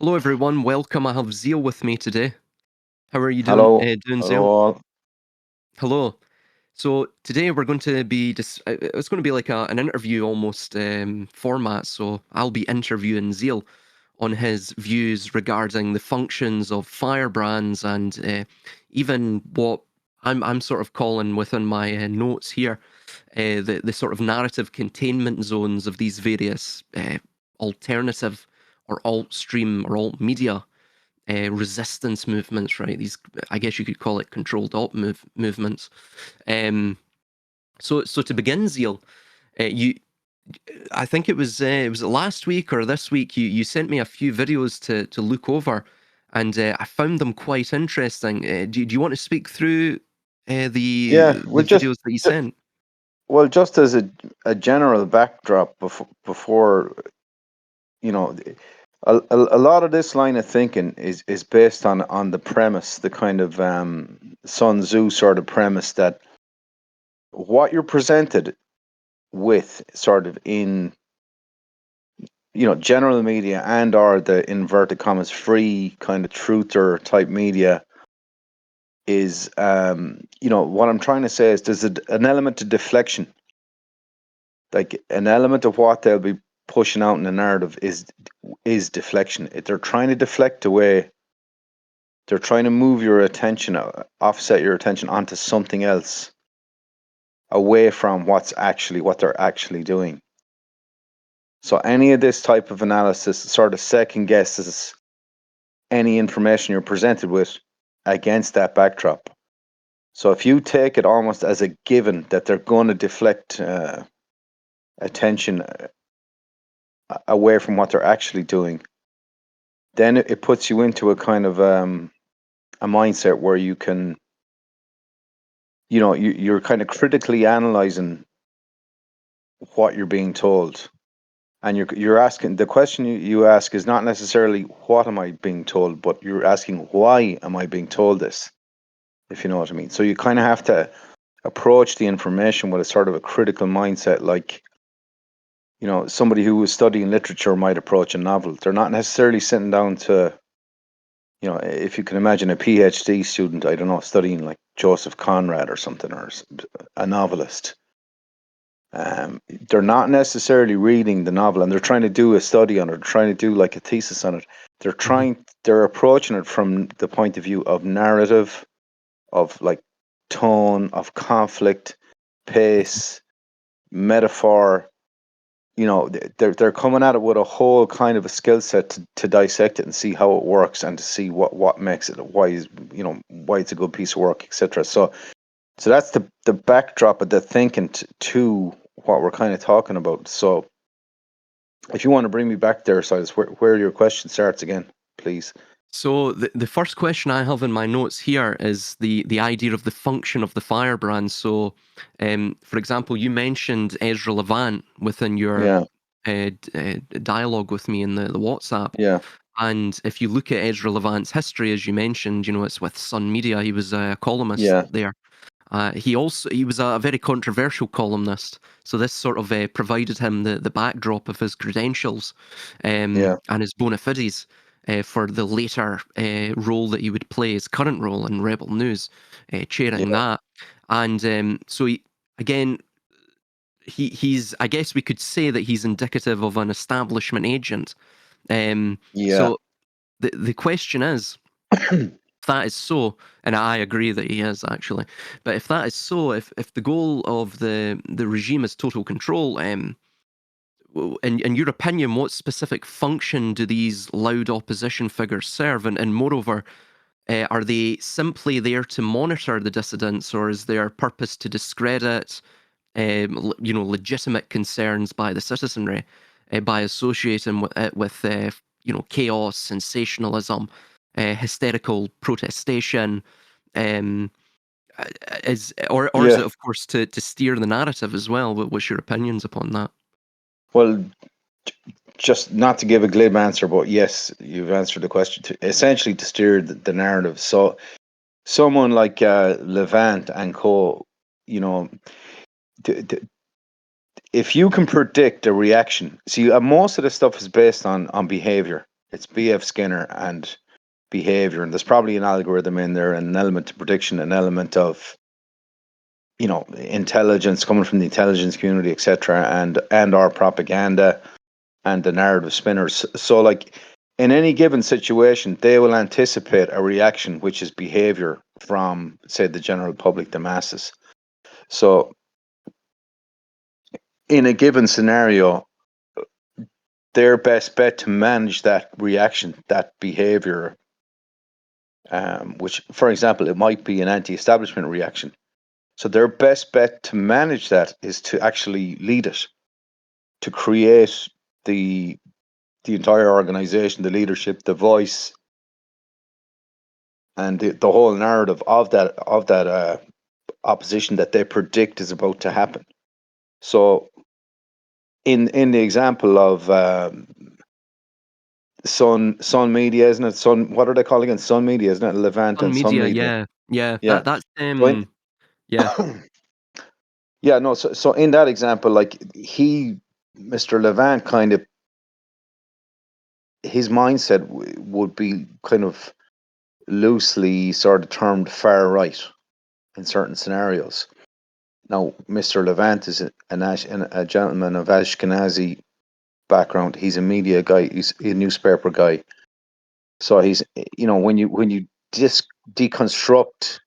Hello, everyone. Welcome. I have Zeal with me today. How are you doing, Hello, hello Zeal? all. Hello. So today we're going to be it's going to be like an interview almost format. So I'll be interviewing Zeal on his views regarding the functions of firebrands and even what I'm sort of calling within my notes here the sort of narrative containment zones of these various alternative or alt stream or alt media resistance movements, right? These, I guess you could call it controlled op movements. Um, so to begin, Zeal, you, I think it was last week or this week. You sent me a few videos to look over, and I found them quite interesting. Do you want to speak through Yeah, the videos that you ju- sent? just as a general backdrop before you know, a lot of this line of thinking is based on the premise, the kind of Sun Tzu sort of premise that what you're presented with, sort of in general media and or the inverted commas free kind of truther type media is what I'm trying to say is there's an element of deflection, like an element of what they'll be pushing out in the narrative is deflection. They're trying to deflect away. They're trying to move your attention, offset your attention onto something else, away from what they're actually doing. So any of this type of analysis sort of second guesses any information you're presented with against that backdrop. So if you take it almost as a given that they're going to deflect attention away from what they're actually doing, then it puts you into a kind of a mindset where you can, you're kind of critically analyzing what you're being told, and you're asking the question you ask is not necessarily what am I being told, but you're asking why am I being told this, if you know what I mean. So you kind of have to approach the information with a sort of a critical mindset, like somebody who was studying literature might approach a novel. They're not necessarily sitting down to, if you can imagine a PhD student, I don't know, studying like Joseph Conrad or something, or a novelist. They're not necessarily reading the novel and they're trying to do a study on it, trying to do like a thesis on it. Hmm. They're approaching it from the point of view of narrative, of like tone, of conflict, pace, metaphor. They're coming at it with a whole kind of a skill set to dissect it and see how it works and to see what makes it, why it's a good piece of work, etc. So that's the backdrop of the thinking to what we're kind of talking about. So if you want to bring me back there, Silas, where your question starts again, please. So the first question I have in my notes here is the idea of the function of the firebrand. So, for example, you mentioned Ezra Levant within your Yeah, dialogue with me in the WhatsApp. yeah, And if you look at Ezra Levant's history, as you mentioned, it's with Sun Media. He was a columnist yeah, there. He was a very controversial columnist, so this sort of provided him the backdrop of his credentials yeah, and his bona fides for the later role that he would play, his current role in Rebel News, chairing yeah, that. And again, he's I guess we could say that he's indicative of an establishment agent. yeah, So the question is, if that is so, and I agree that he is actually, but if that is so, if the goal of the regime is total control, in your opinion, what specific function do these loud opposition figures serve? And moreover, are they simply there to monitor the dissidents, or is their purpose to discredit, legitimate concerns by the citizenry, by associating with chaos, sensationalism, hysterical protestation? Um, or is yeah. it, of course, to steer the narrative as well? What's your opinions upon that? Well, just not to give a glib answer, but yes, you've answered the question. Essentially, to steer the narrative. So, someone like Levant and Co. You know, th- th- if you can predict a reaction, see, most of the stuff is based on behavior. It's B.F. Skinner and behavior, and there's probably an algorithm in there, and an element of prediction, an element of intelligence coming from the intelligence community, etc., and our propaganda and the narrative spinners. So, like in any given situation, they will anticipate a reaction, which is behavior from, say, the general public, the masses. So, in a given scenario, their best bet to manage that reaction, that behavior, which, for example, it might be an anti-establishment reaction. So their best bet to manage that is to actually lead it, to create the the entire organization, the leadership, the voice, and the whole narrative of that opposition that they predict is about to happen. So in the example of Sun Media, isn't it? Sun, what are they calling it? Sun Media, isn't it? Levant On and Sun media, Media. yeah, yeah. Yeah. That's So in, yeah. yeah, no. So in that example, like Mr. Levant, kind of his mindset would be kind of loosely sort of termed far right in certain scenarios. Now, Mr. Levant is a gentleman of Ashkenazi background. He's a media guy. He's a newspaper guy. So he's, when you deconstruct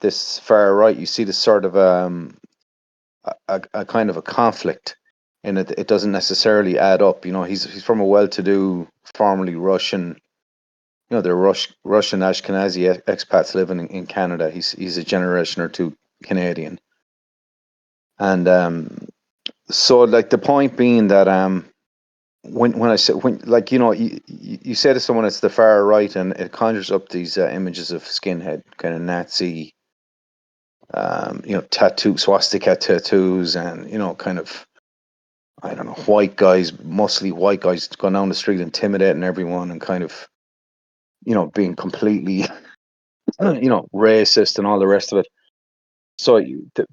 this far right, you see this sort of a kind of a conflict in it. It doesn't necessarily add up. He's from a well-to-do, formerly Russian. They're Russian Ashkenazi expats living in Canada. He's a generation or two Canadian, and so like the point being that when I say when like you say to someone it's the far right, and it conjures up these images of skinhead kind of Nazi, tattoo swastika tattoos, and kind of, I don't know, white guys, mostly white guys, going down the street intimidating everyone and kind of being completely racist and all the rest of it. So,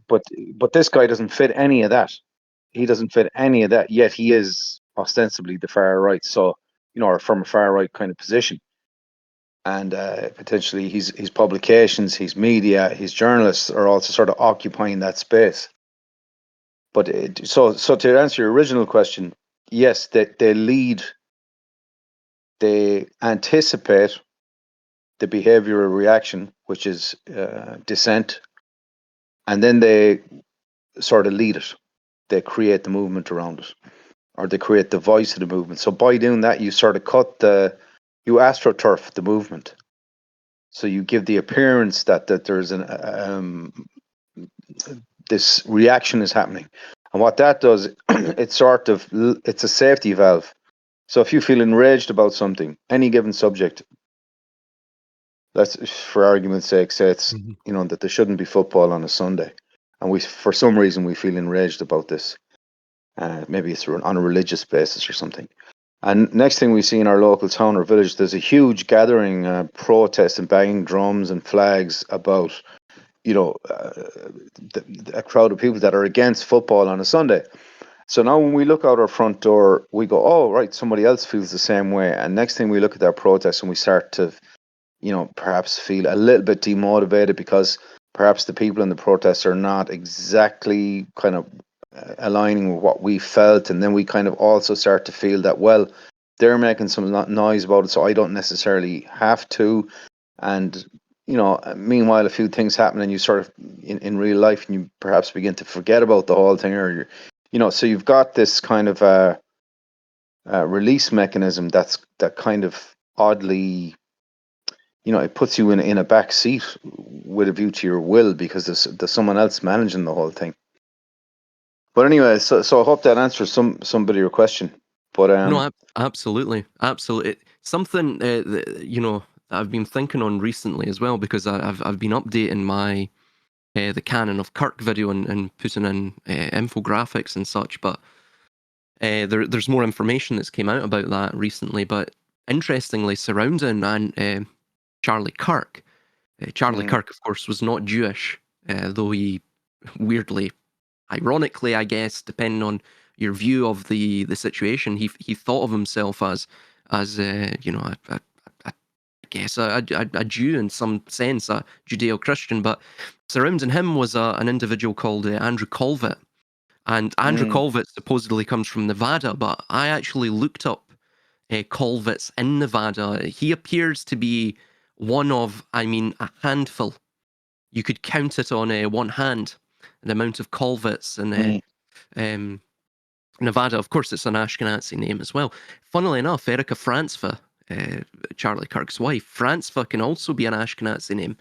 but this guy doesn't fit any of that. He doesn't fit any of that. Yet he is ostensibly the far right. So, or from a far right kind of position, and potentially his publications, his media, his journalists are also sort of occupying that space. But so to answer your original question, yes, they lead, they anticipate the behavioral reaction, which is dissent, and then they sort of lead it. They create the movement around it, or they create the voice of the movement. So by doing that, you sort of you astroturf the movement. So you give the appearance that there's this reaction is happening, and what that does, it's a safety valve. So if you feel enraged about something, any given subject, let's, for argument's sake, say it's Mhm. that there shouldn't be football on a Sunday, and we, for some reason, we feel enraged about this. Maybe it's on a religious basis or something. And next thing we see in our local town or village, there's a huge gathering, protest and banging drums and flags about, a crowd of people that are against football on a Sunday. So now when we look out our front door, we go, oh, right, somebody else feels the same way. And next thing we look at that protest and we start to, perhaps feel a little bit demotivated because perhaps the people in the protests are not exactly kind of aligning with what we felt. And then we kind of also start to feel that, well, they're making some noise about it, so I don't necessarily have to. And, meanwhile, a few things happen and you sort of, in real life, and you perhaps begin to forget about the whole thing, or so you've got this kind of release mechanism that kind of oddly, it puts you in a back seat with a view to your will, because there's someone else managing the whole thing. But anyway, so I hope that answers somebody your question. But No, absolutely, absolutely. Something I've been thinking on recently as well, because I've been updating my the Canon of Kirk video, and putting in infographics and such. But there's more information that's came out about that recently. But interestingly, surrounding and Charlie Kirk. Charlie mm, Kirk, of course, was not Jewish, though he weirdly, ironically, I guess, depending on your view of the situation, he thought of himself as as I guess a Jew in some sense, a Judeo-Christian. But surrounding him was an individual called Andrew Colvett. And Andrew Mm, Colvett supposedly comes from Nevada, but I actually looked up Colvetts in Nevada. He appears to be one of, I mean, a handful. You could count it on one hand, the amount of Colvetts in mm, um, Nevada. Of course, it's an Ashkenazi name as well. Funnily enough, Erica Franzfa, Charlie Kirk's wife, Franzfa can also be an Ashkenazi name.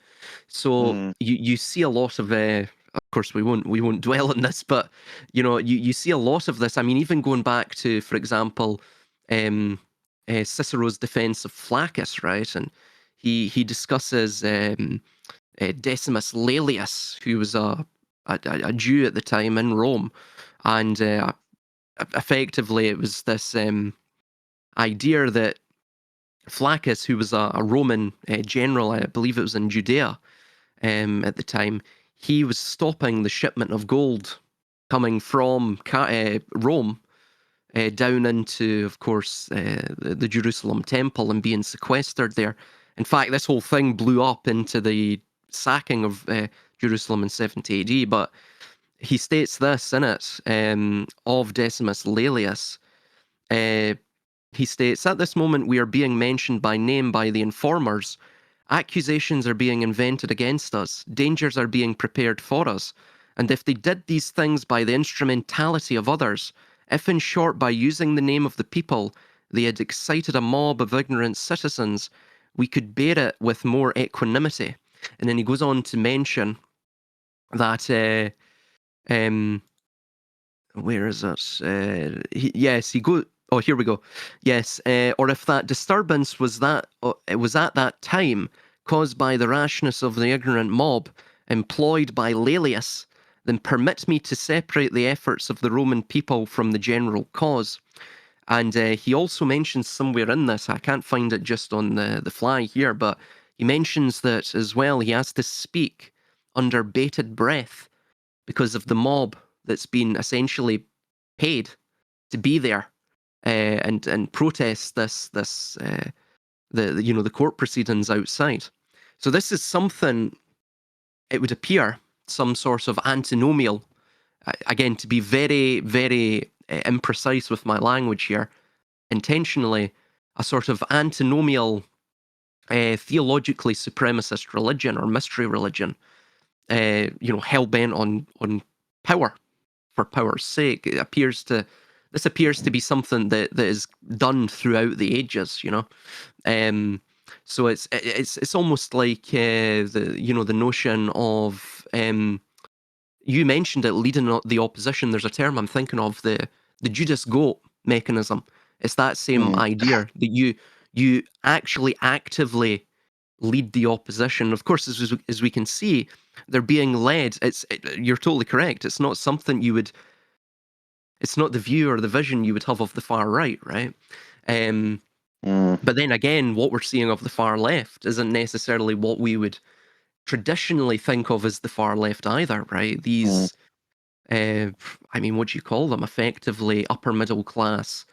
So mm, you see a lot of course we won't dwell on this, but you see a lot of this. I mean, even going back to, for example, um, Cicero's defense of Flaccus, right? And he discusses Decimus Laelius, who was a Jew at the time in Rome, and effectively it was this idea that Flaccus, who was a Roman general, I believe it was in Judea at the time, he was stopping the shipment of gold coming from Rome down into, of course, the Jerusalem temple and being sequestered there. In fact, this whole thing blew up into the sacking of Jerusalem in 70 AD. But he states this in it of Decimus Laelius. Uh, he states, at this moment we are being mentioned by name by the informers. Accusations are being invented against us. Dangers are being prepared for us. And if they did these things by the instrumentality of others, if in short by using the name of the people they had excited a mob of ignorant citizens, we could bear it with more equanimity. And then he goes on to mention that um, where is it? Yes, he go. Oh, here we go. Yes, or if that disturbance was it was at that time caused by the rashness of the ignorant mob employed by Laelius, then permit me to separate the efforts of the Roman people from the general cause. And he also mentions somewhere in this, I can't find it just on the fly here, but he mentions that as well. He has to speak under bated breath because of the mob that's been essentially paid to be there and protest the court proceedings outside. So this is something, it would appear, some sort of antinomial. Again, to be very very imprecise with my language here, intentionally, a sort of antinomial theologically supremacist religion or mystery religion, hell bent on power for power's sake. This appears to be something that is done throughout the ages, Um, so it's almost like the notion of you mentioned it, leading the opposition. There's a term I'm thinking of, the Judas goat mechanism. It's that same mm, idea that you actually actively lead the opposition. Of course, as we can see, they're being led. You're totally correct. It's not something you would. It's not the view or the vision you would have of the far right, right? Um, mm, but then again, what we're seeing of the far left isn't necessarily what we would traditionally think of as the far left either, right? mm, These, uh, I mean, what do you call them? Effectively, upper middle class,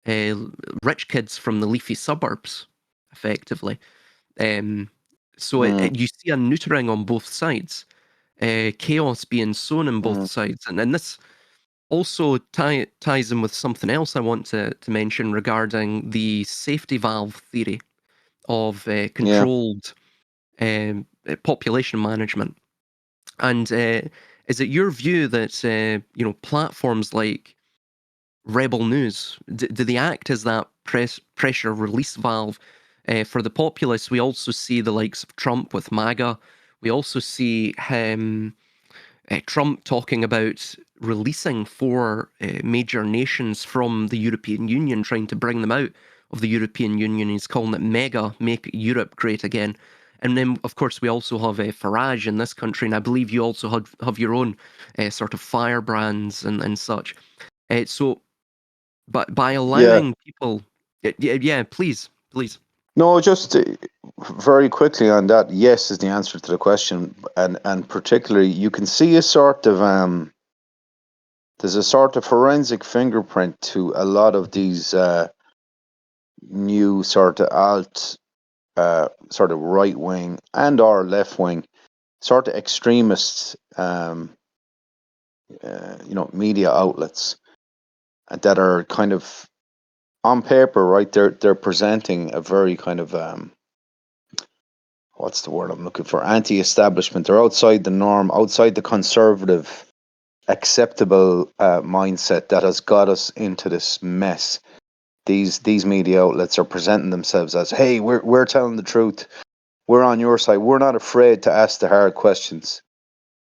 uh, rich kids from the leafy suburbs, effectively. Um, so mm, you see a neutering on both sides, chaos being sown on both mm. sides, and this also ties in with something else I want to mention regarding the safety valve theory of Yeah. controlled population management. And is it your view that platforms like Rebel News do they act as that pressure release valve for the populace? We also see the likes of Trump with MAGA. We also see Trump talking about releasing four major nations from the European Union, trying to bring them out of the European Union. He's calling it mega, make Europe great again. And then, of course, we also have Farage in this country, and I believe you also have your own sort of firebrands and such. So, but by Yeah. allowing people, yeah, please, please. No, just very quickly on that. Yes, is the answer to the question, and particularly you can see a sort of there's a sort of forensic fingerprint to a lot of these new sort of sort of right wing and or left wing, sort of extremist, media outlets that are kind of on paper, right? They're presenting a very kind of what's the word I'm looking for? Anti-establishment. They're outside the norm, outside the conservative, acceptable mindset that has got us into this mess. These media outlets are presenting themselves as, hey, we're telling the truth. We're on your side. We're not afraid to ask the hard questions.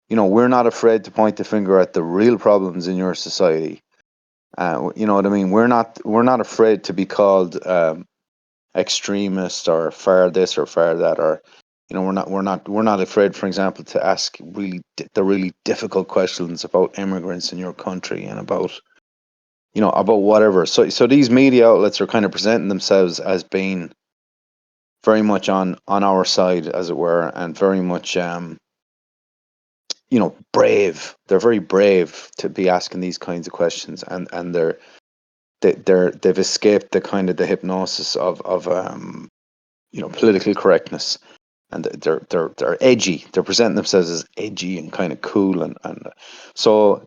We're not afraid to point the finger at the real problems in your society. You know what I mean? We're not afraid to be called extremist or far this or far that, or we're not afraid, for example, to ask the really difficult questions about immigrants in your country and about whatever. So these media outlets are kind of presenting themselves as being very much on our side, as it were, and very much brave. They're very brave to be asking these kinds of questions, and they've escaped the kind of the hypnosis of political correctness, and they're edgy. They're presenting themselves as edgy and kind of cool, and so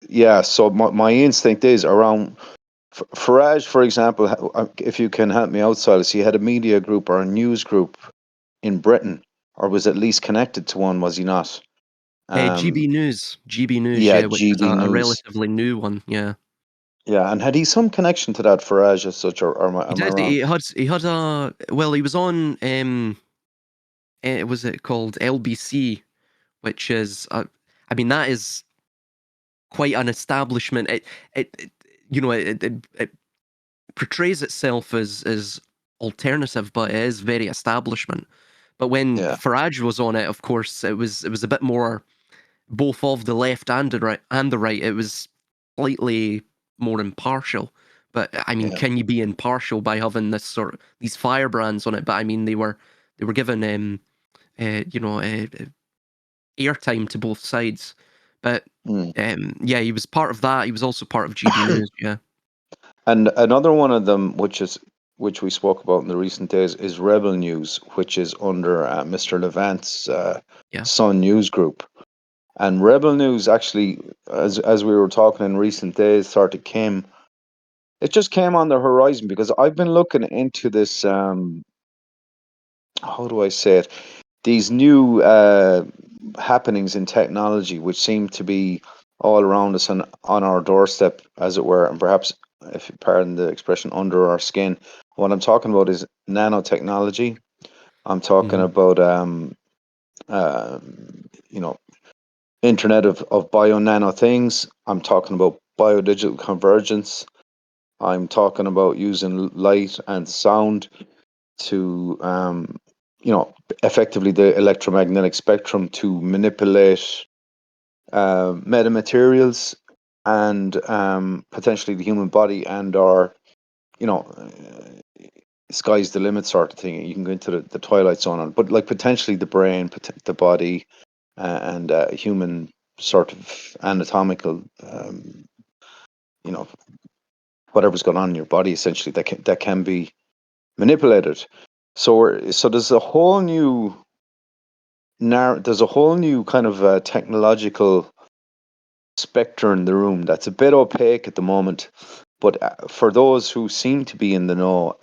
yeah. So my instinct is around Farage, for example. If you can help me out, Silas, he had a media group or a news group in Britain, or was at least connected to one, was he not? Um, GB News, yeah, yeah, which is GD a News. relatively new one, yeah. Yeah, and had he some connection to that Farage as such, or He am I did. wrong? He had a well. He was on. Was it called LBC, which is. I mean, that is quite an establishment. It it portrays itself as alternative, but it is very establishment. But when Yeah, Farage was on it, of course, it was a bit more both of the left and the right. It was slightly more impartial. But I mean, yeah. can you be impartial by having this sort of these firebrands on it? But I mean, they were given airtime to both sides. But Mm. yeah, he was part of that. He was also part of GB News. Yeah, And another one of them, which we spoke about in the recent days, is Rebel News, which is under Mr. Levant's yeah. Sun News Group. And Rebel News actually, as we were talking in recent days, sort of came. It just came on the horizon because I've been looking into this. How do I say it? These new happenings in technology, which seem to be all around us and on our doorstep, as it were, and perhaps, if you pardon the expression, under our skin. What I'm talking about is nanotechnology. I'm talking Hmm. about you know, Internet of bio nano things. I'm talking about biodigital convergence. I'm talking about using light and sound to effectively the electromagnetic spectrum to manipulate metamaterials and potentially the human body and our you know sky's the limit sort of thing. You can go into the twilight zone on, but like potentially the brain, the body, and human sort of anatomical, you know, whatever's going on in your body essentially that can be manipulated. So there's a whole new there's a whole new kind of technological spectre in the room that's a bit opaque at the moment. But for those who seem to be in the know,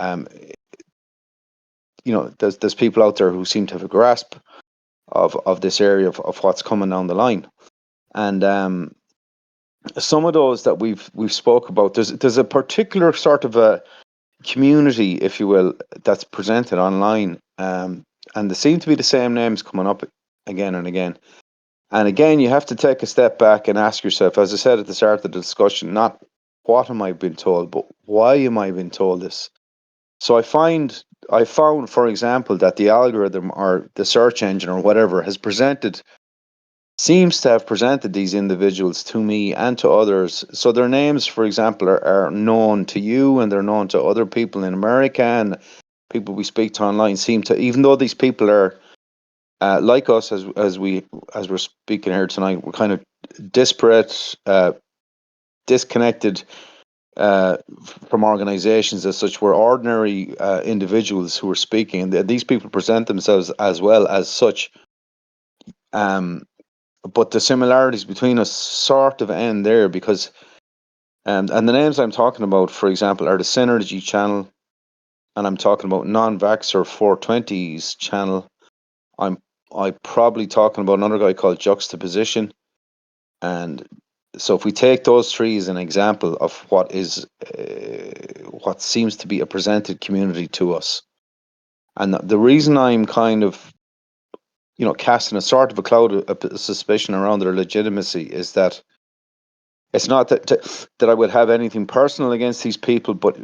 there's people out there who seem to have a grasp of this area of what's coming down the line. And some of those that we've spoke about, there's a particular sort of a community, if you will, that's presented online, and there seem to be the same names coming up again and again. And again, you have to take a step back and ask yourself, as I said at the start of the discussion, not what am I being told, but why am I being told this? So I found, for example, that the algorithm or the search engine or whatever seems to have presented these individuals to me and to others. So their names, for example, are known to you and they're known to other people in America and people we speak to online seem to, even though these people are like us, as we're speaking here tonight, we're kind of disparate, disconnected uh, from organizations as such were ordinary individuals who were speaking, and these people present themselves as well as such. Um, but the similarities between us sort of end there because, and the names I'm talking about, for example, are the Synergy channel, and I'm talking about Non-Vaxxer 420's channel. I'm probably talking about another guy called Juxtaposition, and so if we take those three as an example of what seems to be a presented community to us, and the reason I'm kind of casting a sort of a cloud of suspicion around their legitimacy is that it's not that I would have anything personal against these people, but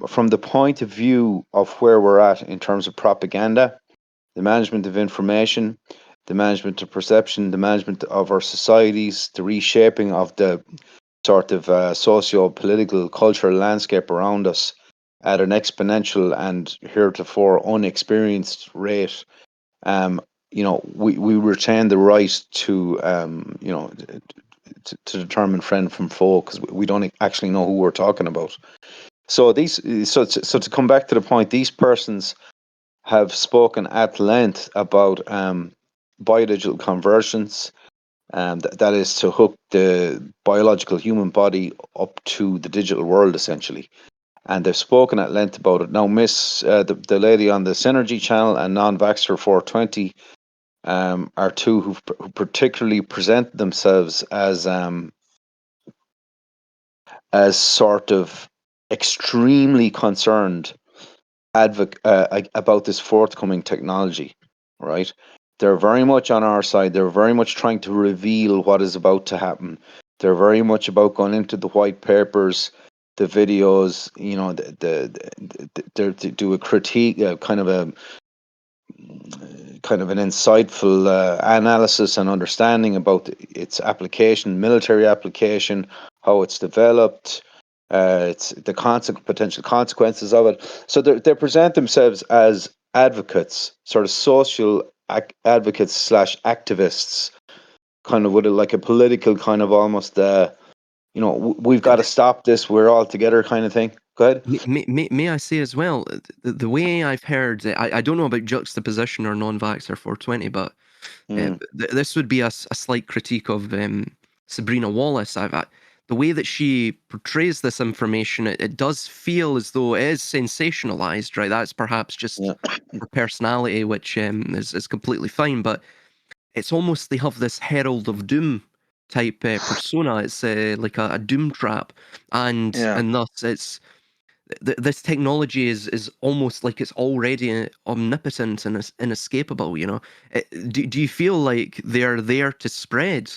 from the point of view of where we're at in terms of propaganda, the management of information, the management of perception, the management of our societies, the reshaping of the sort of socio-political, cultural landscape around us at an exponential and heretofore unexperienced rate. Um, we retain the right to, to determine friend from foe because we don't actually know who we're talking about. So to come back to the point, these persons have spoken at length about biodigital conversions. That is to hook the biological human body up to the digital world, essentially. And they've spoken at length about it. Now, the lady on the Synergy channel and Non-Vaxxer 420 are two who particularly present themselves as sort of extremely concerned about this forthcoming technology, right? They're very much on our side. They're very much trying to reveal what is about to happen. They're very much about going into the white papers, the videos, they do a critique, kind of an insightful analysis and understanding about its application, military application, how it's developed, it's the potential consequences of it. So they present themselves as advocates, sort of social advocates slash activists, kind of with like a political kind of almost, we've got to stop this. We're all together kind of thing. Go ahead. May I say as well, the way I've heard, I don't know about juxtaposition or non-vaxxer 420, but Mm, this would be a slight critique of Sabrina Wallace. The way that she portrays this information, it does feel as though it is sensationalized, right? That's perhaps just yeah. her personality, which is completely fine, but it's almost they have this herald of doom type persona. It's like a doom trap, Yeah. and thus this technology is almost like it's already omnipotent and inescapable. Do you feel like they're there to spread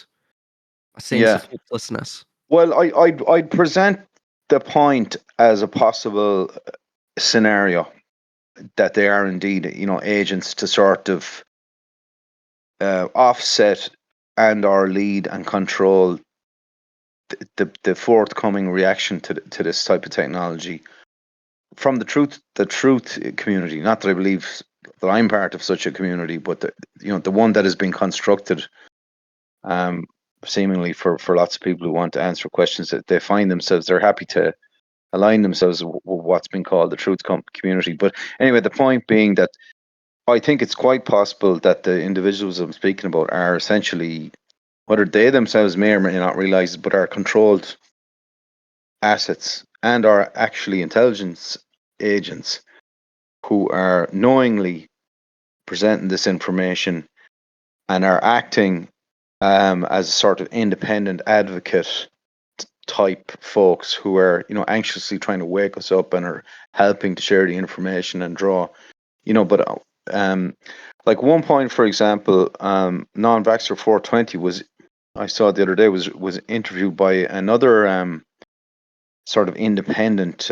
a sense Yeah. of hopelessness? Well, I'd present the point as a possible scenario that they are indeed, agents to sort of offset and or lead and control the forthcoming reaction to this type of technology from the truth community. Not that I believe that I'm part of such a community, but the one that has been constructed, um, seemingly for lots of people who want to answer questions that they find themselves, they're happy to align themselves with what's been called the truth community. But anyway, the point being that I think it's quite possible that the individuals I'm speaking about are essentially, whether they themselves may or may not realize it, but are controlled assets and are actually intelligence agents who are knowingly presenting this information and are acting as a sort of independent advocate type folks who are, anxiously trying to wake us up and are helping to share the information and draw, but like one point, for example, Non-Vaxxer 420 was, I saw the other day, was interviewed by another sort of independent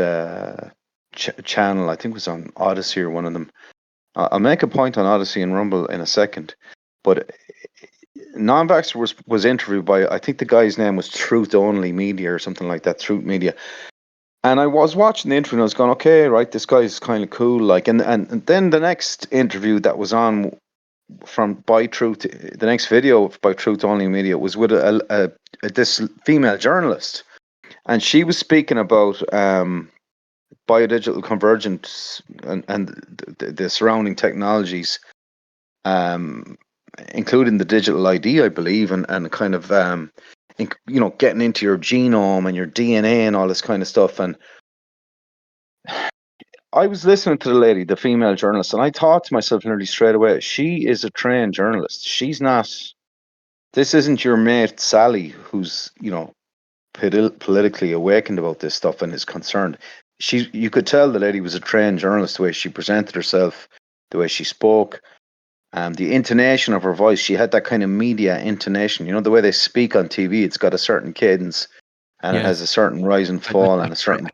channel. I think it was on Odyssey or one of them. I'll make a point on Odyssey and Rumble in a second, but Non-Vaxxer was interviewed by, I think the guy's name was Truth Only Media or something like that, Truth Media. And I was watching the interview and I was going, okay, right, this guy's kind of cool. Like, and then the next interview that was on by Truth, the next video by Truth Only Media was with this female journalist. and she was speaking about biodigital convergence and the surrounding technologies, um, including the digital ID, I believe, and kind of getting into your genome and your DNA and all this kind of stuff. And I was listening to the lady, the female journalist, and I thought to myself nearly straight away, she is a trained journalist. She's not. This isn't your mate Sally, who's politically awakened about this stuff and is concerned. You could tell the lady was a trained journalist, the way she presented herself, the way she spoke, the intonation of her voice. She had that kind of media intonation. You know, the way they speak on TV, it's got a certain cadence and it has Yes. a certain rise and A, a, fall a, and a tra- certain, a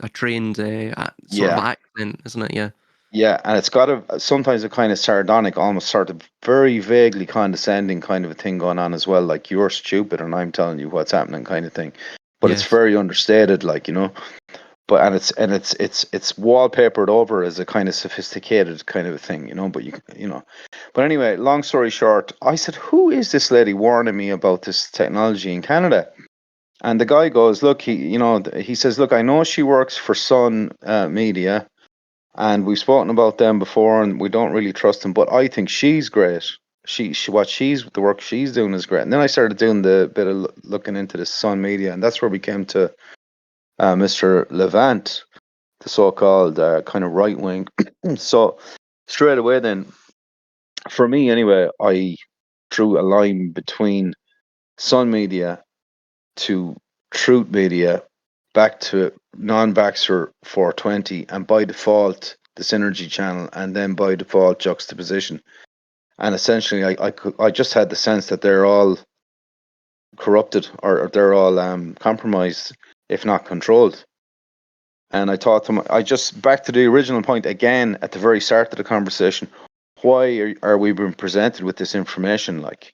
trained sort of yeah, accent, isn't it? Yeah. yeah, and it's got sometimes a kind of sardonic, almost sort of very vaguely condescending kind of a thing going on as well, like you're stupid and I'm telling you what's happening kind of thing. But it's Yes. very understated, like, but it's wallpapered over as a kind of sophisticated kind of a thing, but but anyway, long story short, I said, who is this lady warning me about this technology in Canada? And the guy goes, look, he says, look, I know she works for Sun Media, and we've spoken about them before, and we don't really trust them, but I think she's great. The work she's doing is great. And then I started doing the bit of looking into the Sun Media, and that's where we came to Mr. Levant, the so-called kind of right wing. So straight away, then, for me anyway, I drew a line between Sun Media to Truth Media, back to non-Vaxxer 420, and by default the Synergy channel, and then by default Juxtaposition. And essentially, I just had the sense that they're all corrupted, or they're all compromised, if not controlled. And I thought to I just, back to the original point again at the very start of the conversation. Why are we being presented with this information, like?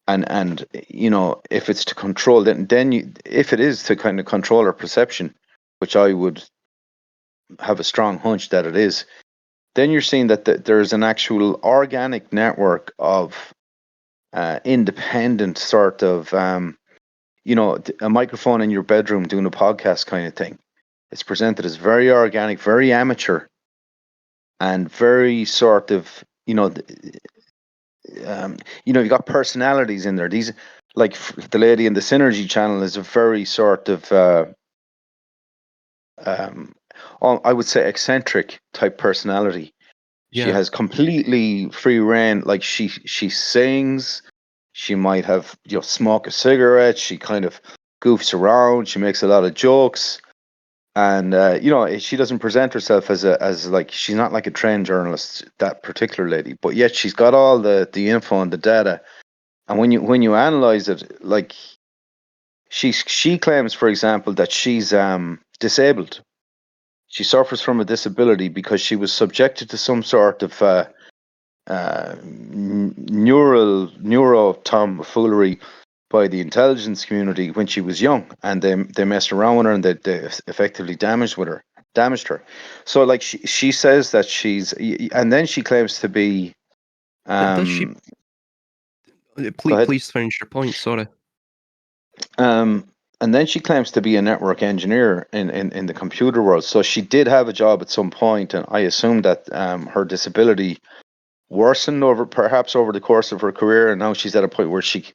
And if it's to control, if it is to kind of control our perception, which I would have a strong hunch that it is, then you're seeing that there's an actual organic network of independent sort of a microphone in your bedroom doing a podcast kind of thing. It's presented as very organic, very amateur, and very sort of you've got personalities in there. These, like, the lady in the Synergy channel is a very sort of um, I would say eccentric type personality. She Yeah. has completely free reign. Like, she sings. She might have smoke a cigarette. She kind of goofs around. She makes a lot of jokes. And she doesn't present herself as like, she's not like a trained journalist, that particular lady, but yet she's got all the info and the data. And when you analyze it, like, she claims, for example, that she's disabled. She suffers from a disability because she was subjected to some sort of neuro tomfoolery by the intelligence community when she was young, and they messed around with her, and they effectively damaged her. So, like, she says that and then she claims to be Does she? um go Please, ahead. please finish your point. Sorry. um and then she claims to be a network engineer in the computer world. So she did have a job at some point, and I assume that her disability worsened perhaps over the course of her career, and now she's at a point where she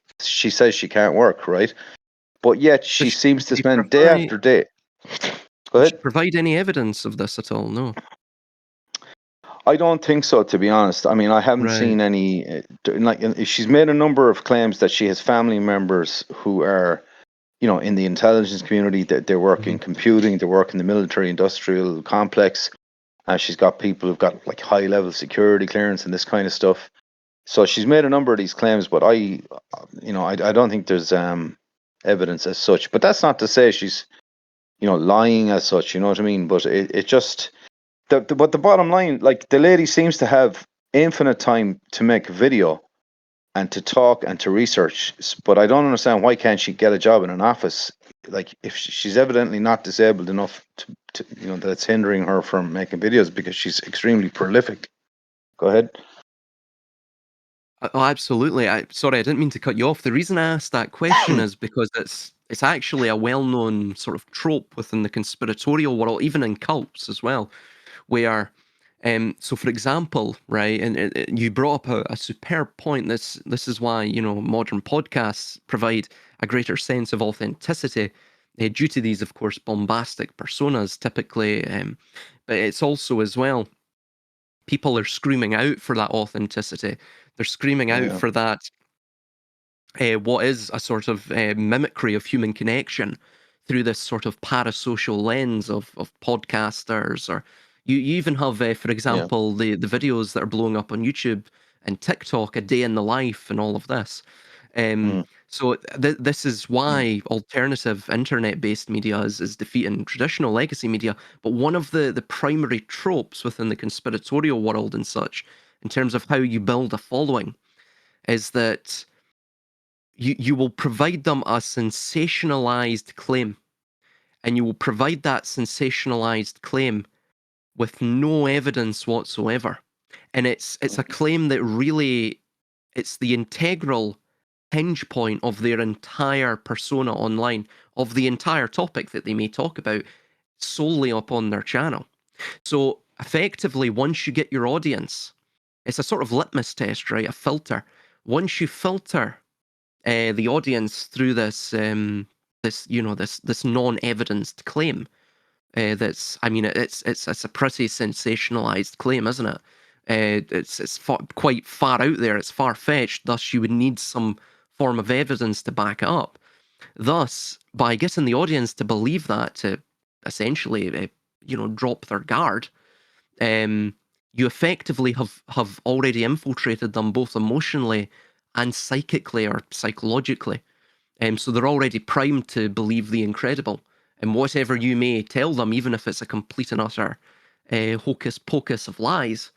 says she can't work, right? But yet Does she she, seems to she spend day provide? after day. Go Does she ahead. provide any evidence of this at all? No. I don't think so, to be honest. I mean, I haven't Right. seen any. She's made a number of claims that she has family members who are, in the intelligence community, that they work Hmm. in computing, they work in the military industrial complex. She's got people who've got, like, high level security clearance and this kind of stuff. So she's made a number of these claims, but I don't think there's evidence as such. But that's not to say she's, lying as such. You know what I mean? But it just but the bottom line, like, the lady seems to have infinite time to make a video and to talk and to research. But I don't understand, why can't she get a job in an office? Like, if she's evidently not disabled enough to that it's hindering her from making videos, because she's extremely prolific. Go ahead. Oh, absolutely. Sorry, I didn't mean to cut you off. The reason I asked that question is because It's actually a well-known sort of trope within the conspiratorial world, even in cults as well, where so for example, right, and you brought up a superb point. This is why, modern podcasts provide a greater sense of authenticity, due to these, of course, bombastic personas typically, but it's also as well, people are screaming out for that authenticity. They're screaming out Yeah, for that, what is a sort of mimicry of human connection through this sort of parasocial lens of podcasters, or you even have, for yeah, example, the videos that are blowing up on YouTube and TikTok, a day in the life, and all of this. mm, So this is why alternative internet-based media is defeating traditional legacy media. But one of the primary tropes within the conspiratorial world and such, in terms of how you build a following, is that you will provide them a sensationalized claim, and you will provide that sensationalized claim with no evidence whatsoever. And it's a claim that really, it's the integral hinge point of their entire persona online, of the entire topic that they may talk about solely upon their channel. So effectively, once you get your audience, it's a sort of litmus test, right? A filter. Once you filter the audience through this non-evidenced claim. I mean, it's a pretty sensationalized claim, isn't it? It's quite far out there. It's far fetched. Thus, you would need some form of evidence to back it up. Thus, by getting the audience to believe that, to essentially, drop their guard, um, you effectively have already infiltrated them both emotionally and psychically or psychologically. So they're already primed to believe the incredible. And whatever you may tell them, even if it's a complete and utter hocus pocus of lies,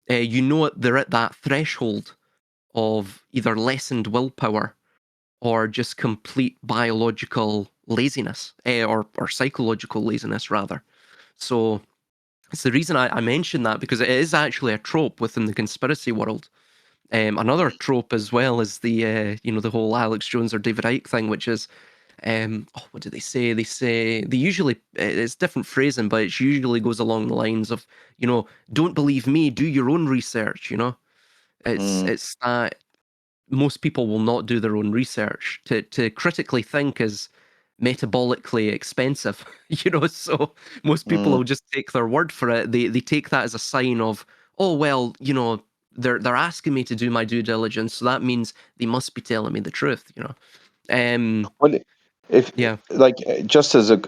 they're at that threshold of either lessened willpower or just complete biological laziness, or psychological laziness, rather. So it's the reason I mention that, because it is actually a trope within the conspiracy world. Another trope as well is the whole Alex Jones or David Icke thing, which is, what do they say? They say they usually, it's different phrasing, but it usually goes along the lines of, don't believe me, do your own research. mm, It's that most people will not do their own research. To critically think is metabolically expensive, so most people mm. will just take their word for it. They take that as a sign of, oh well, they're asking me to do my due diligence, so that means they must be telling me the truth. Um Well, if yeah. like just as a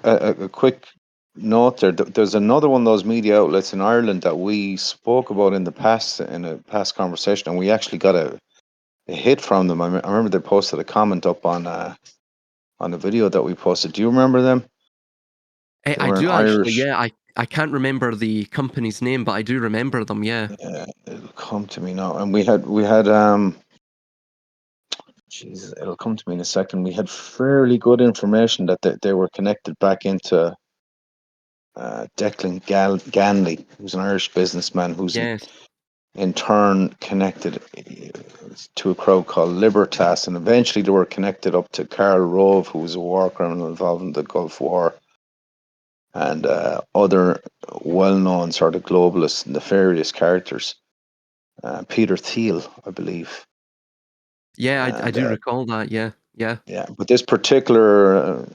quick note there, there's another one of those media outlets in Ireland that we spoke about in the past in a past conversation, and we actually got a hit from them. I remember they posted a comment up on a video that we posted. Do you remember them? They I were an do actually, Irish. yeah. I can't remember the company's name, but I do remember them, yeah. It'll come to me now. And we had Jesus, it'll come to me in a second. We had fairly good information that they were connected back into Declan Ganley, who's an Irish businessman who's Yes. in turn connected to a crowd called Libertas, and eventually they were connected up to Karl Rove, who was a war criminal involved in the Gulf War, and other well-known sort of globalist nefarious characters. Peter Thiel, I believe, Yeah, I and do recall that, yeah. Yeah. yeah. But this particular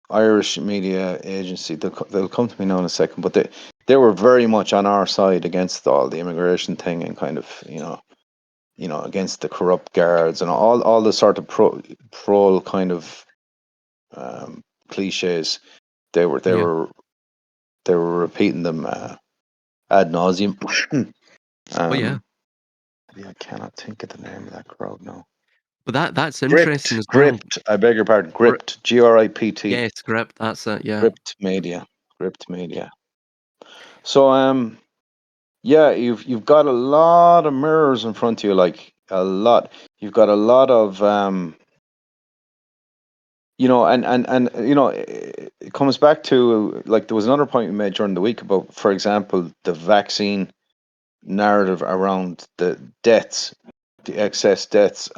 Irish media agency, they'll come to me now in a second, but they were very much on our side against all the immigration thing, and kind of against the corrupt guards and all the sort of pro kind of cliches. They were they Yeah. were they were repeating them ad nauseum. Oh yeah. um, yeah, I cannot think of the name of that crowd now. But that's interesting Gript, as well. gript. I beg your pardon. Gri Gript. Gript. Yeah, script, that's it, yeah. Gript media. Gript media. So yeah, you've got a lot of mirrors in front of you, like a lot. You've got a lot of and it comes back to, like, there was another point we made during the week about, for example, the vaccine narrative around the deaths, the excess deaths.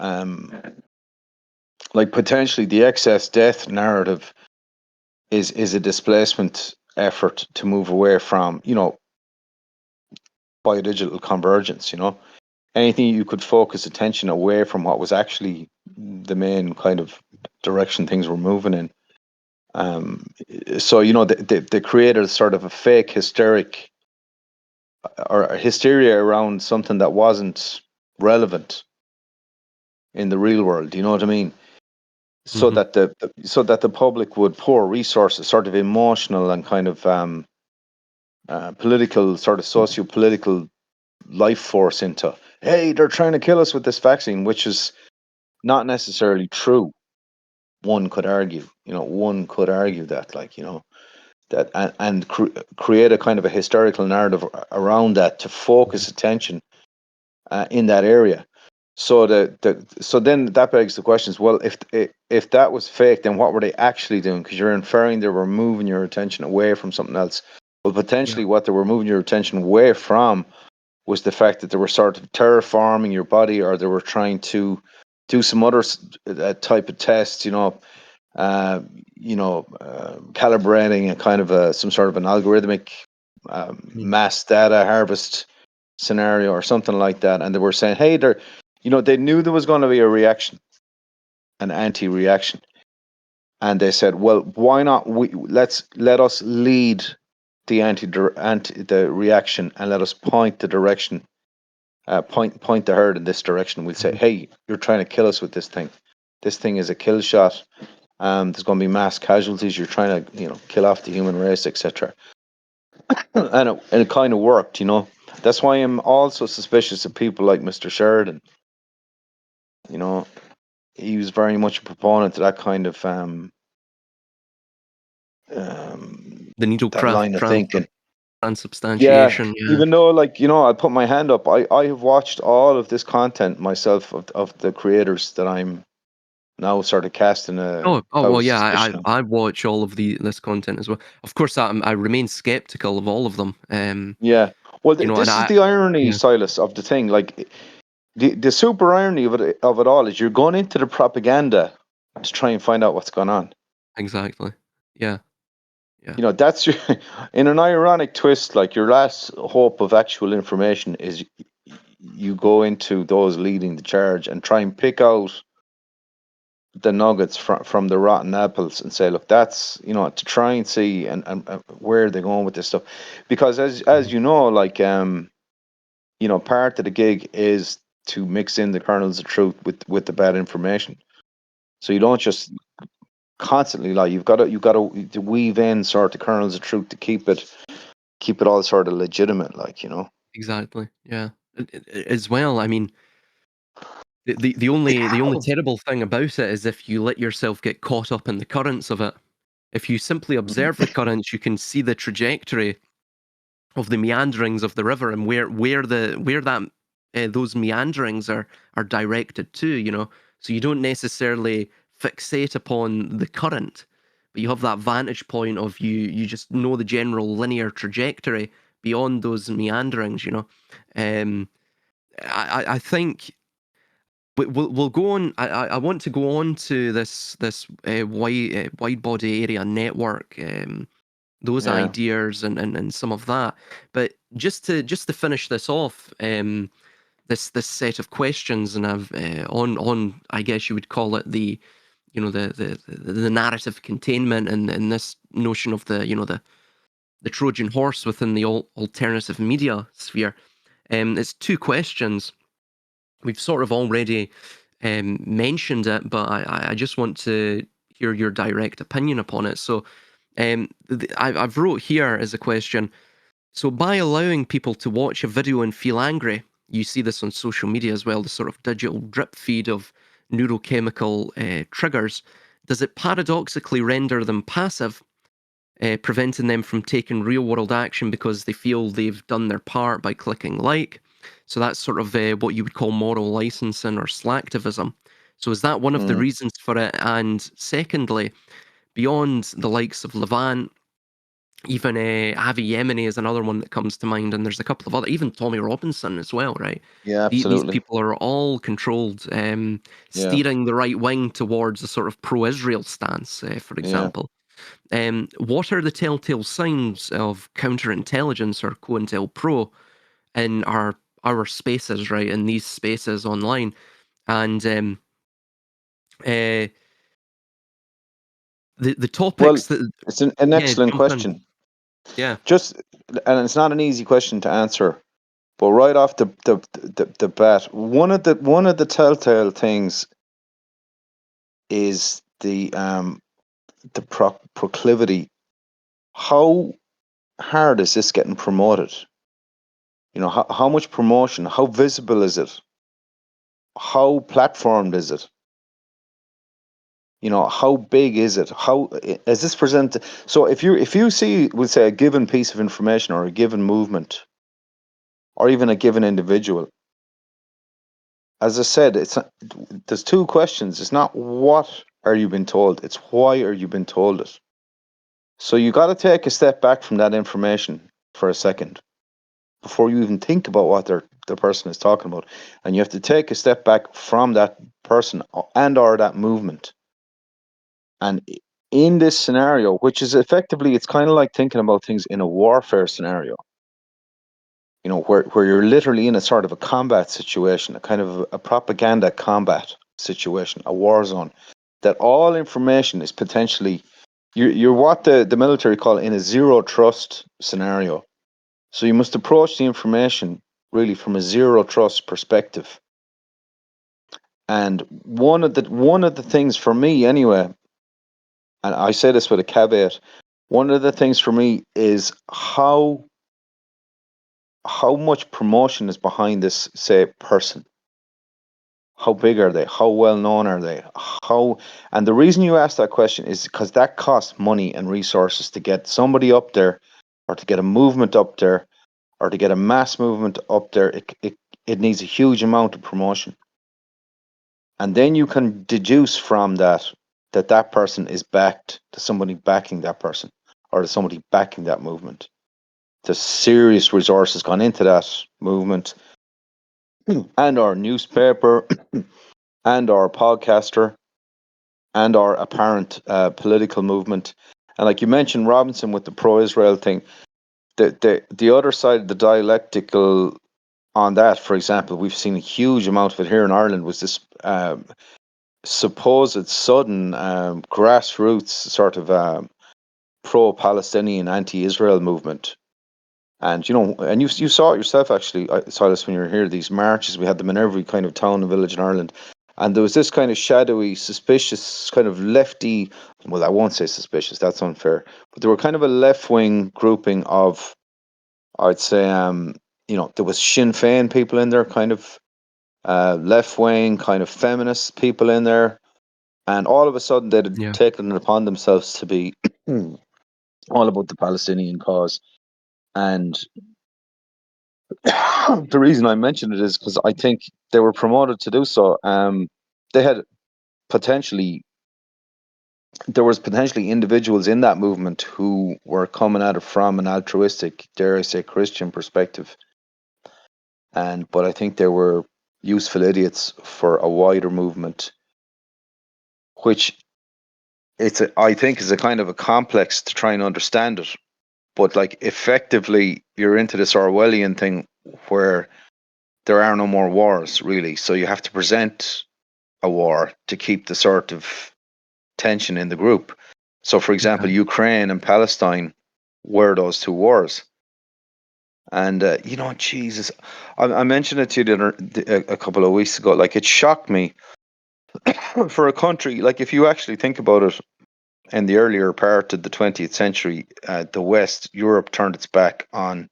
like potentially the excess death narrative is a displacement effort to move away from, biodigital convergence, anything you could focus attention away from what was actually the main kind of direction things were moving in. So they created sort of a fake hysteric or a hysteria around something that wasn't relevant in the real world. You know what I mean? So Hmm. that the public would pour resources, sort of emotional and kind of political, sort of socio-political life force into. Hey, they're trying to kill us with this vaccine, which is not necessarily true. One could argue, that, that create a kind of a historical narrative around that to focus attention in that area. So so then that begs the questions. Well, if that was fake, then what were they actually doing? Because you're inferring they were moving your attention away from something else. Well, Yeah. potentially what they were moving your attention away from was the fact that they were sort of terraforming your body, or they were trying to do some other type of test. Uh, calibrating a kind of some sort of an algorithmic Mm. mass data harvest scenario or something like that. And they were saying, hey, they knew there was going to be a reaction, an anti-reaction. And they said, well, why not let us lead the the reaction, and let us point the direction, point the herd in this direction. We'll say, Mhm. hey, you're trying to kill us with this thing. This thing is a kill shot. There's going to be mass casualties. You're trying to, kill off the human race, etc. And it kind of worked. That's why I'm also suspicious of people like Mr. Sheridan. You know, he was very much a proponent to that kind of The that needlecraft line of thinking. Yeah, transubstantiation. Yeah, even though, like, I put my hand up. I have watched all of this content myself, of the creators that I'm now sort of casting a oh cloud well, of yeah. suspicion on. I watch all of this content as well. Of course, I remain skeptical of all of them. Yeah. Well, And this is I the irony, yeah, Silas, of the thing. Like, the super irony of it all is you're going into the propaganda to try and find out what's going on. exactly. Yeah, yeah, That's your, in an ironic twist. Like, your last hope of actual information is you go into those leading the charge and try and pick out the nuggets from the rotten apples and say, look, that's, to try and see and where they're going with this stuff. Because as mhm, you know, like, part of the gig is to mix in the kernels of truth with the bad information. So you don't just constantly lie. You've got to weave in sort of kernels of truth to keep it all sort of legitimate, exactly. Yeah. As well, I mean, the only terrible thing about it is if you let yourself get caught up in the currents of it. If you simply Mhm. observe the currents, you can see the trajectory of the meanderings of the river and where that those meanderings are directed to. So you don't necessarily fixate upon the current, but you have that vantage point of you just know the general linear trajectory beyond those meanderings. um, I think we'll go on. I want to go on to this wide body area network. Those Yeah. ideas and some of that. But just to finish this off, this set of questions, and I've on I guess you would call it the narrative containment and this notion of the Trojan horse within the alternative media sphere. It's two questions. We've sort of already mentioned it, but I just want to hear your direct opinion upon it. So I've wrote here as a question. So by allowing people to watch a video and feel angry, you see this on social media as well, the sort of digital drip feed of neurochemical triggers, does it paradoxically render them passive, preventing them from taking real world action because they feel they've done their part by clicking like? So that's sort of what you would call moral licensing or slacktivism. So is that one of the Mm. reasons for it? And secondly, beyond the likes of Levant Even Avi Yemeni is another one that comes to mind, and there's a couple of other, even Tommy Robinson as well, right? Yeah, These absolutely. people are all controlled, Yeah, steering the right wing towards a sort of pro-Israel stance, for yeah. example. What are the telltale signs of counterintelligence or COINTELPRO in our spaces, right? In these spaces online, and uh, the Well, topics that, it's an yeah, excellent jump in, question. yeah, Just, and it's not an easy question to answer. But right off the bat, one of the telltale things is the proclivity. How hard is this getting promoted? You know, how much promotion? How visible is it? How platformed is it? You know, how big is it? How is this presented? So if you see, would say, a given piece of information or a given movement or even a given individual, as I said, there's two questions. It's not what are you being told, it's why are you being told it. So you got to take a step back from that information for a second before you even think about what the person is talking about, and you have to take a step back from that person and or that movement. And in this scenario, which is effectively, it's kind of like thinking about things in a warfare scenario, you know, where you're literally in a sort of a combat situation, a kind of a propaganda combat situation, a war zone, that all information is potentially, you're what the military call in a zero trust scenario. So you must approach the information really from a zero trust perspective. And one of the things for me anyway, and I say this with a caveat, one of the things for me is how much promotion is behind this, say, person. How big are they? How well known are they? How And the reason you ask that question is because that costs money and resources to get somebody up there, or to get a movement up there, or to get a mass movement up there. It needs a huge amount of promotion. And then you can deduce from that that person is backed, to somebody backing that person, or to somebody backing that movement. The serious resources gone into that movement, and our newspaper, and our podcaster, and our apparent political movement. And like you mentioned, Robinson, with the pro-Israel thing, the other side of the dialectical on that, for example, we've seen a huge amount of it here in Ireland, was this supposed sudden grassroots sort of pro-Palestinian, anti-Israel movement. And you know, and you saw it yourself actually, Silas, when you were here. These marches, we had them in every kind of town and village in Ireland, and there was this kind of shadowy, suspicious, kind of lefty. Well, I won't say suspicious; that's unfair. But they were kind of a left-wing grouping of, I'd say, you know, there was Sinn Féin people in there, kind of left-wing, kind of feminist people in there, and all of a sudden they'd yeah, taken it upon themselves to be all about the Palestinian cause. And the reason I mention it is because I think they were promoted to do so. They had potentially There was potentially individuals in that movement who were coming at it from an altruistic, dare I say, Christian perspective, but I think they were useful idiots for a wider movement, which I think is a kind of a complex to try and understand it. But like effectively, you're into this Orwellian thing where there are no more wars really, so you have to present a war to keep the sort of tension in the group. So, for example, yeah, Ukraine and Palestine were those two wars. And you know, Jesus, I mentioned it to you a couple of weeks ago. Like, it shocked me for a country, like, if you actually think about it, in the earlier part of the 20th century, the West, Europe, turned its back on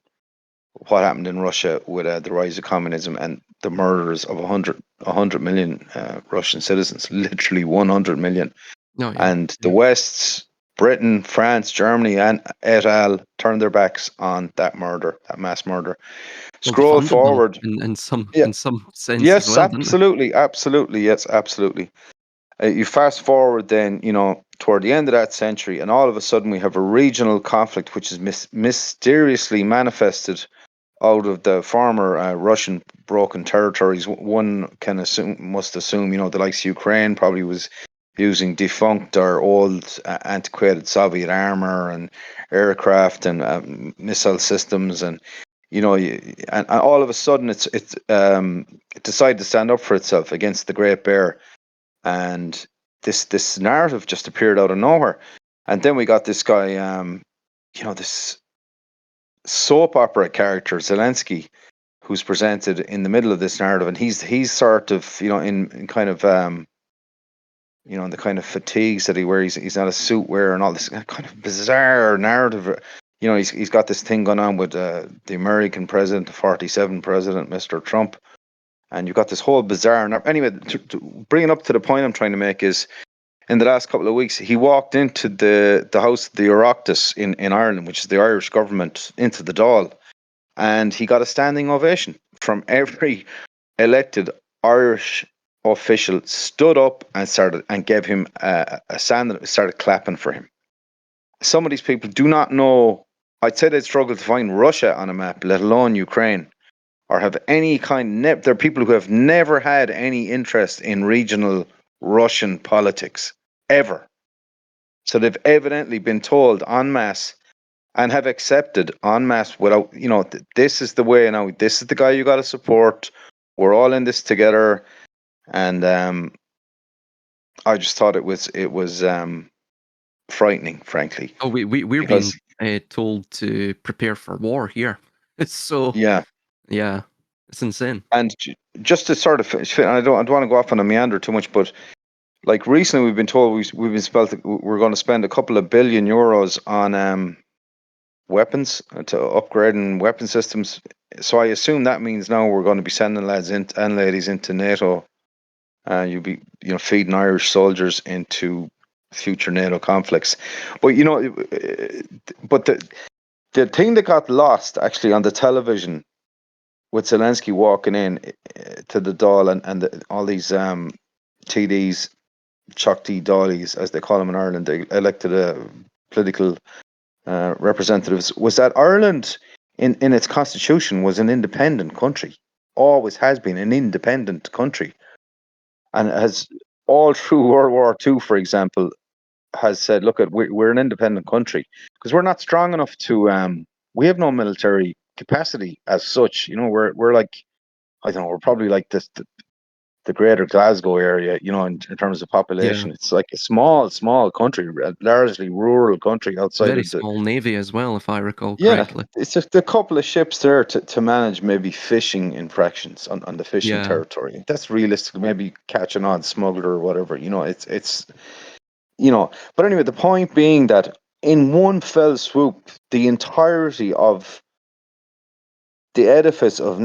what happened in Russia with the rise of communism and the murders of 100 million Russian citizens, literally 100 million. no, yeah, And the yeah. West's, Britain, France, Germany, and et al. Turned their backs on that murder, that mass murder. Well, Scroll defunded them forward. Yeah. in some sense as Yes, well, didn't they? absolutely. Absolutely. Yes, absolutely. You fast forward then, you know, toward the end of that century, and all of a sudden we have a regional conflict which is mysteriously manifested out of the former Russian broken territories. One can must assume, the likes of Ukraine probably was using defunct or old antiquated Soviet armor and aircraft and missile systems, and and all of a sudden it decided to stand up for itself against the Great Bear, and this narrative just appeared out of nowhere, and then we got this guy, this soap opera character Zelensky, who's presented in the middle of this narrative, and he's sort of in kind of in the kind of fatigues that he wears. He's not a suit wearer and all this kind of bizarre narrative. He's got this thing going on with the American president, the 47 president, Mr. Trump, and you've got this whole bizarre. Anyway, to bring it up to the point I'm trying to make is, in the last couple of weeks, he walked into the house, the Oireachtas in Ireland, which is the Irish government, into the Dáil, and he got a standing ovation from every elected Irish official. Stood up and gave him a stand, started clapping for him. Some of these people do not know. I'd say they'd struggle to find Russia on a map, let alone Ukraine, or have any kind. They're people who have never had any interest in regional Russian politics ever. So they've evidently been told en masse and have accepted en masse without, this is the way now. This is the guy you got to support. We're all in this together, and I just thought it was frightening, frankly, Oh, we're being because told to prepare for war here. So yeah, yeah, it's insane. and just to sort of, I don't want to go off on a meander too much, but like recently we've been told we're going to spend a couple of billion euros on weapons, to upgrading weapon systems. So I assume that means now we're going to be sending lads and ladies into NATO. You'll be, feeding Irish soldiers into future NATO conflicts. But but the thing that got lost actually on the television with Zelensky walking in to the Dáil, and all these TDs, Choctaw Dáilies, as they call them in Ireland, they elected political representatives, was that Ireland in its constitution was an independent country, always has been an independent country, and has all through World War II, for example, has said, look, we're an independent country because we're not strong enough to. We have no military capacity as such. We're like, I don't know, we're probably like the greater Glasgow area, in terms of Yeah, population. It's like a small country, largely rural country outside very of the. small navy as well, if I recall Yeah, correctly. it's just a couple of ships there to manage maybe fishing infractions on the fishing Yeah, territory. That's realistic. Maybe catch an odd smuggler or whatever. It's But anyway, the point being that in one fell swoop, the entirety of the edifice of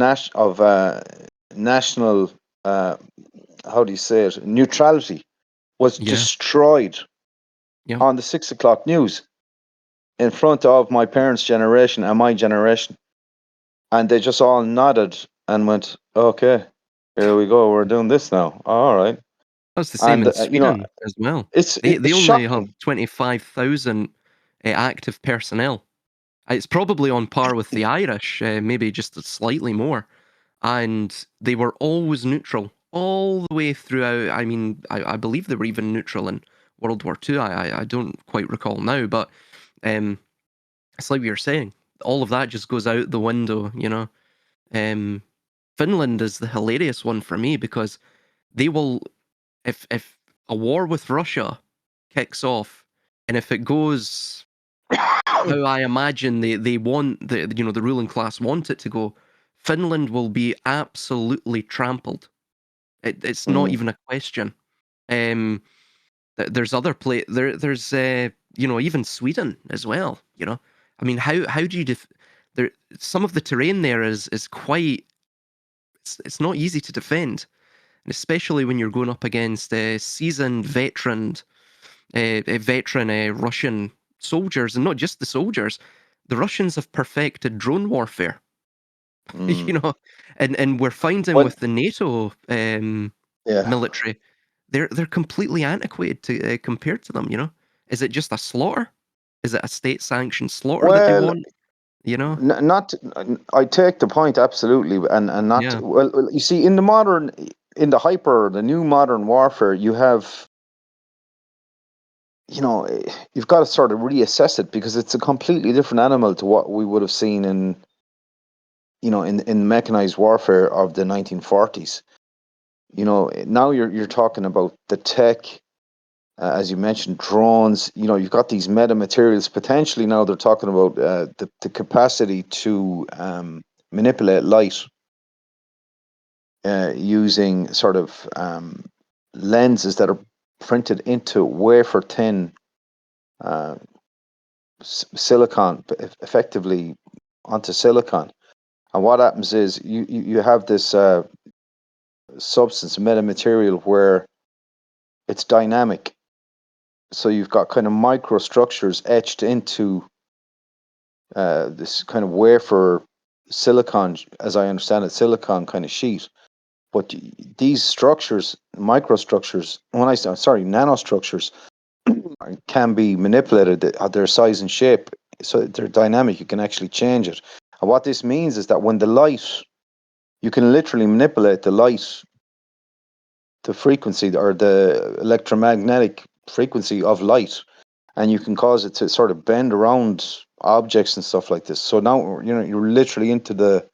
national, uh, how do you say it, neutrality was yeah, destroyed yeah. on the 6 o'clock news in front of my parents' generation and my generation. And they just all nodded and went, okay, here we go. We're doing this now. All right. That's the same And, in Sweden as well. They it's only have shocking. 25,000 active personnel. It's probably on par with the Irish, maybe just slightly more. And they were always neutral all the way throughout. I mean, I believe they were even neutral in World War II. I don't quite recall now, but um, it's like we were saying, all of that just goes out the window. Um, Finland is the hilarious one for me because they will, if a war with Russia kicks off, and if it goes how I imagine they want the ruling class want it to go, Finland will be absolutely trampled. It's not Mm. even a question. Um, there's other there's even Sweden as well. I mean, how do you there? Some of the terrain there is quite. It's not easy to defend, and especially when you're going up against seasoned veteran Russian soldiers, and not just the soldiers. The Russians have perfected drone warfare, you Mm. know, and we're finding When, with the NATO yeah. military, they're completely antiquated to compared to them. Is it just a slaughter? Is it a state-sanctioned slaughter that they Well, want? You know? not. I take the point absolutely, and not. Yeah. Well, you see, in the new modern warfare, you have, you've got to sort of reassess it because it's a completely different animal to what we would have seen in mechanized warfare of the 1940s. Now you're talking about the tech, as you mentioned, drones. You've got these metamaterials. Potentially now they're talking about the capacity to manipulate light using sort of lenses that are printed into wafer thin uh, silicon, effectively onto silicon. And what happens is you have this substance, metamaterial, where it's dynamic. So you've got kind of microstructures etched into this kind of wafer silicon, as I understand it, silicon kind of sheet. But these structures, microstructures, nanostructures, can be manipulated at their size and shape. So they're dynamic. You can actually change it. And what this means is that when the light, you can literally manipulate the light, the frequency or the electromagnetic frequency of light, and you can cause it to sort of bend around objects and stuff like this. So now you're literally into the realm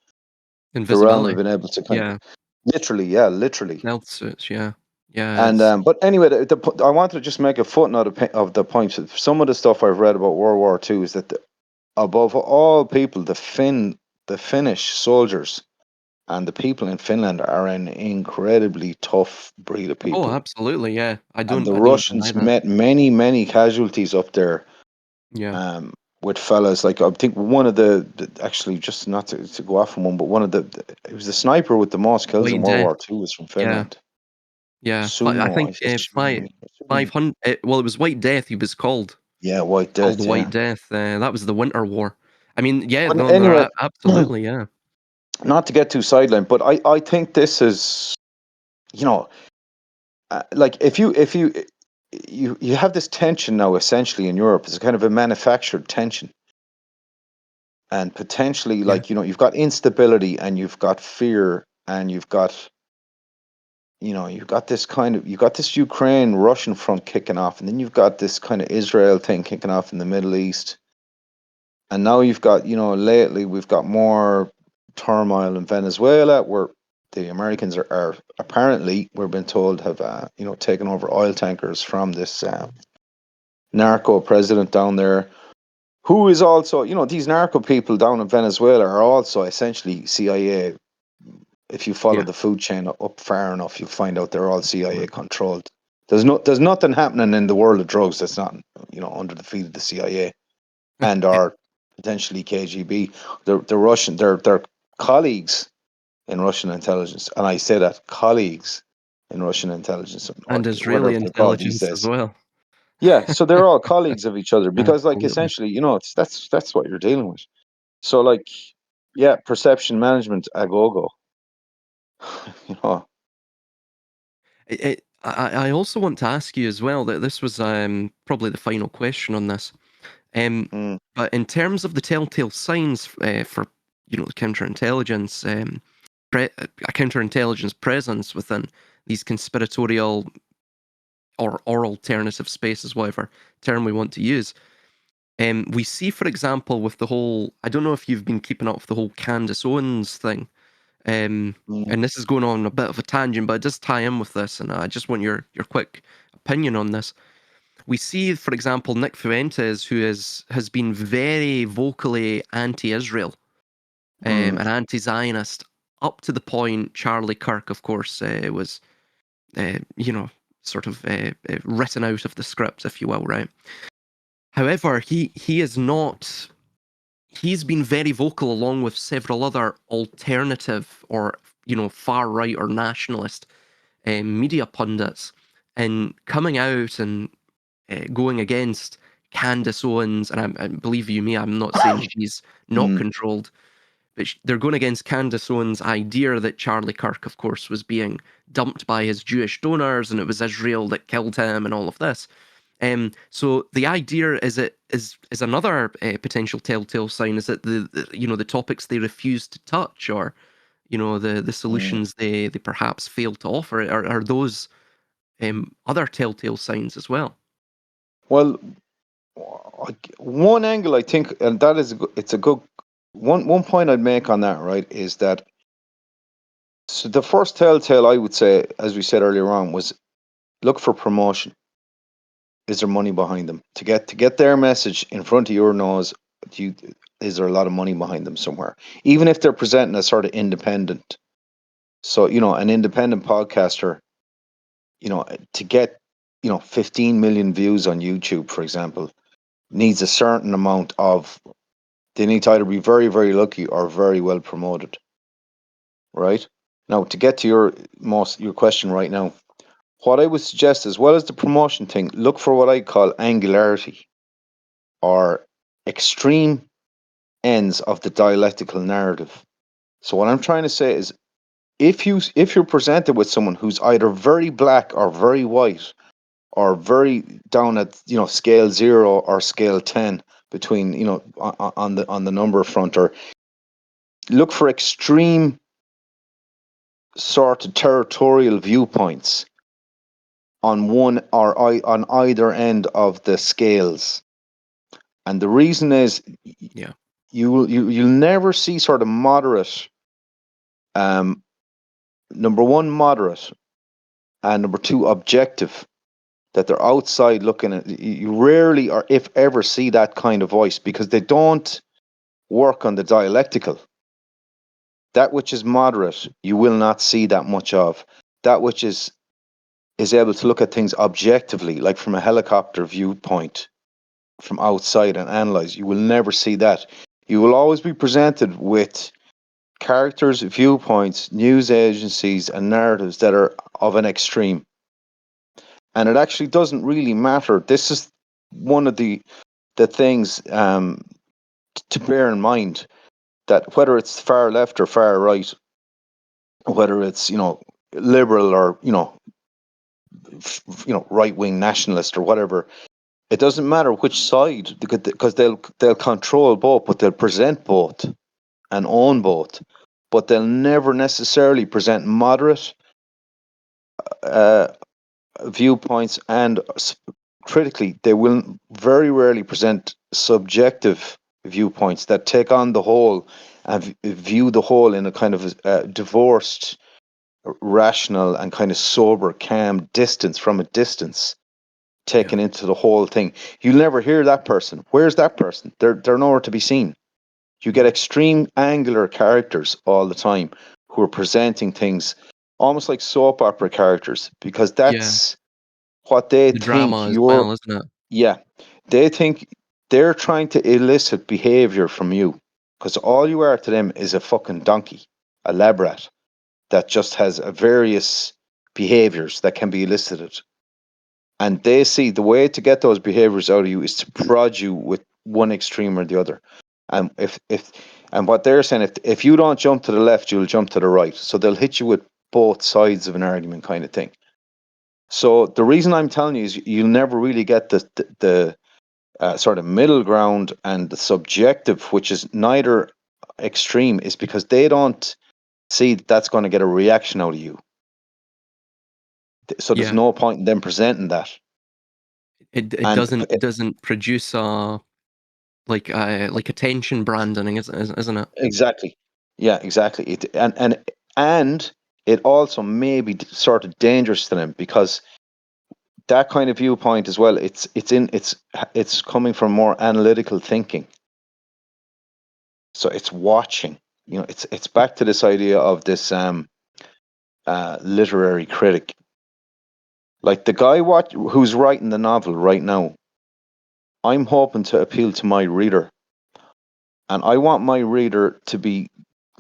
of Invisibility. being able to kind of Yeah. literally, yeah, literally. Stealth suits, yeah. Yeah, And it's but anyway, I wanted to just make a footnote of the points. Some of the stuff I've read about World War II is that above all people, the Finnish soldiers and the people in Finland are an incredibly tough breed of oh, people. absolutely, yeah. And the I don't deny Russians that. met many, many casualties up there, Yeah. with fellas like, I think one of actually, just not to go off on one, but one of it was the sniper with the most kills in White World Death. War II was from Yeah. Finland. Yeah. I Sumo, think I said Sumo. 500, well, it was White Death he was called. Yeah, White Called Death. White Yeah. Death. That was the Winter War. I mean, yeah, But no, no, anyway, absolutely, yeah. not to get too sidelined, but I think this is, you know like, if you have this tension now essentially in Europe. It's a kind of a manufactured tension, and potentially, Yeah. like, you've got instability and you've got fear and you've got this Ukraine Russian front kicking off, and then you've got this kind of Israel thing kicking off in the Middle East. And now you've got, lately we've got more turmoil in Venezuela, where the Americans are apparently, we're being told, have taken over oil tankers from this narco president down there, who is also, these narco people down in Venezuela are also essentially CIA. If you follow Yeah. the food chain up far enough, you'll find out they're all CIA controlled. There's nothing happening in the world of drugs that's not, under the feet of the CIA and or potentially KGB. The Russian, they're colleagues in Russian intelligence, and I say that, colleagues in Russian intelligence, or And whatever Israeli they're called these intelligence as days. well. Yeah, so they're all colleagues of each other because, like, Absolutely. essentially, that's what you're dealing with. So, like, yeah, perception management a go go. You know. I also want to ask you as well that this was probably the final question on this. Mm, But in terms of the telltale signs for counterintelligence, a counterintelligence presence within these conspiratorial or alternative spaces, whatever term we want to use. We see, for example, with the whole, I don't know if you've been keeping up with the whole Candace Owens thing. mm, And this is going on a bit of a tangent, but it does tie in with this, and I just want your quick opinion on this. We see, for example, Nick Fuentes, who has been very vocally anti-Israel mm, and anti-Zionist, up to the point Charlie Kirk, of course, was, you know, sort of written out of the script, if you will, right? However, he is not. He's been very vocal, along with several other alternative or far right or nationalist media pundits, in coming out and going against Candace Owens. And believe you me, I'm not saying she's not mm, controlled, but they're going against Candace Owens' idea that Charlie Kirk, of course, was being dumped by his Jewish donors and it was Israel that killed him and all of this. So the idea is another potential telltale sign is that the topics they refuse to touch, or the Mm. solutions they perhaps fail to offer, are those other telltale signs as well. Well, one angle I think, and that is it's a good one point I'd make on that, right, is that so the first telltale I would say, as we said earlier on, was look for promotion. Is there money behind them to get their message in front of your nose? Do you, is there a lot of money behind them somewhere? Even if they're presenting a sort of independent, so an independent podcaster, to get 15 million views on YouTube, for example, needs a certain amount of. They need to either be very, very lucky or very well promoted, right? Now, to get to your question right now, what I would suggest, as well as the promotion thing, look for what I call angularity or extreme ends of the dialectical narrative. So what I'm trying to say is, if you're presented with someone who's either very black or very white or very down at scale 0 or scale 10 between on the number front, or look for extreme sort of territorial viewpoints on one or on either end of the scales. And the reason is, Yeah, you'll never see sort of moderate, um number one, moderate, and number two, objective, that they're outside looking at. You rarely or if ever see that kind of voice, because they don't work on the dialectical. That which is moderate, you will not see that much of. That which is able to look at things objectively, like from a helicopter viewpoint, from outside, and analyze, you will never see that. You will always be presented with characters, viewpoints, news agencies, and narratives that are of an extreme. And it actually doesn't really matter. This is one of the things, to bear in mind, that whether it's far left or far right, whether it's liberal or right wing nationalist or whatever, it doesn't matter which side, because they'll control both, but they'll present both and own both, but they'll never necessarily present moderate uh, viewpoints, and critically, they will very rarely present subjective viewpoints that take on the whole and view the whole in a kind of divorced, rational, and kind of sober, calm distance, from a distance, yeah, taken into the whole thing. You'll never hear that person. Where's that person? They're nowhere to be seen. You get mm, extreme angular characters all the time who are presenting things almost like soap opera characters, because yeah. that's what they The think drama as you're. well, isn't it? Yeah, they think they're trying to elicit behavior from you, because all you are to them is a fucking donkey, a lab rat that just has various behaviors that can be elicited. And they see the way to get those behaviors out of you is to prod you with one extreme or the other. And if and what they're saying, if you don't jump to the left, you'll jump to the right. So they'll hit you with both sides of an argument, kind of thing. So the reason I'm telling you is, you'll never really get the sort of middle ground and the subjective, which is neither extreme, is because they don't see that that's going to get a reaction out of you. So there's Yeah, no point in them presenting that. it And doesn't produce like attention branding, isn't it? exactly, yeah, exactly. And it also may be sort of dangerous to them, because that kind of viewpoint as well. It's coming from more analytical thinking. So it's watching. It's back to this idea of this literary critic, like the guy who's writing the novel right now. I'm hoping to appeal to my reader, and I want my reader to be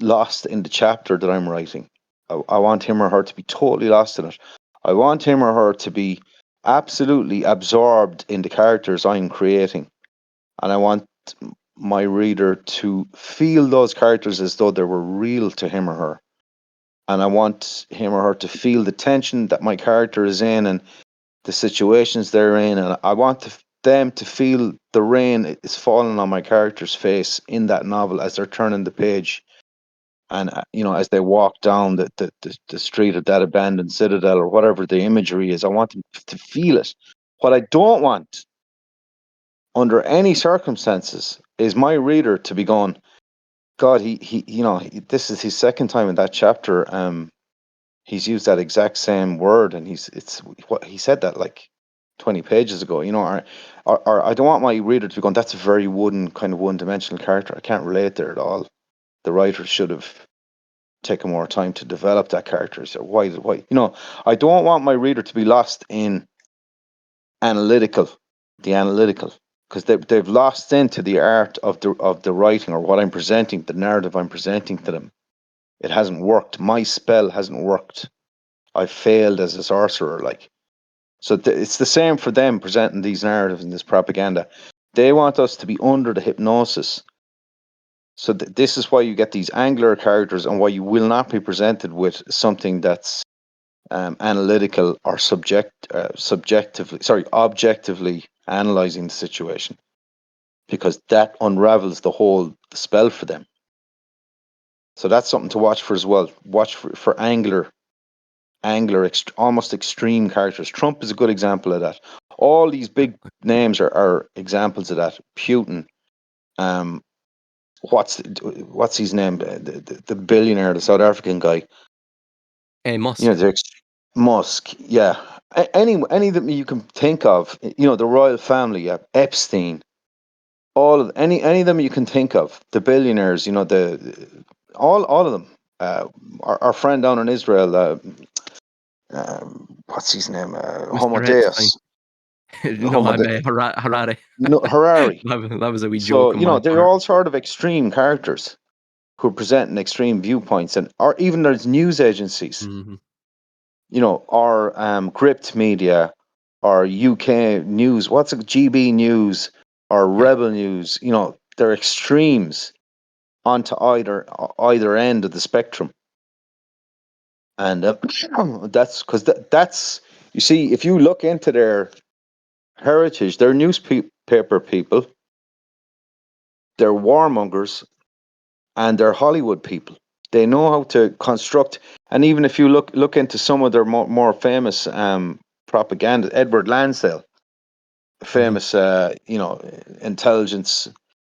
lost in the chapter that I'm writing. I want him or her to be totally lost in it. I want him or her to be absolutely absorbed in the characters I'm creating, and I want my reader to feel those characters as though they were real to him or her. And I want him or her to feel the tension that my character is in, and the situations they're in, and I want them to feel the rain is falling on my character's face in that novel as they're turning the page, and as they walk down the street of that abandoned citadel or whatever the imagery is. I want them to feel it. What I don't want under any circumstances is my reader to be going, God, this is his second time in that chapter. He's used that exact same word, and it's what he said that like 20 pages ago. Or I don't want my reader to be going, that's a very kind of one-dimensional character. I can't relate there at all. The writer should have taken more time to develop that character. So why? I don't want my reader to be lost in analytical, the analytical, because they've lost into the art of the writing, or what I'm presenting, the narrative I'm presenting to them. It hasn't worked. My spell hasn't worked. I failed as a sorcerer. Like, so it's the same for them presenting these narratives and this propaganda. They want us to be under the hypnosis. So this is why you get these angular characters, and why you will not be presented with something that's analytical or objectively analyzing the situation, because that unravels the whole spell for them. So that's something to watch for as well. Watch for angular, almost extreme characters. Trump is a good example of that. All these big names are examples of that. Putin, um, what's his name? The billionaire, the South African guy. Musk. Musk, yeah. Any that you can think of, the royal family, Epstein, any of them you can think of, the billionaires, all of them. Our friend down in Israel, what's his name? Homo Mr. Epstein. Deus, No, Homo I'm De- Harari. Harari. That was a wee So joke on my they're part. all sort of extreme characters who are presenting extreme viewpoints, or even there's news agencies, Hmm. or Gript Media, or UK News. What's a GB News or Yeah, Rebel News? They're extremes onto either end of the spectrum, and that's because that's, you see, if you look into their heritage, they're newspaper people, they're warmongers, and they're Hollywood people. They know how to construct. And even if you look into some of their more famous propaganda, Edward Lansdale, hmm, famous intelligence,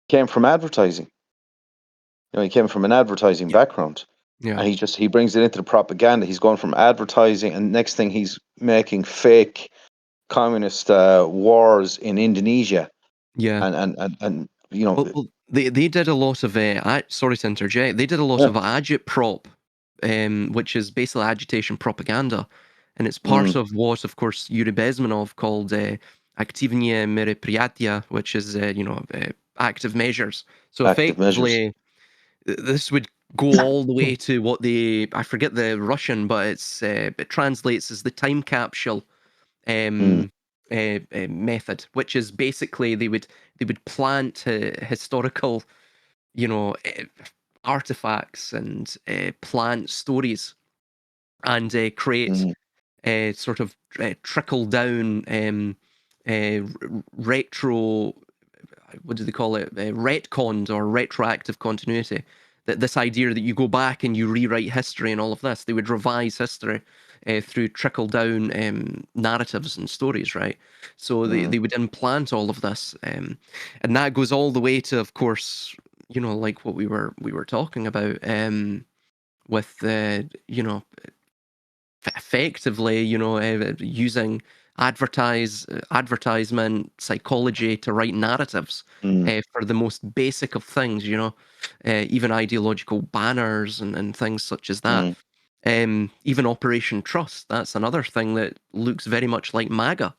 came from advertising. He came from an advertising yeah, background, yeah, and he brings it into the propaganda. He's gone from advertising, and next thing he's making fake communist wars in Indonesia, yeah. and Well, they did a lot of sorry to interject. They did a lot yeah, of agitprop, which is basically agitation propaganda, and it's part mm, of what, of course, Yuri Bezmenov called activnie мероприятия, which is active measures. So active measures. effectively, this would go all the way to what I forget the Russian, but it translates as the time capsule Mm, um, method, which is basically they would plant historical, you know, artifacts and plant stories and create mm, sort of trickle down retro, what do they call it? Retconned or retroactive continuity. That this idea that you go back and you rewrite history and all of this, they would revise history through trickle down narratives and stories, right? So they mm, would implant all of this, and that goes all the way to, of course, like what we were talking about with effectively, using advertisement psychology to write narratives mm, for the most basic of things, even ideological banners and things such as that. mm, Even Operation Trust, that's another thing that looks very much like MAGA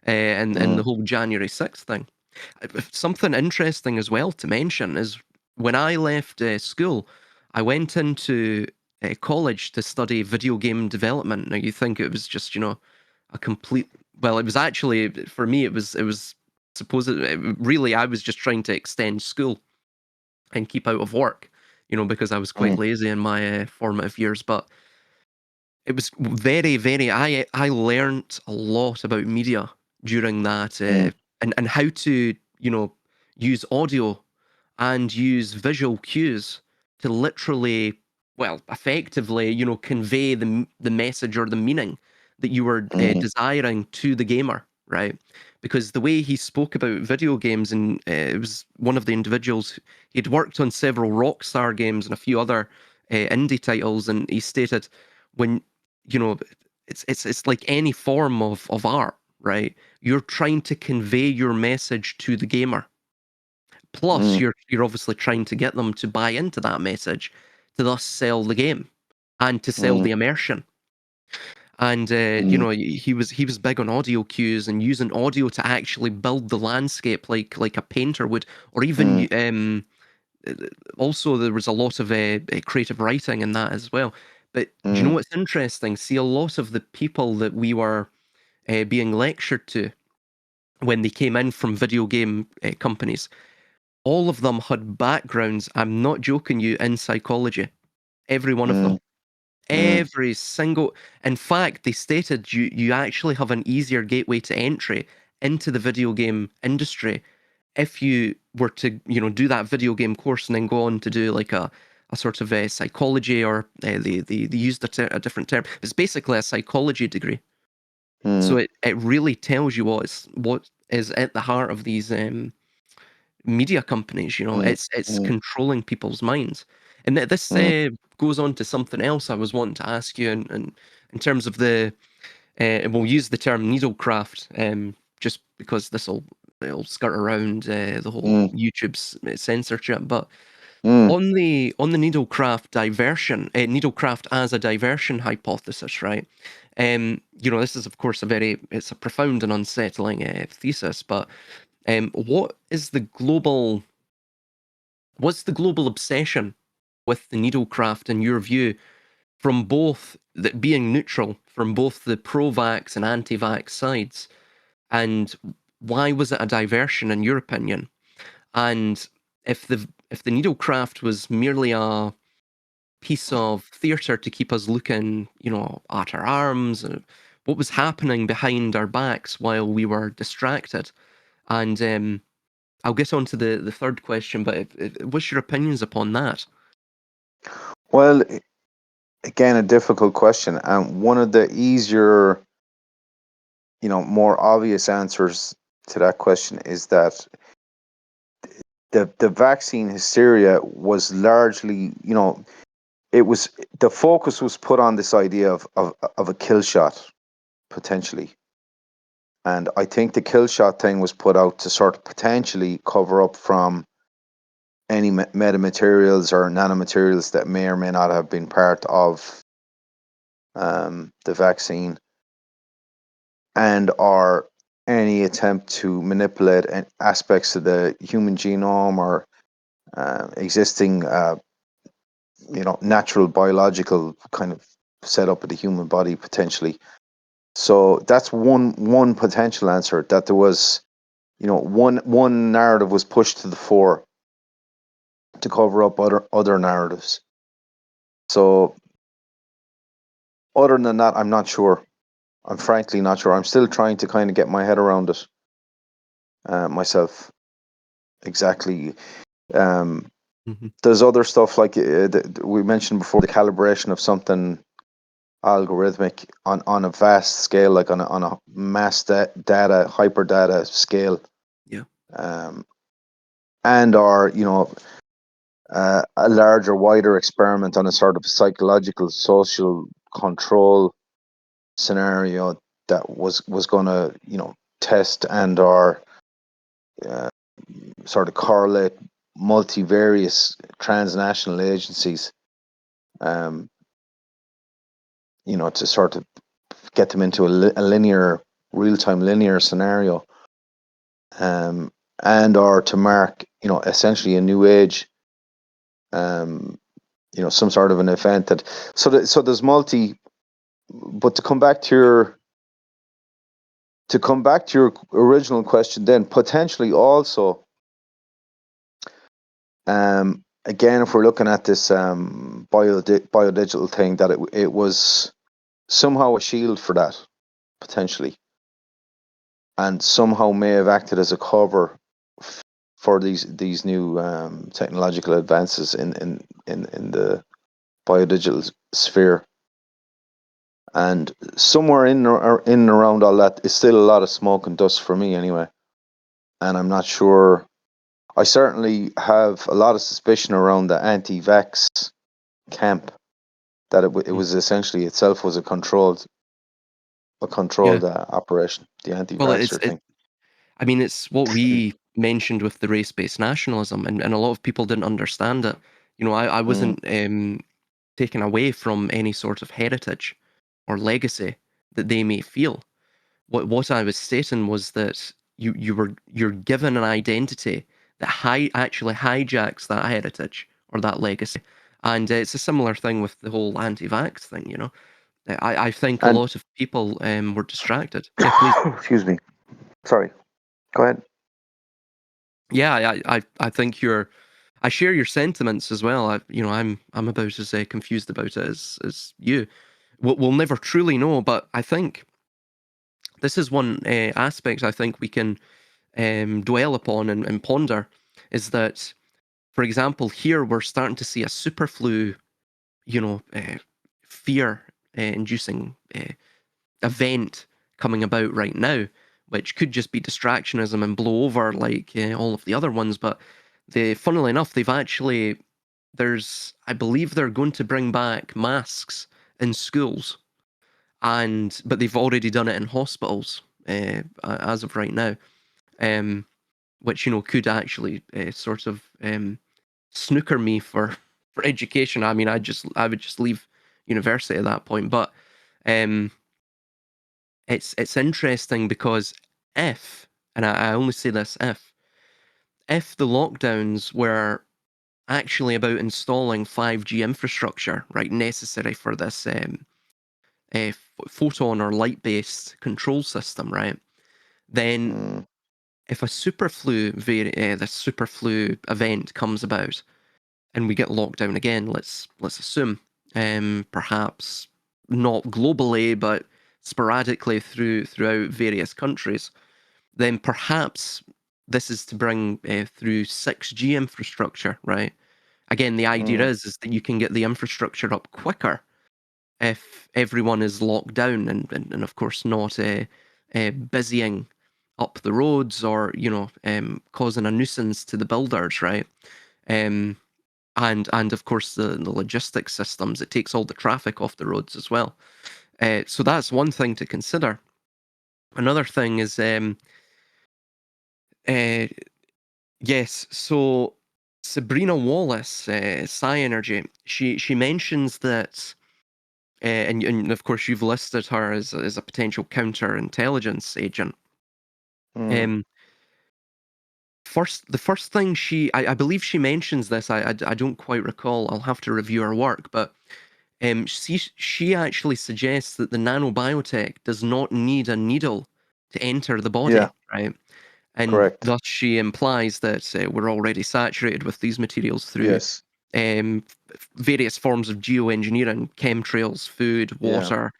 and the mm, whole January 6th thing. Something interesting as well to mention is when I left school, I went into college to study video game development. Now you think it was just a complete. Well, it was actually for me. It was supposed. Really, I was just trying to extend school and keep out of work. Because I was quite mm, lazy in my formative years. But it was very, very. I learnt a lot about media during that, Mm, and how to, use audio and use visual cues to literally, well, effectively, convey the message or the meaning that you were mm, desiring to the gamer, right? Because the way he spoke about video games, and it was one of the individuals, he'd worked on several Rockstar games and a few other indie titles, and he stated, when you know it's like any form of art, right? You're trying to convey your message to the gamer. Plus, mm, you're obviously trying to get them to buy into that message, to thus sell the game and to sell mm, the immersion. And mm, he was big on audio cues and using audio to actually build the landscape like a painter would, or mm, even uh, also there was a lot of creative writing in that as well. But do you know mm, what's interesting? See, a lot of the people that we were being lectured to when they came in from video game companies, all of them had backgrounds, I'm not joking you, in psychology. Every one of them. mm, mm, Every single. In fact, they stated you actually have an easier gateway to entry into the video game industry if you were to, do that video game course and then go on to do like a sort of a psychology, or they used a different term. It's basically a psychology degree. So mm, it really tells you what is at the heart of these media companies. mm, It's mm, controlling people's minds. And this mm, goes on to something else I was wanting to ask you, in terms of and we'll use the term needlecraft, just because it'll skirt around the whole mm, YouTube's censorship. But mm. on the needlecraft as a diversion hypothesis, right? This is of course it's a profound and unsettling thesis, but what is what's the global obsession with the needlecraft in your view, from both being neutral from both the pro-vax and anti-vax sides, and why was it a diversion in your opinion? And if the needlecraft was merely a piece of theatre to keep us looking, at our arms, what was happening behind our backs while we were distracted? And I'll get on to the third question, but what's your opinions upon that? Well, again, a difficult question, and one of the easier, more obvious answers to that question is that the vaccine hysteria was largely, it was the focus was put on this idea of a kill shot potentially, and I think the kill shot thing was put out to sort of potentially cover up from any metamaterials or nanomaterials that may or may not have been part of the vaccine, and or any attempt to manipulate aspects of the human genome or existing, natural biological kind of setup of the human body potentially. So that's one potential answer, that there was, one narrative was pushed to the fore to cover up other narratives. So other than that, I'm not sure. I'm frankly not sure. I'm still trying to kind of get my head around it myself. Exactly. Um, Hmm. there's other stuff like we mentioned before, the calibration of something algorithmic on a vast scale, like on a mass data, hyper data scale, Yeah. um, and or a larger, wider experiment on a sort of psychological, social control scenario that was going to test and or uh, sort of correlate multivarious transnational agencies, um, to sort of get them into a linear, real-time linear scenario, um, and or to mark, essentially a new age, um, some sort of an event that. So there's multi. But to come back to your original question, then potentially also, again, if we're looking at this biodigital thing, that it was. somehow a shield for that, potentially, and somehow may have acted as a cover for these new technological advances in the biodigital sphere. And somewhere in and around all that is still a lot of smoke and dust for me, anyway. And I'm not sure. I certainly have a lot of suspicion around the anti-vax camp, that it Mm. was essentially itself was a controlled Yeah. operation, the Well, it's anti-vaxxer it. thing. I mean, it's what we mentioned with the race-based nationalism, and a lot of people didn't understand it. You know, I Mm, wasn't taken away from any sort of heritage or legacy that they may feel. What I was stating was that you're given an identity that actually hijacks that heritage or that legacy, and it's a similar thing with the whole anti-vax thing. You know, I think a and lot of people were distracted. Yeah, please. excuse me. Sorry. Go ahead. Yeah, I think you're. I share your sentiments as well. I'm about as confused about it as you. We'll never truly know, but I think this is one aspect I think we can dwell upon and ponder is that, for example, here we're starting to see a superflu, fear-inducing event coming about right now, which could just be distractionism and blow over like all of the other ones. But funnily enough, I believe they're going to bring back masks in schools, but they've already done it in hospitals as of right now. Um, which could actually sort of snooker me for education. I mean, I would just leave university at that point. But um, it's interesting because if, and I only say this if the lockdowns were actually about installing 5G infrastructure, right, necessary for this photon or light based control system, right, then Mm, if this super flu event comes about and we get locked down again, let's assume, perhaps not globally, but sporadically throughout various countries, then perhaps this is to bring through 6G infrastructure, right? Again, the idea mm, is that you can get the infrastructure up quicker if everyone is locked down and of course not busying up the roads or causing a nuisance to the builders, right? Um, and of course the logistics systems, it takes all the traffic off the roads as well. So that's one thing to consider. Another thing is uh, yes, so Sabrina Wallace, Psi Energy, she mentions that. And of course, you've listed her as a potential counterintelligence agent. mm, Um, the first thing I believe she mentions this. I don't quite recall. I'll have to review her work, but she actually suggests that the nanobiotech does not need a needle to enter the body, yeah, right? And correct. thus she implies that we're already saturated with these materials through Yes. various forms of geoengineering, chemtrails, food, Yeah. water,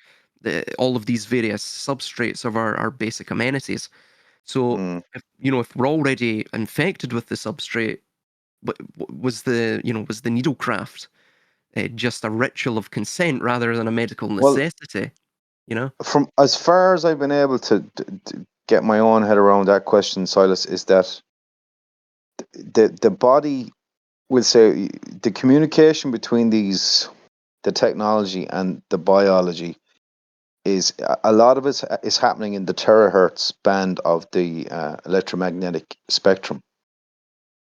all of these various substrates of our basic amenities. So, Mm. if we're already infected with the substrate, was the needlecraft just a ritual of consent rather than a medical Well, necessity? You know? from as far as I've been able to get my own head around that question, Silas, is that the body will say the communication between the technology and the biology is a lot of it is happening in the terahertz band of the electromagnetic spectrum.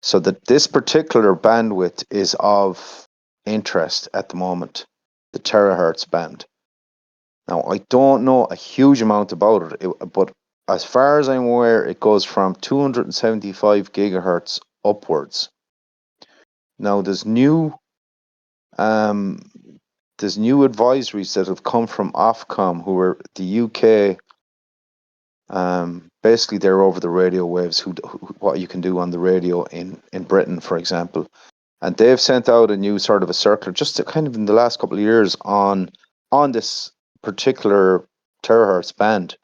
So that this particular bandwidth is of interest at the moment, the terahertz band. Now, I don't know a huge amount about but as far as I'm aware, it goes from 275 gigahertz upwards. Now, um, there's new advisories that have come from Ofcom, who are the UK. Basically, they're over the radio waves. What you can do on the radio in Britain, for example, and they've sent out a new sort of a circular, just kind of in the last couple of years on this particular terahertz band,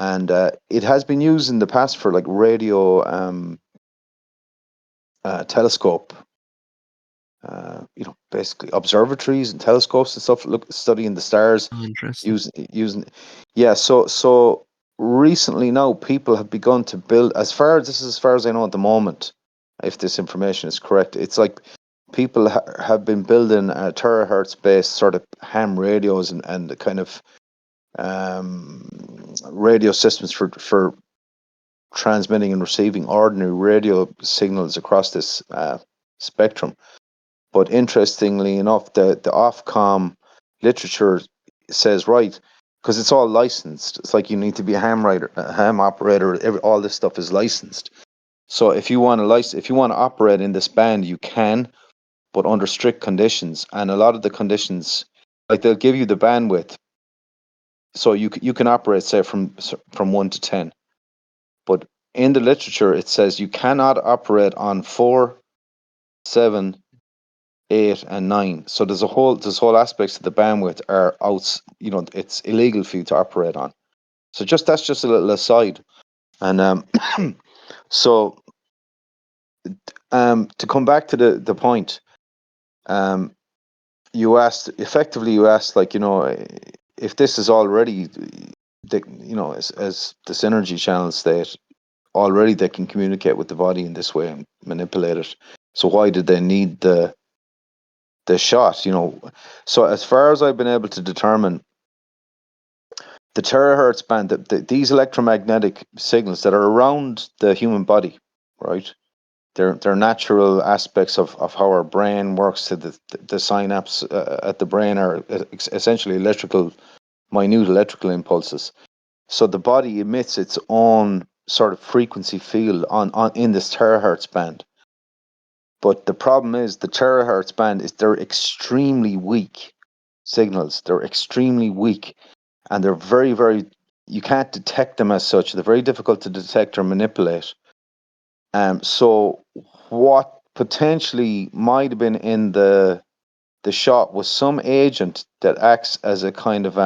and it has been used in the past for like radio telescope, basically observatories and telescopes and stuff, studying the stars, Oh, interesting. using yeah. So recently now people have begun to build, as far as I know at the moment, if this information is correct, it's like people have been building terahertz based sort of ham radios and the kind of um, radio systems for transmitting and receiving ordinary radio signals across this spectrum. But interestingly enough, the Ofcom literature says, right, because it's all licensed. It's like you need to be a ham operator. All this stuff is licensed. So if you want to operate in this band, you can, but under strict conditions. And a lot of the conditions, like they'll give you the bandwidth, so you can operate, say, from 1 to 10. But in the literature, it says you cannot operate on 4, 7, 8, and 9. So there's whole aspects of the bandwidth are out. It's illegal for you to operate on. So that's just a little aside. And so to come back to the point, um, you asked, like, if this is already, as this energy channel state, already they can communicate with the body in this way and manipulate it. So why did they need the shot? So as far as I've been able to determine, the terahertz band, these electromagnetic signals that are around the human body, right? They're natural aspects of how our brain works. To the synapse at the brain are essentially minute electrical impulses. So the body emits its own sort of frequency field on in this terahertz band. But the problem is the terahertz band they're extremely weak signals. They're extremely weak, and they're very, very, you can't detect them as such. They're very difficult to detect or manipulate. So what potentially might have been in the shot was some agent that acts as a kind of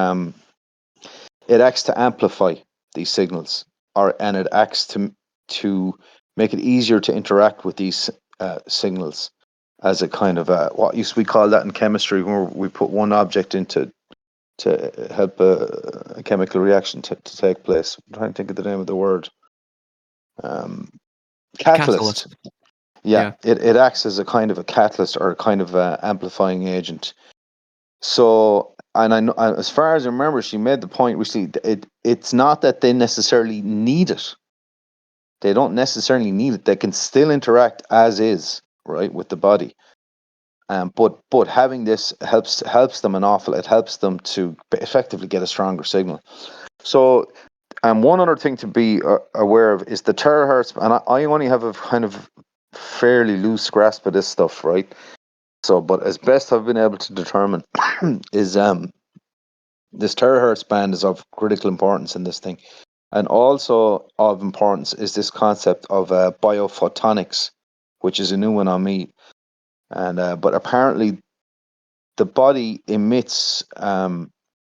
it acts to amplify these signals, and it acts to make it easier to interact with these signals, as a kind of what used to be called that in chemistry, where we put one object into to help a chemical reaction to take place. I'm trying to think of the name of the word. Um, Catalyst. Catalyst. Yeah, Yeah. it acts as a kind of a catalyst or a kind of amplifying agent. So, and I know, as far as I remember, she made the point recently. It's not that they necessarily need it. They don't necessarily need it. They can still interact as is, right, with the body. But having this helps them an awful. It helps them to effectively get a stronger signal. So, one other thing to be aware of is the terahertz, and I only have a kind of fairly loose grasp of this stuff, right? So, but as best I've been able to determine, is this terahertz band is of critical importance in this thing, and also of importance is this concept of biophotonics, which is a new one on me. And but apparently, the body emits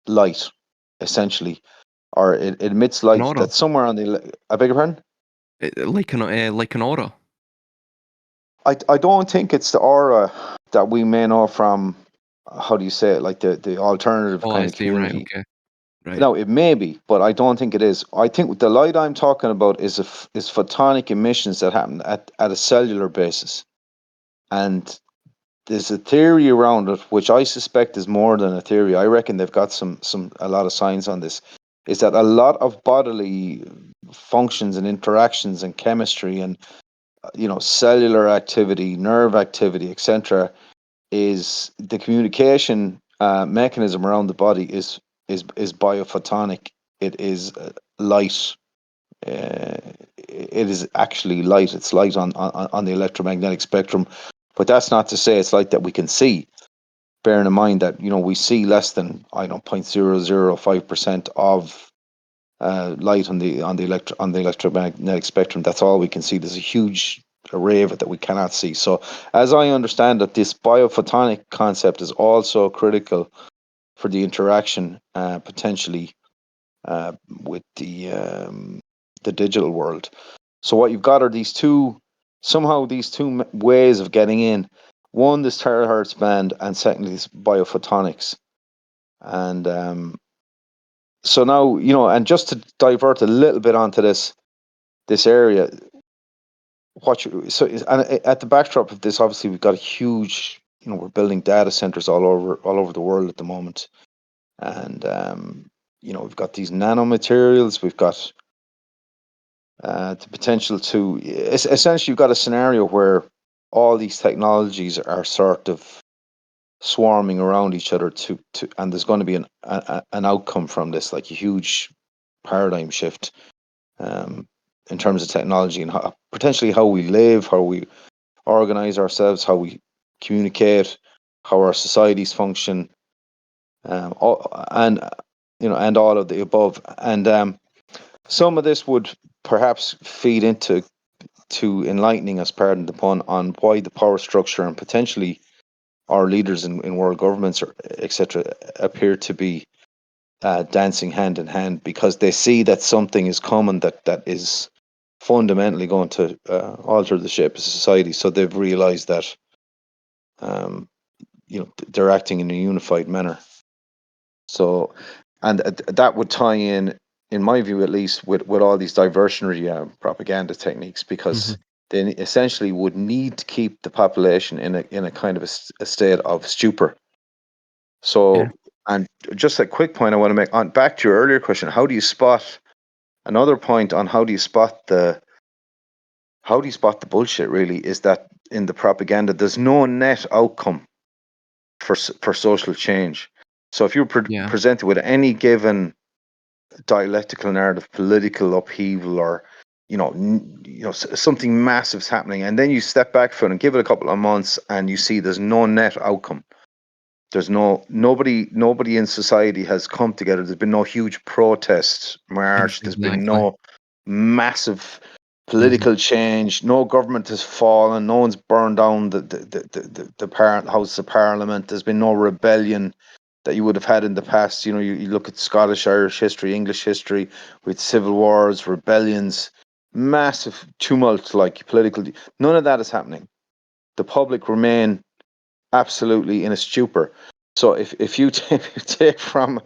light, essentially, or it emits An light aura. that's somewhere on I beg your pardon. Like an aura. I don't think it's the aura that we may know from, how do you say it, like the alternative Oh, I kind of see. Right. community. Okay. Right. No, it may be, but I don't think it is. I think the light I'm talking about is photonic emissions that happen at a cellular basis, and there's a theory around it, which I suspect is more than a theory. I reckon they've got a lot of science on this. Is that a lot of bodily functions and interactions and chemistry and cellular activity, nerve activity, etc. Is the communication mechanism around the body is biophotonic. It is light. Uh, it is actually light. It's light on the electromagnetic spectrum, but that's not to say it's light that we can see. Bearing in mind that we see less than, I don't know, 0.005% of light on the electromagnetic spectrum. That's all we can see. There's a huge array of it that we cannot see. So, as I understand it, this biophotonic concept is also critical for the interaction potentially with the digital world. So what you've got are these two ways of getting in. One, this terahertz band, and secondly, this biophotonics. And so now, and just to divert a little bit onto this area, and at the backdrop of this, obviously, we've got a huge, we're building data centers all over the world at the moment, and we've got these nanomaterials, we've got the potential to essentially, you've got a scenario where all these technologies are sort of swarming around each other and there's going to be an outcome from this, like a huge paradigm shift in terms of technology and potentially how we live, how we organize ourselves, how we communicate, how our societies function, and all of the above. And some of this would perhaps feed into enlightening us, pardon the pun, on why the power structure and potentially our leaders in world governments, or etc., appear to be dancing hand in hand, because they see that something is coming that is fundamentally going to alter the shape of society. So they've realized that they're acting in a unified manner. So, and that would tie in my view, at least, with all these diversionary propaganda techniques, because Hmm. they essentially would need to keep the population in a kind of a state of stupor. Yeah. So, and just a quick point I want to make on back to your earlier question: how do you spot another point on how do you spot the bullshit? Really, is that in the propaganda, there's no net outcome for social change. So if you're Yeah. presented with any given dialectical narrative, political upheaval, or something massive's happening, and then you step back from it and give it a couple of months, and you see there's no net outcome. There's nobody in society has come together. There's been no huge protest march. There's been Exactly. no massive Hmm. political change. No government has fallen. No one's burned down the House of Parliament. There's been no rebellion that you would have had in the past. You look at Scottish, Irish history, English history, with civil wars, rebellions, massive tumult, like political. None of that is happening. The public remain absolutely in a stupor. So if you if you take from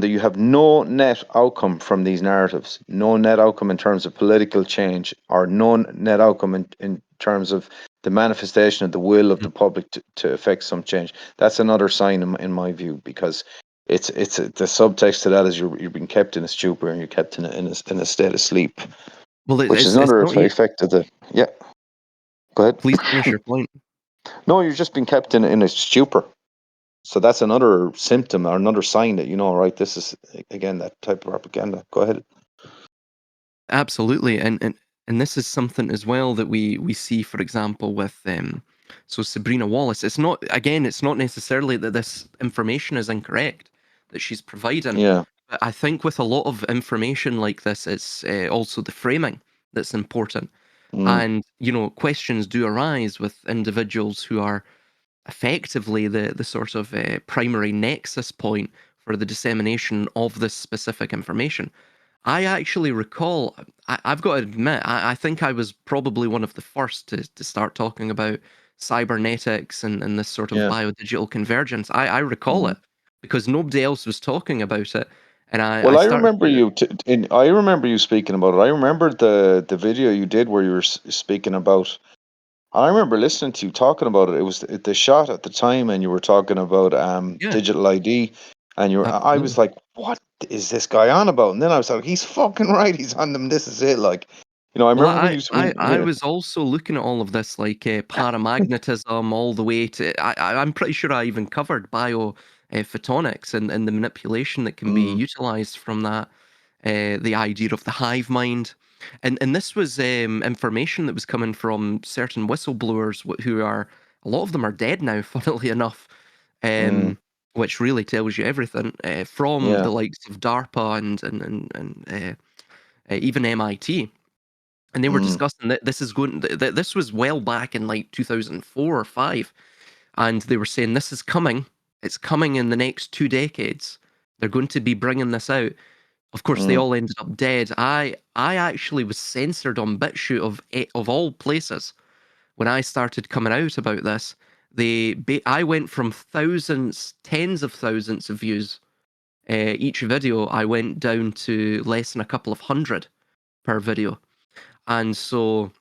you have no net outcome from these narratives, no net outcome in terms of political change, or no net outcome in terms of the manifestation of the will of the public to affect some change. That's another sign in my view, because the subtext to that is you're being kept in a stupor, and you're kept in a state of sleep, Well, which is it's another not yet. effect of the yeah. Go ahead. Please finish your point. No, you're just being kept in a stupor. So that's another symptom or another sign that right, this is again that type of propaganda. Go ahead. Absolutely, and this is something as well that we see, for example, with so Sabrina Wallace. It's not necessarily that this information is incorrect that she's providing, Yeah. but I think with a lot of information like this, it's also the framing that's important. Mm, And questions do arise with individuals who are effectively the sort of primary nexus point for the dissemination of this specific information. I actually recall, I've got to admit, I think I was probably one of the first to start talking about cybernetics and this sort of yeah. biodigital convergence. I recall Mm. it because nobody else was talking about it. And I Well, started to, I remember you speaking about it. I remember the video you did where you were speaking about. I remember listening to you talking about it. It was the shot at the time, and you were talking about yeah, digital ID, and I was absolutely. like, what is this guy on about? And then I was like, he's fucking right. He's on them. This is it. Like, I Well, remember when I was also looking at all of this, like paramagnetism, all the way to. I'm pretty sure I even covered photonics and the manipulation that can be mm, utilized from that. The idea of the hive mind, and this was information that was coming from certain whistleblowers who are, a lot of them are dead now, funnily enough, mm, which really tells you everything from yeah. the likes of DARPA and even MIT, and they were Mm, discussing that this was well back in like 2004 or 5, and they were saying this is coming, It's coming in the next 2 decades. They're going to be bringing this out. Of course, they Mm, all ended up dead. I actually was censored on BitChute of all places when I started coming out about this. I went from thousands, tens of thousands of views each video. I went down to less than a couple of hundred per video, and so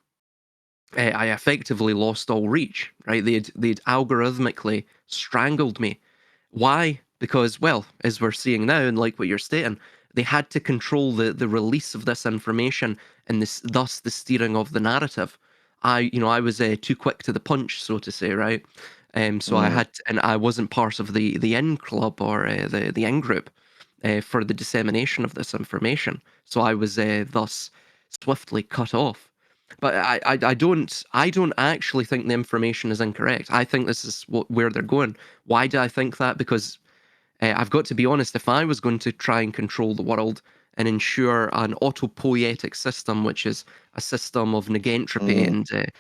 I effectively lost all reach. Right? They'd algorithmically strangled me. Why? Because, well, as we're seeing now, and like what you're stating, they had to control the release of this information and thus the steering of the narrative. I was too quick to the punch, so to say, right? So I mm, had, and I wasn't part of the in club or the in group for the dissemination of this information. So I was thus swiftly cut off. But I don't actually think the information is incorrect. I think this is where they're going. Why do I think that? Because I've got to be honest, if I was going to try and control the world and ensure an autopoietic system, which is a system of negentropy mm, and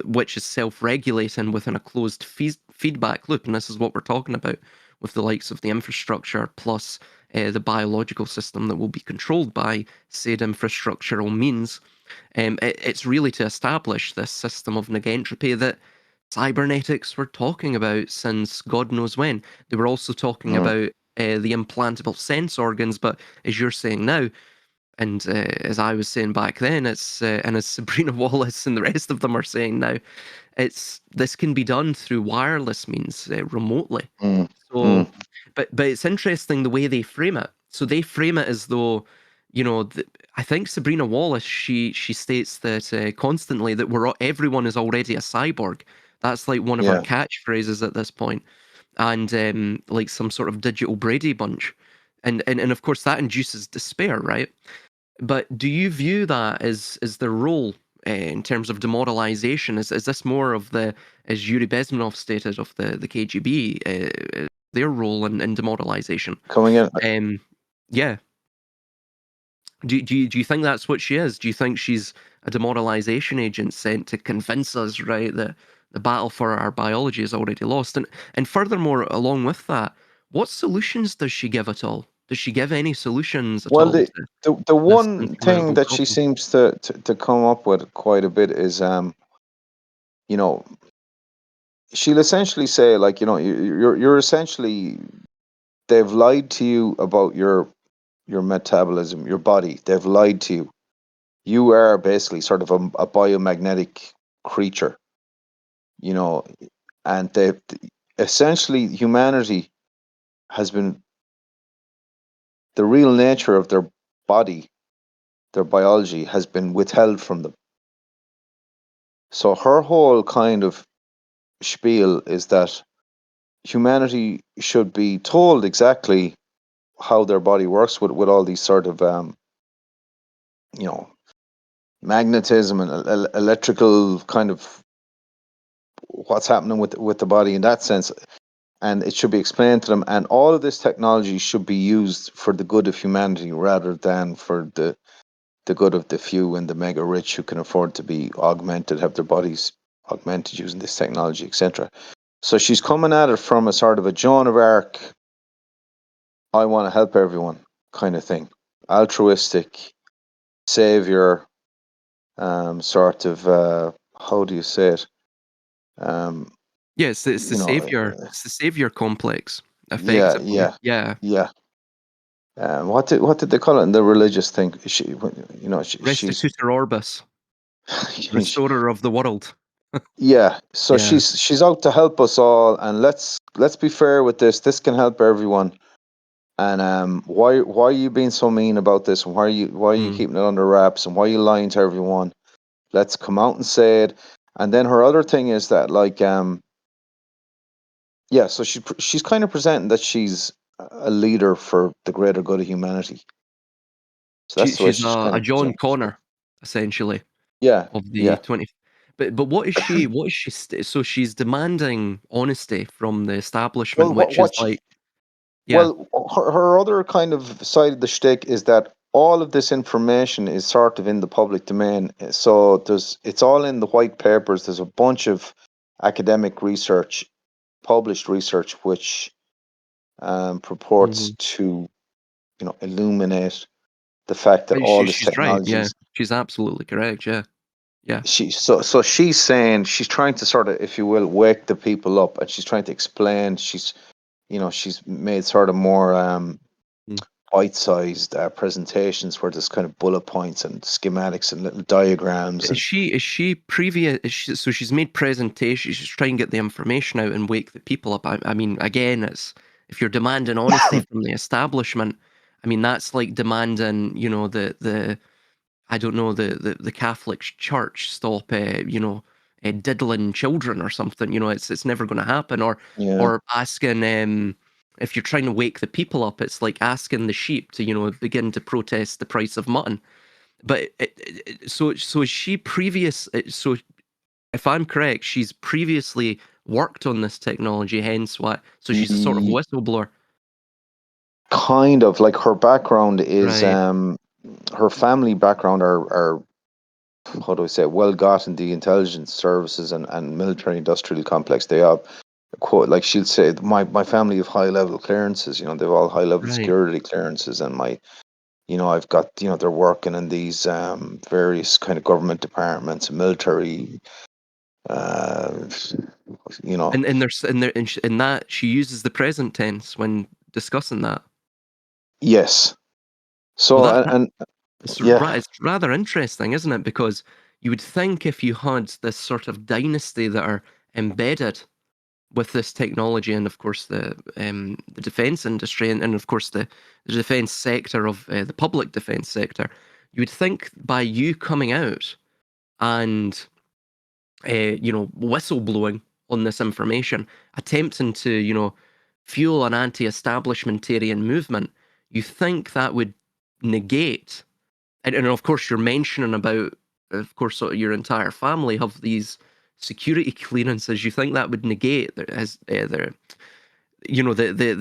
which is self-regulating within a closed feedback loop, and this is what we're talking about with the likes of the infrastructure plus the biological system that will be controlled by said infrastructural means, it's really to establish this system of negentropy that cybernetics were talking about since God knows when. They were also talking mm, about the implantable sense organs, but as you're saying now, and as I was saying back then, and as Sabrina Wallace and the rest of them are saying now, this can be done through wireless means remotely. mm, mm. So, but it's interesting the way they frame it. So they frame it as though, I think Sabrina Wallace she states that constantly that everyone is already a cyborg. That's like one of her Yeah. catchphrases at this point, and like some sort of digital Brady Bunch, and of course that induces despair, right? But do you view that as their role in terms of demoralization? Is this more of the, as Yuri Bezmenov stated, of the KGB, their role in demoralization? Coming in. Um, yeah. Do you think that's what she is? Do you think she's a demoralization agent sent to convince us, right, that the battle for our biology is already lost? And furthermore, along with that, what solutions does she give at all? Does she give any solutions at Well, all the, to the this one thing insurmountable that she problem? seems to come up with quite a bit is, you know, she'll essentially say, like, you're essentially, they've lied to you about your metabolism, your body. They've lied to you. You are basically sort of a biomagnetic creature, you know, and they essentially humanity has been, the real nature of their body, their biology has been withheld from them. So her whole kind of spiel is that humanity should be told exactly how their body works with all these sort of you know magnetism and electrical kind of what's happening with the body in that sense, and it should be explained to them, and all of this technology should be used for the good of humanity rather than for the good of the few and the mega rich who can afford to be augmented, have their bodies augmented using this technology, etc. So she's coming at it from a sort of a Joan of Arc, I want to help everyone kind of thing, altruistic savior, sort of, how do you say it? Um, Yeah, it's the you know, savior complex, yeah, effectively. yeah, Yeah, yeah. What did they call it in the religious thing? She's restitutor orbis, restorer of the world. yeah. So Yeah. she's out to help us all, and let's be fair with this. This can help everyone. And why are you being so mean about this? And why are you Mm. keeping it under wraps? And why are you lying to everyone? Let's come out and say it. And then her other thing is that, like, yeah. So she's kind of presenting that she's a leader for the greater good of humanity. So that's the way She's she's kind a of John presenting herself. Connor, essentially, Yeah, of the yeah. 20. But what is she? What is she? So she's demanding honesty from the establishment, Well, which is what like, yeah, her other kind of side of the shtick is that all of this information is sort of in the public domain. So it's all in the white papers. There's a bunch of academic research, published research, which purports Mhm. to, illuminate the fact that all this She's right, yeah. technologies. She's absolutely correct, yeah. Yeah. So she's saying, she's trying to sort of, if you will, wake the people up, and she's trying to explain. She's made sort of more Mm. bite-sized presentations where there's kind of bullet points and schematics and little diagrams and Is she previous? So she's made presentations. She's trying to get the information out and wake the people up. I mean, again, it's if you're demanding honesty from the establishment. I mean, that's like demanding, the I don't know, the Catholic Church stop, diddling children or something. It's never going to happen. yeah. Or asking, if you're trying to wake the people up, it's like asking the sheep to, begin to protest the price of mutton. But so is she previous? So if I'm correct, she's previously worked on this technology, hence why. So she's a sort of E- whistleblower, Kind of like her background is, right? her family background are, how do I say it, well got in the intelligence services and military industrial complex. They have quote, like she'll say, my family have high level clearances, they've all high level Right. security clearances, and I've got, they're working in these various kind of government departments, military, uh, you know, In that she uses the present tense when discussing that. yes. Well, So, and yeah, it's rather interesting, isn't it? Because you would think if you had this sort of dynasty that are embedded with this technology, and of course the defense industry, and of course the defense sector of the public defense sector, you would think by you coming out and whistleblowing on this information, attempting to fuel an anti-establishmentarian movement, you think that would negate, and of course you're mentioning about, of course, sort of your entire family have these security clearances. You think that would negate as the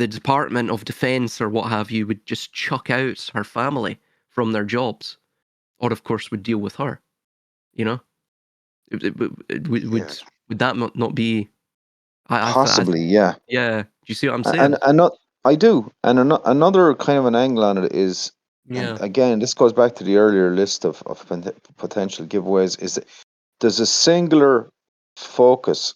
Department of Defense or what have you would just chuck out her family from their jobs, or of course would deal with her. You know, would yeah, would that not be? I possibly, yeah. yeah. Do you see what I'm And saying? not, I do. And another kind of an angle on it is, and Yeah. again, this goes back to the earlier list of potential giveaways, is that there's a singular focus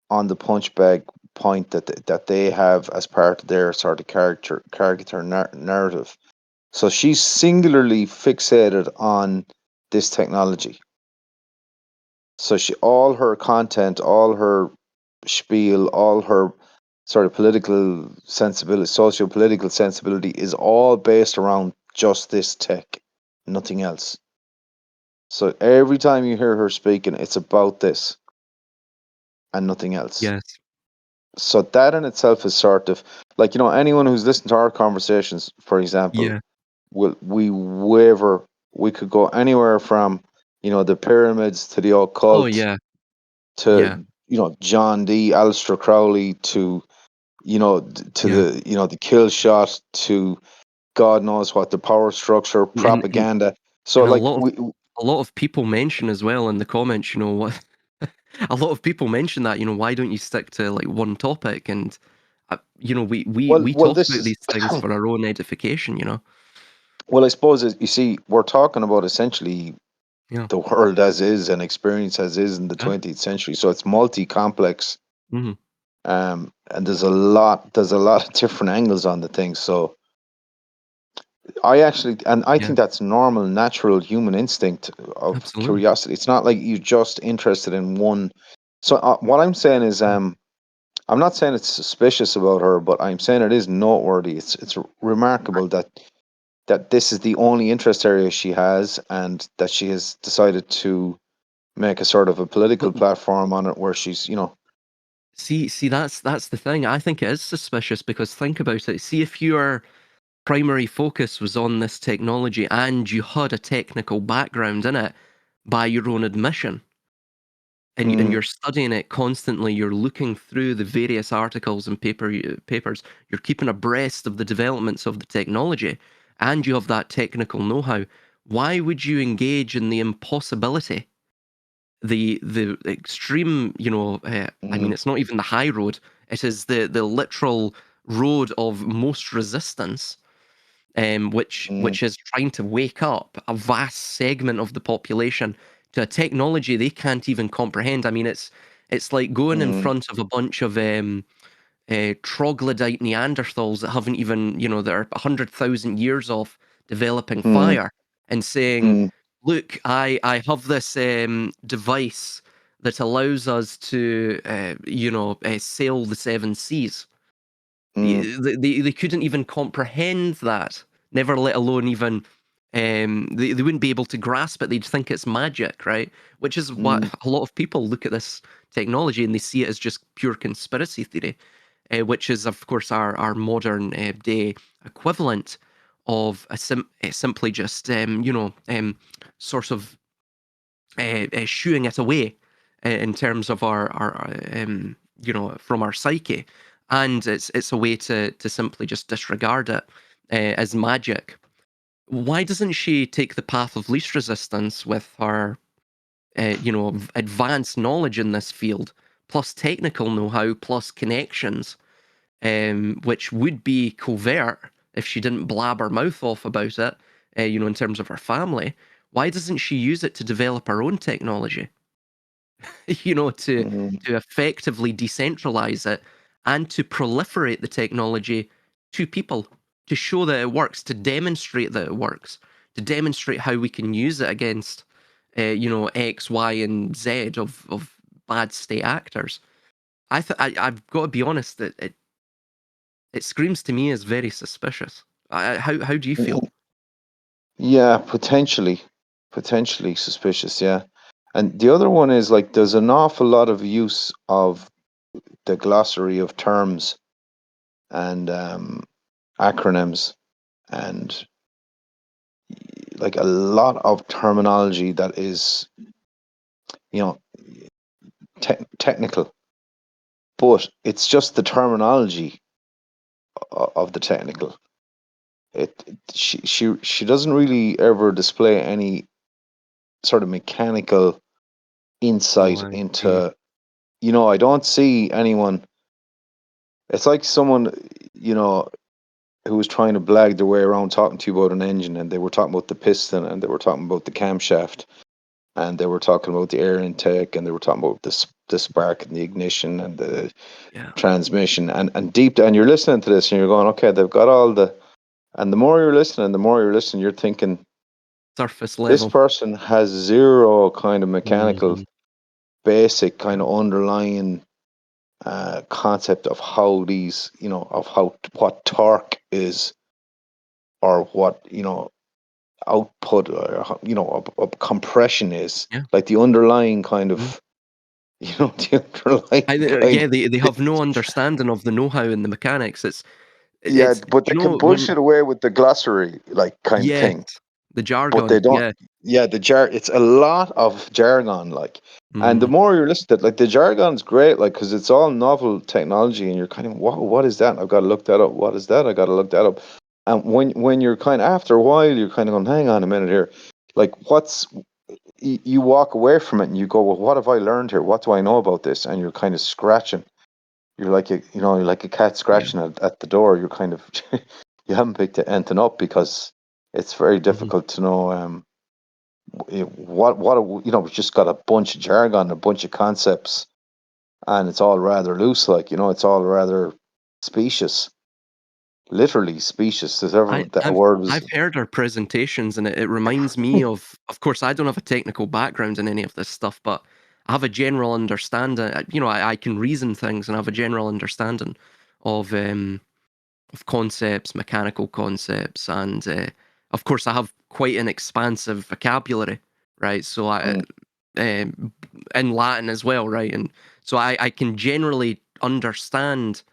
on the punch bag point that they have as part of their sort of character narrative. So she's singularly fixated on this technology. So all her content, all her spiel, all her sort of political sensibility, socio-political sensibility is all based around just this tech, nothing else. So every time you hear her speaking, it's about this and nothing else. Yes. So that in itself is sort of like, anyone who's listened to our conversations, for example, Yeah. will we waver, we could go anywhere from, the pyramids to the Oh occult yeah. Yeah. to, John D, Aleister Crowley to, to Yeah. the kill shot to God knows what, the power structure, And propaganda. So and like a lot of people mention as well in the comments, what a lot of people mention that, why don't you stick to like one topic? And we well talk this about is these things for our own edification. well, I suppose you see, we're talking about essentially Yeah. the world as is and experience as is in the Yeah. 20th century. So it's multi-complex, Hmm. and there's a lot of different angles on the thing. So I Yeah. think that's normal, natural human instinct of Absolutely. curiosity. It's not like you're just interested in one. So what I'm saying is, Mm. I'm not saying it's suspicious about her, but I'm saying it is noteworthy. It's remarkable that this is the only interest area she has, and that she has decided to make a sort of a But political platform on it, where she's, see, that's the thing. I think it is suspicious because think about it. See, if your primary focus was on this technology and you had a technical background in it by your own admission, and mm, you're studying it constantly, you're looking through the various articles and papers, you're keeping abreast of the developments of the technology, and you have that technical know-how. Why would you engage in the impossibility, the extreme, I mean, mm, it's not even the high road, it is the literal road of most resistance, mm, which is trying to wake up a vast segment of the population to a technology they can't even comprehend. I mean, it's like going in mm, front of a bunch of troglodyte Neanderthals that haven't even, that are 100,000 years off developing mm, fire, and saying, mm, "Look, I have this device that allows us to, sail the seven seas." mm, They couldn't even comprehend that, never let alone even, they wouldn't be able to grasp it. They'd think it's magic, right? Which is what mm, a lot of people look at this technology and they see it as just pure conspiracy theory, which is, of course, our modern day equivalent of simply just, sort of shooing it away in terms of our from our psyche, and it's a way to simply just disregard it as magic. Why doesn't she take the path of least resistance with her advanced knowledge in this field, plus technical know-how, plus connections, which would be covert if she didn't blab her mouth off about it, in terms of her family? Why doesn't she use it to develop her own technology? To mm, effectively decentralize it and to proliferate the technology to people, to show that it works, to demonstrate that it works, to demonstrate how we can use it against, X, Y, and Z of bad state actors. I've got to be honest that it screams to me as very suspicious. How do you feel? mm. Yeah, potentially suspicious. Yeah, and the other one is like there's an awful lot of use of the glossary of terms and acronyms and like a lot of terminology that is you know technical, but it's just the terminology of the technical. She doesn't really ever display any sort of mechanical No, insight I agree. into, I don't see anyone. It's like someone, you know, who was trying to blag their way around talking to you about an engine, and they were talking about the piston, and they were talking about the camshaft, and they were talking about the air intake, and they were talking about the spark and the ignition and the Yeah, transmission, and deep down you're listening to this and you're going, okay, they've got all the, and the more you're listening, you're thinking surface this level. person has zero kind of mechanical, Mhm. basic kind Yeah, of underlying concept of how these, of how what torque is, or what output, or of compression is, yeah. like the underlying kind Mhm. of, the underlying kind. Yeah, they have no understanding of the know-how and the mechanics. Yeah, It's but they can when bullshit away with the glossary, like kind of yes, thing. the But they jargon, don't. yeah. Yeah, it's a lot of jargon, like, and the Mhm. more you're listening to it, like the jargon's great, like, because it's all novel technology, and you're kind of, what is that? I've got to look that up. What is that? I got to look that up. And when you're kind of, after a while, you're kind of going, hang on a minute here, like, you walk away from it and you go, well, what have I learned here? What do I know about this? And you're kind of scratching. You're like a cat Yeah. scratching at the door. You're kind of, you haven't picked anything up because it's very Mhm. difficult to know. We've just got a bunch of jargon, a bunch of concepts, and it's all rather loose, like, it's all rather specious, literally specious. There's ever that word was. I've heard her presentations, and it reminds me of course, I don't have a technical background in any of this stuff, but I have a general understanding. I can reason things and have a general understanding of concepts, mechanical concepts, and of course, I have quite an expansive vocabulary, right? So Mm, in Latin as well, right? And so I can generally understand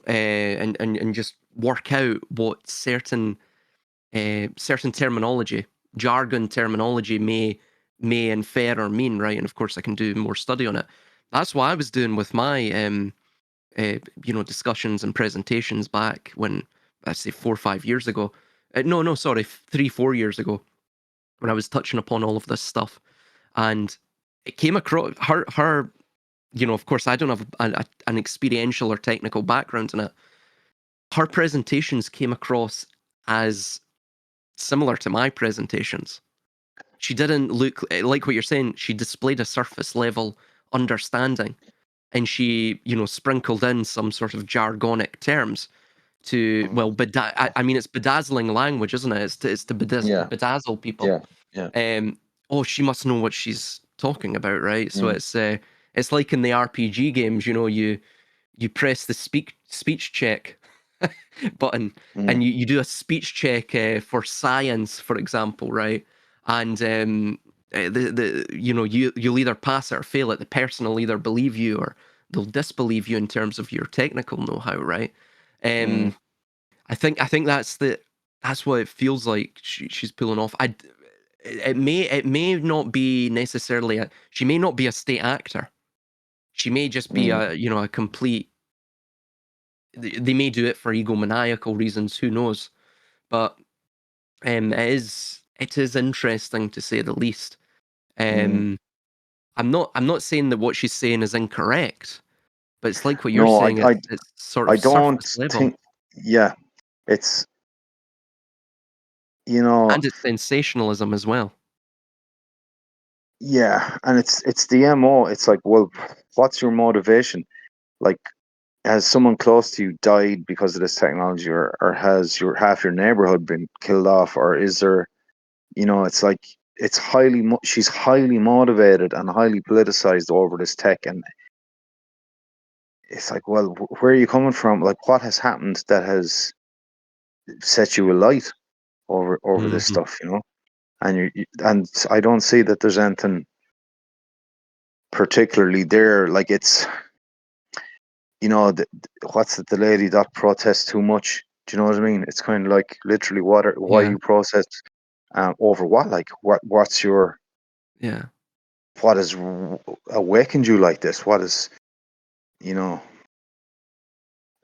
and just work out what certain terminology, jargon terminology may infer or mean, right? And of course, I can do more study on it. That's what I was doing with my discussions and presentations back when, I say, 4 or 5 years ago. No, sorry, 3 4 years ago, when I was touching upon all of this stuff, and it came across her. Of course, I don't have an experiential or technical background in it, her presentations came across as similar to my presentations. She didn't look like what you're saying. She displayed a surface level understanding, and she, sprinkled in some sort of jargonic terms to, well, I mean, it's bedazzling language, isn't it? It's to Yeah, bedazzle people. yeah, yeah. Oh, she must know what she's talking about, right? So Mm, it's like in the RPG games, you press the speech check button, mm, and you do a speech check for science, for example, right? And the you'll either pass it or fail it. The person will either believe you or they'll disbelieve you in terms of your technical know-how, right? mm. Um, I think that's what it feels like she's pulling off. It may not be necessarily she may not be a state actor. She may just be Mm. a complete. They may do it for egomaniacal reasons. Who knows? But it is interesting to say the least. Mm. Um, I'm not saying that what she's saying is incorrect, but it's like what you're No, saying. It's sort I of don't surface level, think. Yeah, it's you know, and it's sensationalism as well. yeah, and it's the MO. It's like, well, what's your motivation? Like, has someone close to you died because of this technology, or has your half your neighborhood been killed off, or is there? It's like she's highly motivated and highly politicized over this tech, and it's like, well, where are you coming from? Like, what has happened that has set you alight over this Hmm. stuff? And and I don't see that there's anything particularly there. Like, it's what's it? The lady that protests too much. Do you know what I mean? It's kind of like literally why Yeah, you protest over what? Like, yeah. what has awakened you like this? What is you know?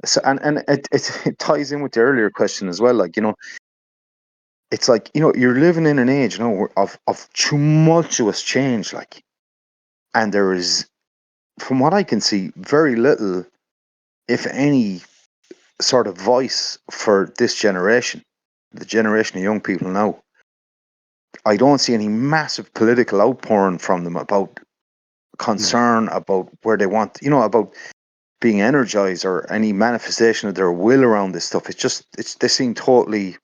So, and it ties in with the earlier question as well. Like, it's like, you're living in an age, of tumultuous change. Like, and there is, from what I can see, very little, if any, sort of voice for this generation, the generation of young people now. I don't see any massive political outpouring from them about No. concern about where they want, about being energized or any manifestation of their will around this stuff. They seem totally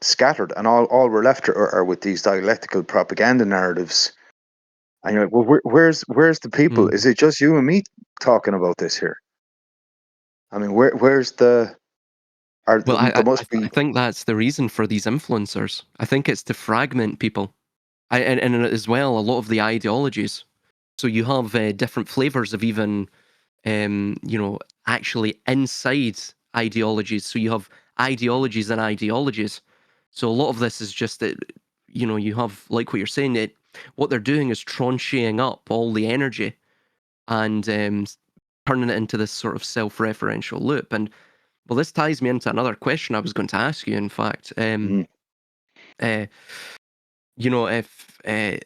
scattered, and all we're left are with these dialectical propaganda narratives. And you're like, well, where's the people? Is Mhm. it just you and me talking about this here? I mean, where's the? Well, There must I be. think that's the reason for these influencers. I think it's to fragment people, and as well a lot of the ideologies. So you have different flavors of even actually inside ideologies. So you have ideologies and ideologies. So a lot of this is just that, you have, like what you're saying, that what they're doing is trancheing up all the energy and turning it into this sort of self-referential loop. And well, this ties me into another question I was going to ask you, in fact. Mm, Uh, if it's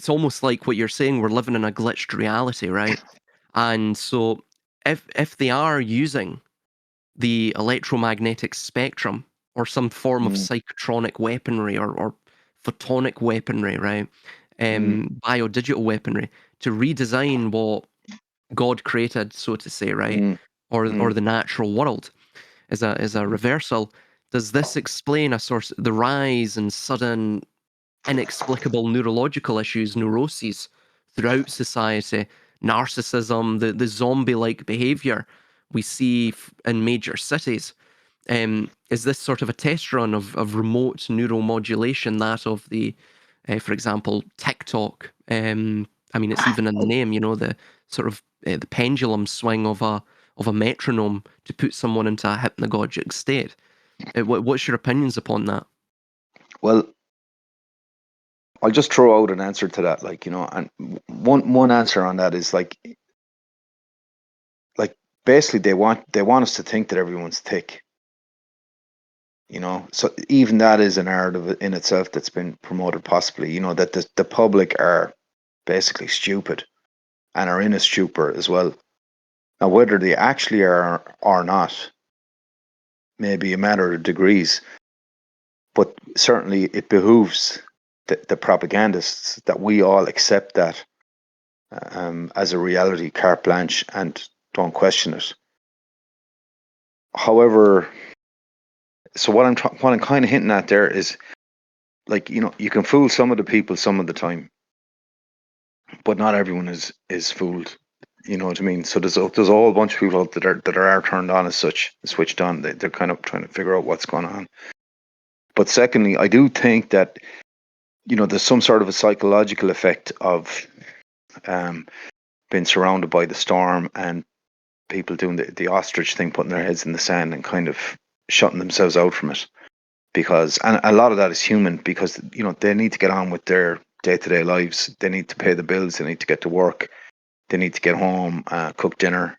almost like what you're saying, we're living in a glitched reality, right? And so if they are using the electromagnetic spectrum or some form of mm, psychotronic weaponry or photonic weaponry, right? mm, Biodigital weaponry to redesign what God created, so to say, right? mm, Or mm, the natural world as a mm, reversal. Does this explain the rise and sudden inexplicable neurological issues, neuroses throughout society, narcissism, the zombie-like behavior we see in major cities? Is this sort of a test run of remote neuromodulation, that of for example, TikTok? I mean, it's even in the name, the sort of the pendulum swing of a metronome to put someone into a hypnagogic state. What's your opinions upon that? well, I'll just throw out an answer to that. Like, and one answer on that is like basically they want us to think that everyone's thick. So even that is a narrative in itself that's been promoted, possibly. That the public are basically stupid and are in a stupor as well. Now, whether they actually are or not, may be a matter of degrees, but certainly it behooves the propagandists that we all accept that as a reality, carte blanche, and don't question it. However, so what I'm kind of hinting at there is, like, you can fool some of the people some of the time, but not everyone is fooled. You know what I mean? So there's a whole bunch of people out that are turned on as such, switched on. They're kind of trying to figure out what's going on. But secondly, I do think that there's some sort of a psychological effect of um, being surrounded by the storm and people doing the ostrich thing, putting their heads in the sand and kind of shutting themselves out from it. Because, and a lot of that is human, because they need to get on with their day-to-day lives. They need to pay the bills. They need to get to work. They need to get home, cook dinner.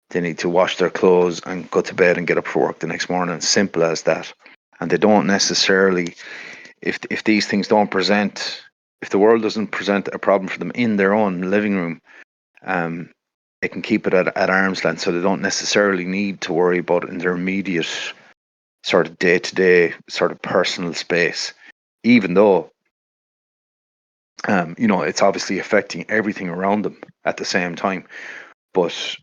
They need to wash their clothes and go to bed and get up for work the next morning. Simple as that. And they don't necessarily, if these things don't present, if the world doesn't present a problem for them in their own living room, they can keep it at arm's length, so they don't necessarily need to worry about it in their immediate sort of day-to-day sort of personal space, even though it's obviously affecting everything around them at the same time. But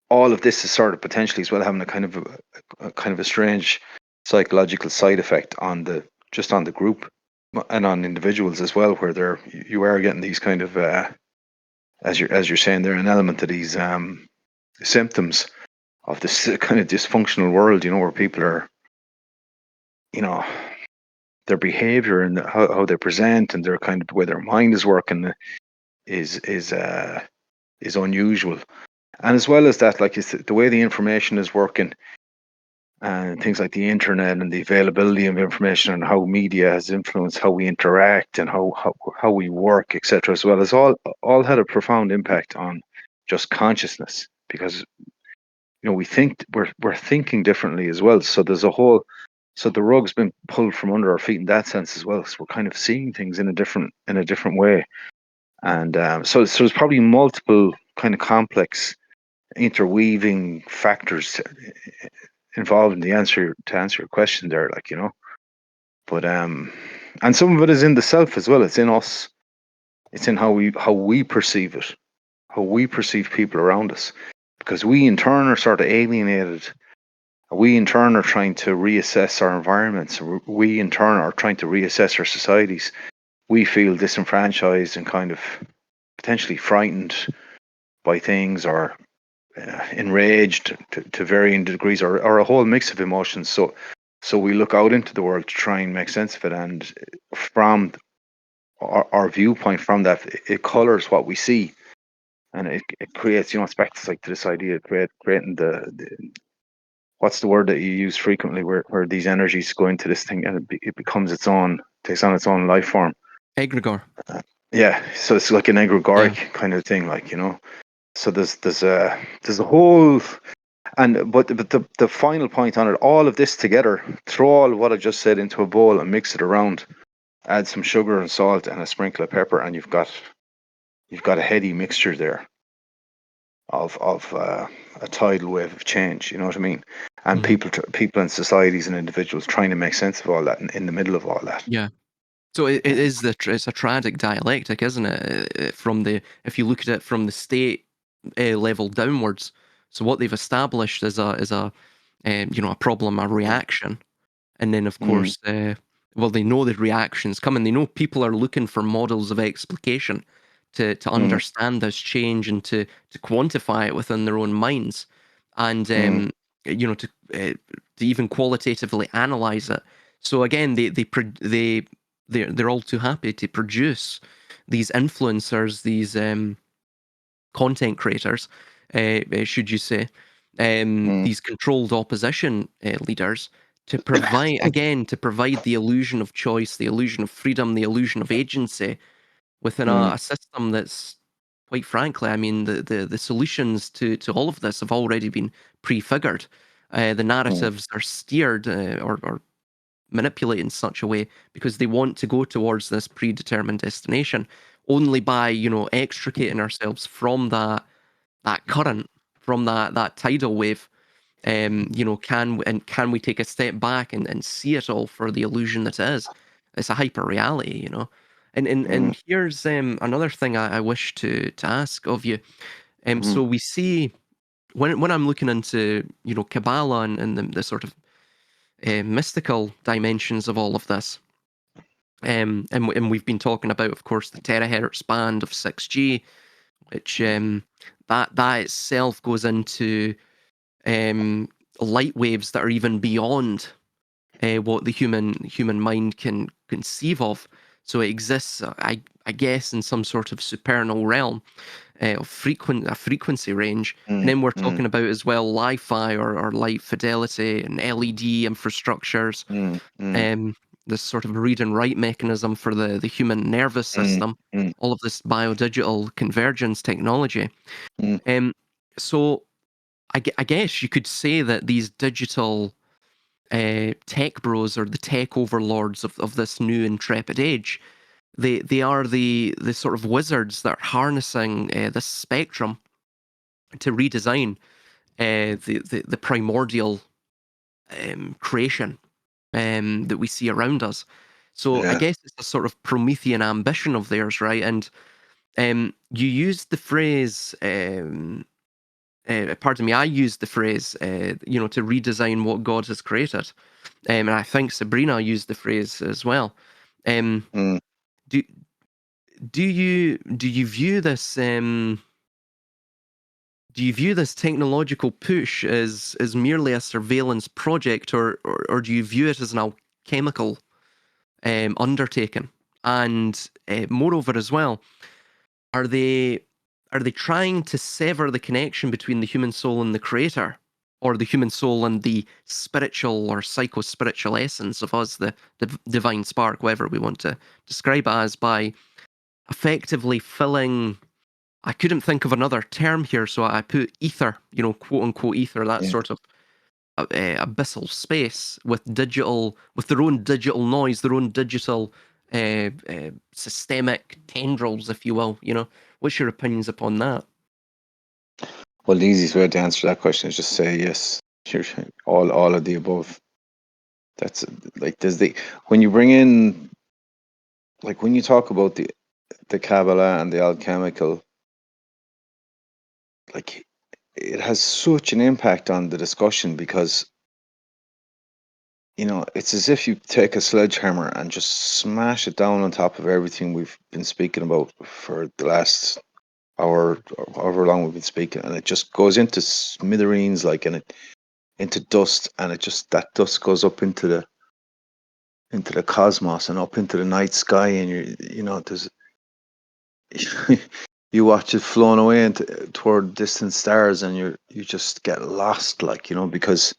all of this is sort of potentially as well having a kind of a strange psychological side effect on the group and on individuals as well, where you are getting these kind of as you're saying there, an element of these symptoms of this kind of dysfunctional world, where people are, their behavior and how they present and their kind of way their mind is working is unusual. And as well as that, like, it's the way the information is working, and things like the internet and the availability of information and how media has influenced how we interact and how we work, etc., as well, as all had a profound impact on just consciousness, because we think we're thinking differently as well. So the rug's been pulled from under our feet in that sense as well. So we're kind of seeing things in a different way, and so there's probably multiple kind of complex interweaving factors involved in the answer to answer your question there, like, but and some of it is in the self as well. It's in us. It's in how we perceive it, how we perceive people around us, because we in turn are sort of alienated. We in turn are trying to reassess our environments. We in turn are trying to reassess our societies. We feel disenfranchised and kind of potentially frightened by things, or enraged to varying degrees, or a whole mix of emotions. So we look out into the world to try and make sense of it, and from our viewpoint from that, it colors what we see, and it creates, it's back to, like, to this idea of creating the what's the word that you use frequently, where these energies go into this thing and it becomes takes on its own life form. Egregore. Yeah, so it's like an egregoric kind of thing, like, so there's a whole, but the final point on it, all of this together, throw all of what I just said into a bowl and mix it around, add some sugar and salt and a sprinkle of pepper, and you've got a heady mixture there of a tidal wave of change. You know what I mean? And people and societies and individuals trying to make sense of all that in the middle of all that. Yeah. So it is it's a tragic dialectic, isn't it? If you look at it from the state level downwards. So what they've established is a problem, a reaction, and then of Mm, course, well, they know the reactions coming. They know people are looking for models of explication to mm, understand this change and to quantify it within their own minds, and mm, to even qualitatively analyze it. So again, they're all too happy to produce these influencers, these content creators, should you say, mm, these controlled opposition leaders, to provide the illusion of choice, the illusion of freedom, the illusion of agency within mm, a system that's, quite frankly, I mean, the solutions to all of this have already been prefigured. The mm, narratives are steered or manipulate in such a way because they want to go towards this predetermined destination. Only by extricating ourselves from that current, from that tidal wave. Can we take a step back and see it all for the illusion that it is? It's a hyper reality, mm, And here's another thing I wish to ask of you. mm, So we see when I'm looking into Kabbalah and the sort of mystical dimensions of all of this. And we've been talking about, of course, the terahertz band of 6G, which that itself goes into um, light waves that are even beyond what the human mind can conceive of. So it exists, I guess, in some sort of supernal realm of a frequency range. And mm, then we're mm, talking about as well Li-Fi or light fidelity and LED infrastructures, mm, mm, um, this sort of read and write mechanism for the human nervous mm, system, mm, all of this biodigital convergence technology. mm. Um, so I guess you could say that these digital tech bros or the tech overlords of this new intrepid age, they are the sort of wizards that are harnessing this spectrum to redesign the primordial creation that we see around us. So I Yeah. guess it's a sort of Promethean ambition of theirs, right? And you used the phrase, pardon me, I used the phrase, to redesign what God has created. And I think Sabrina used the phrase as well. Um, Mm. do do you view this? Do you view this technological push as merely a surveillance project, or do you view it as an alchemical undertaking? And moreover, as well, are they are they trying to sever the connection between the human soul and the creator, or the human soul and the spiritual or psycho-spiritual essence of us, the divine spark, whatever we want to describe it as, by effectively filling. I couldn't think of another term here, so I put ether, quote unquote ether, that Yeah. sort of abyssal space with their own digital noise, their own digital systemic tendrils, if you will. What's your opinions upon that? Well, the easiest way to answer that question is just say yes. Sure, all of the above. That's like there's the when you bring in like when you talk about the Kabbalah and the alchemical, like it has such an impact on the discussion because it's as if you take a sledgehammer and just smash it down on top of everything we've been speaking about for the last hour or however long we've been speaking, and it just goes into smithereens, like, and it into dust, and it just that dust goes up into the cosmos and up into the night sky, and there's you watch it flown away toward distant stars, and you just get lost, like, because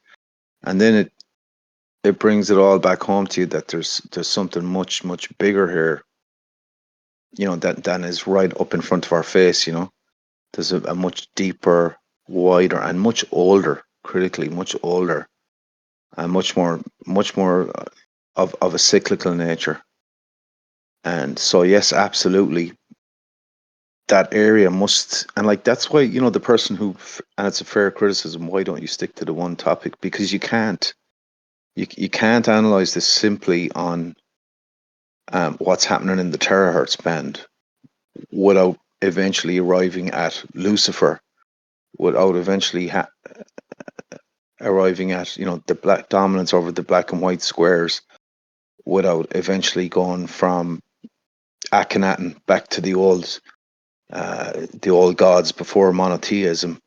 and then it brings it all back home to you that there's something much much bigger here, that than is right up in front of our face. There's a much deeper, wider, and much older, critically much older, and much more of a cyclical nature. And so yes, absolutely, that area must, and like that's why, the person who, and it's a fair criticism, why don't you stick to the one topic? Because you can't analyze this simply on what's happening in the terahertz band without eventually arriving at Lucifer, without eventually arriving at the black dominance over the black and white squares, without eventually going from Akhenaten back to the old gods before monotheism.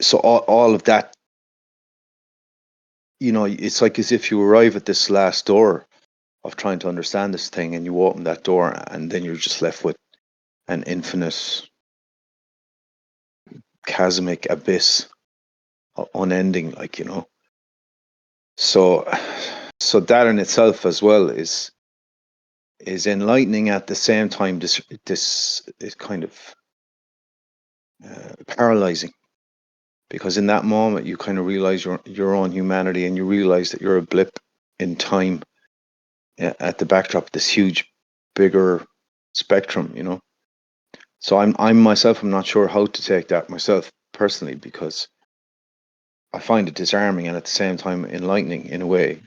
So all of that, it's like as if you arrive at this last door of trying to understand this thing, and you open that door, and then you're just left with an infinite chasmic abyss, unending, like, so so that in itself as well is enlightening at the same time. This is kind of paralyzing, because in that moment you kind of realize your own humanity, and you realize that you're a blip in time, at the backdrop of this huge, bigger spectrum. So I'm myself, I'm not sure how to take that myself, personally, because I find it disarming and at the same time enlightening in a way,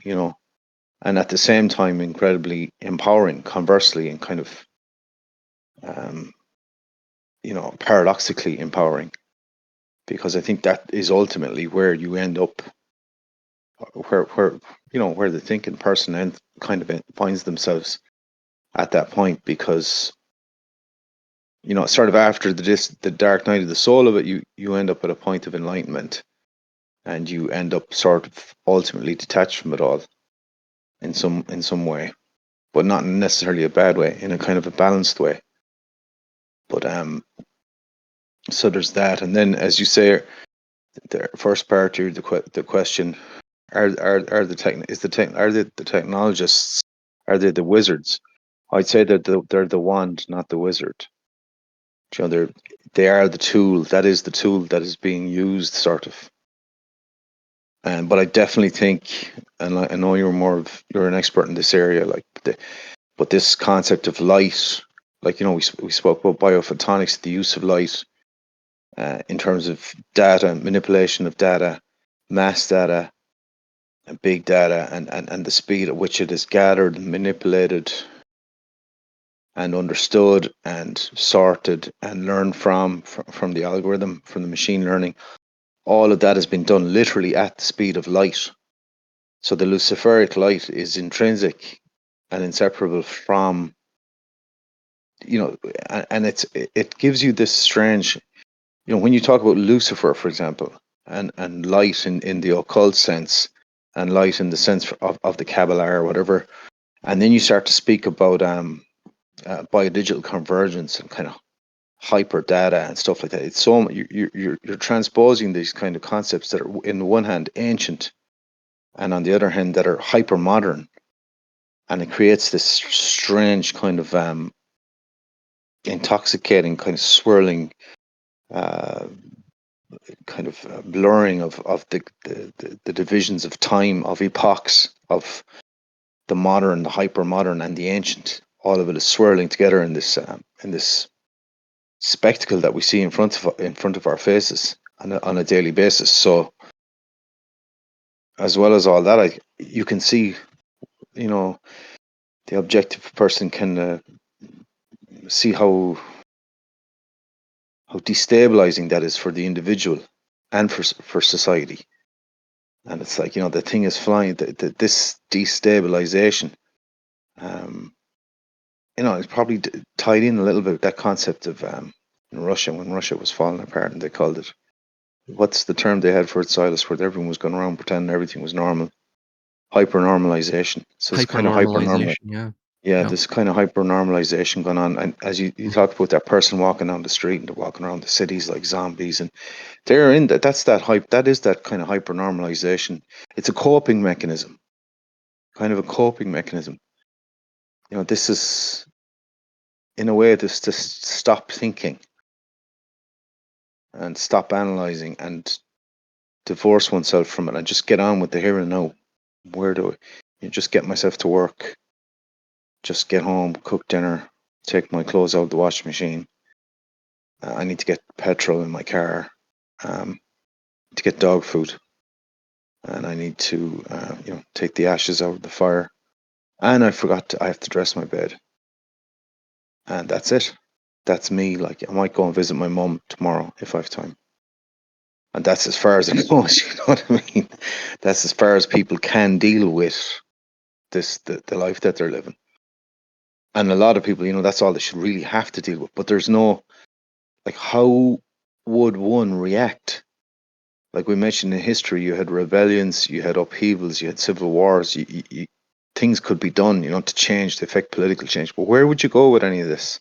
and at the same time incredibly empowering, conversely, and kind of, um, paradoxically empowering, because I think that is ultimately where you end up, where the thinking person kind of finds themselves at that point, because sort of after the dark night of the soul of it, you end up at a point of enlightenment, and you end up sort of ultimately detached from it all in some way, but not necessarily a bad way, in a kind of a balanced way. But so there's that, and then, as you say, the first part of the question: are the technologists, are they the wizards? I'd say that they're the wand, not the wizard. They are the tool. That is the tool that is being used, sort of. But I definitely think, and I know you're an expert in this area, but this concept of light, we spoke about biophotonics, the use of light, in terms of data, manipulation of data, mass data, and big data, and the speed at which it is gathered, manipulated, and understood, and sorted, and learned from the algorithm, from the machine learning. All of that has been done literally at the speed of light. So the luciferic light is intrinsic and inseparable from, and it gives you this strange, when you talk about Lucifer, for example, and light in the occult sense, and light in the sense of the Kabbalah or whatever, and then you start to speak about biodigital convergence and kind of hyper data and stuff like that. It's so you're transposing these kind of concepts that are, in the one hand, ancient, and on the other hand, that are hyper modern, and it creates this strange kind of intoxicating, kind of swirling, uh, kind of blurring of the divisions of time, of epochs, of the modern, the hyper modern, and the ancient. All of it is swirling together in this spectacle that we see in front of our faces on a daily basis. So, as well as all that, you can see, the objective person can see how destabilizing that is for the individual and for society. And it's like, the thing is flying. This destabilization, um, it's probably tied in a little bit with that concept of, in Russia, when Russia was falling apart, and they called it, what's the term they had for it, Silas, where everyone was going around pretending everything was normal? Hyper normalization. So it's kind of hyper normal. Hypernormalization, yeah. Yeah, Yeah. this kind of hyper normalization going on. And as you talk about that person walking down the street, and they're walking around the cities like zombies, and they're in that. That's that hype. That is that kind of hyper normalization. It's a coping mechanism, kind of a coping mechanism. This is, in a way, this to stop thinking and stop analyzing and divorce oneself from it and just get on with the here and now. Where do I just get myself to work? Just get home, cook dinner, take my clothes out of the washing machine. I need to get petrol in my car, to get dog food, and I need to, take the ashes out of the fire. And I have to dress my bed, and that's it. That's me. Like, I might go and visit my mum tomorrow if I have time, and that's as far as it goes. You know what I mean? That's as far as people can deal with the life that they're living. And a lot of people, that's all they should really have to deal with. But there's no, like, how would one react? Like we mentioned in history, you had rebellions, you had upheavals, you had civil wars. Things could be done, to affect political change. But where would you go with any of this?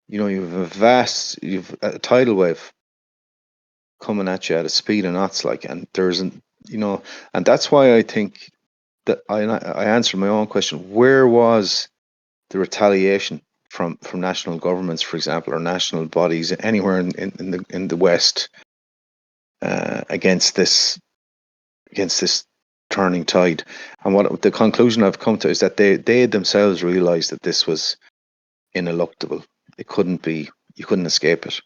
You've a tidal wave coming at you at a speed of knots, like, and and that's why I think that I answered my own question. Where was the retaliation from national governments, for example, or national bodies anywhere in the West, against this turning tide? And what the conclusion I've come to is that they themselves realized that this was ineluctable. It couldn't be. You couldn't escape it.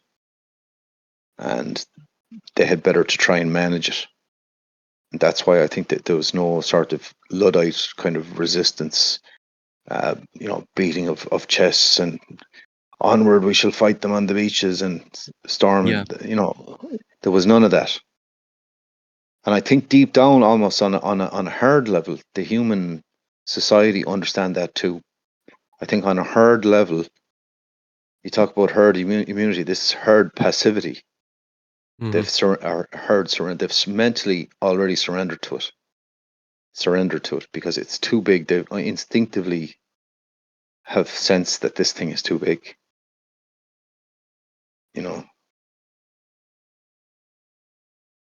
and they had better to try and manage it. And that's why I think that there was no sort of Luddite kind of resistance, beating of chests and onward we shall fight them on the beaches and storm, Yeah. and there was none of that. And I think deep down, almost on a herd level, the human society understand that too. I think on a herd level, you talk about herd immunity. This is herd passivity. Hmm. They've mentally already surrendered to it because it's too big. They instinctively have sensed that this thing is too big. You know.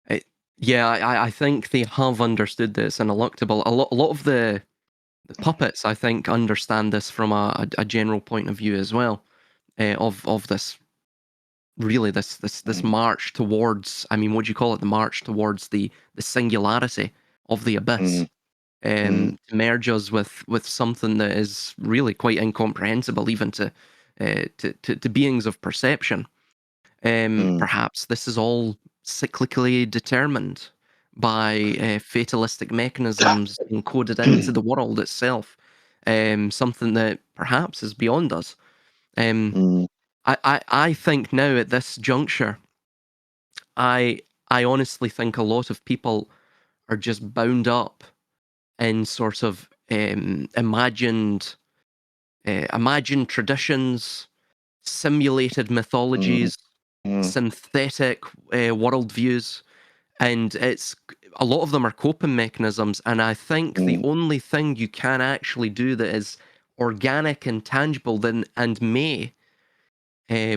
It, yeah, I think they have understood this, and a lot of the puppets, I think, understand this from a general point of view as well, of this really this Mm, march towards, I mean, what do you call it? The march towards the singularity of the abyss, mm, mm, to merge us with something that is really quite incomprehensible even to beings of perception. mm, Perhaps this is all cyclically determined by fatalistic mechanisms encoded into the world itself. Something that perhaps is beyond us. Um, mm, I think now at this juncture, I I honestly think a lot of people are just bound up in sort of imagined traditions, simulated mm, mythologies, mm, synthetic worldviews, and it's a lot of them are coping mechanisms. And I think the mm, only thing you can actually do that is organic and tangible, then and may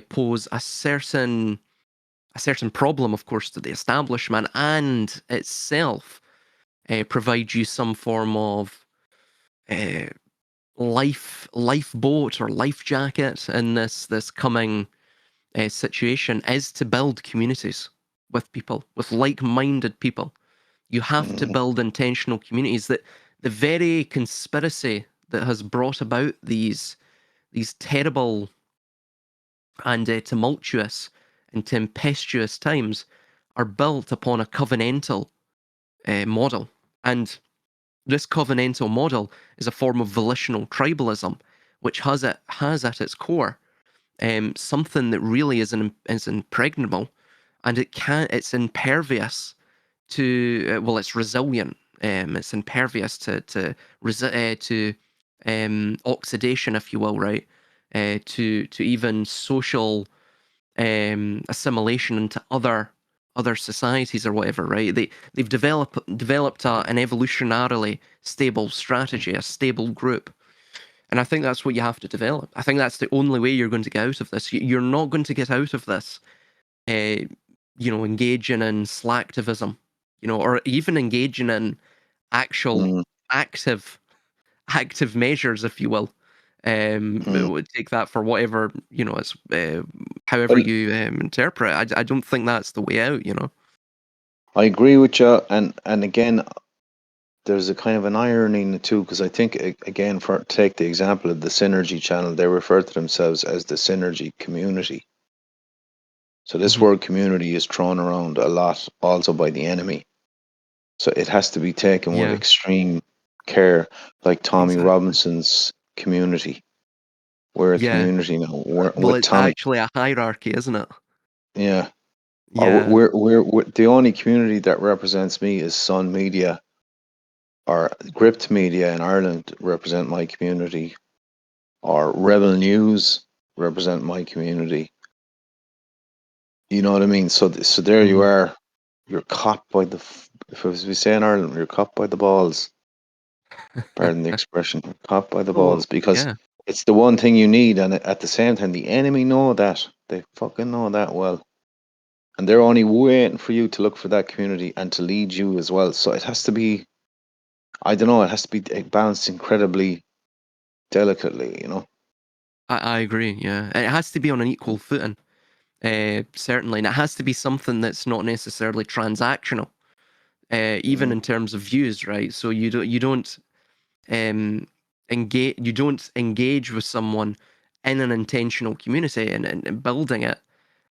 pose a certain problem, of course, to the establishment and itself, provide you some form of uh, lifeboat or life jacket in this coming situation, is to build communities with people, with like-minded people. You have to mm, build intentional communities. That the very conspiracy that has brought about these terrible and tumultuous and tempestuous times are built upon a covenantal model. And this covenantal model is a form of volitional tribalism, which has at its core something that really is impregnable, and it's impervious to well, it's resilient. It's impervious to oxidation, if you will, right? To even social assimilation into other societies or whatever, right? They've developed an evolutionarily stable strategy, a stable group, and I think that's what you have to develop. I think that's the only way you're going to get out of this. You're not going to get out of this, uh, engaging in slacktivism, or even engaging in actual mm, active active measures, if you will. mm. Would take that for whatever it's however Well, you interpret. I don't think that's the way out. I agree with you, and again, there's a kind of an irony in it too, because I think again, for take the example of the Synergy channel, they refer to themselves as the Synergy community. So this Hmm. word community is thrown around a lot, also by the enemy. So it has to be taken with Yeah, extreme care, like Tommy exactly. Robinson's community. We're a Yeah. community now. We're Well, with it's Tommy. actually a hierarchy, isn't it? Yeah. Or Yeah. we're the only community that represents me is Sun Media, or Gript Media in Ireland represent my community, or Rebel News represent my community. You know what I mean? So there you Hmm. are. You're caught by if it was we say in Ireland, you're caught by the balls. Pardon the expression. You're caught by the Oh, balls because yeah. it's the one thing you need, and at the same time, the enemy know that. They fucking know that well, and they're only waiting for you to look for that community and to lead you as well. So it has to be. I don't know. It has to be balanced incredibly delicately. I agree. Yeah, it has to be on an equal footing. Certainly, and it has to be something that's not necessarily transactional, even Mm, in terms of views, right? So you don't um, engage with someone in an intentional community and building it.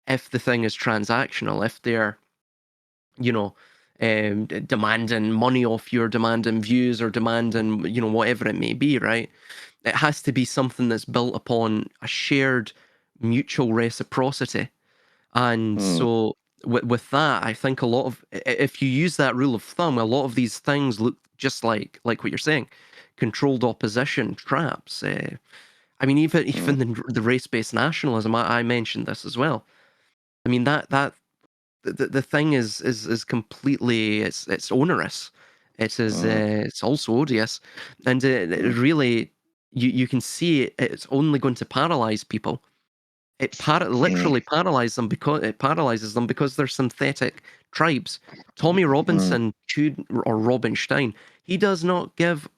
if the thing is transactional, if they're, you know, demanding money off you, or demanding views, or demanding, whatever it may be, right? It has to be something that's built upon a shared mutual reciprocity. And mm, so with that, I think a lot of, if you use that rule of thumb, a lot of these things look just like what you're saying, controlled opposition traps. I mean, even mm, even the race-based nationalism, I mentioned this as well. I mean, that the thing is completely, it's onerous. mm, It's also odious, and mm, it really, you can see it's only going to paralyze people. mm, Literally paralyzes them because they're synthetic tribes. Tommy mm, Robinson or Robin Stein, he does not give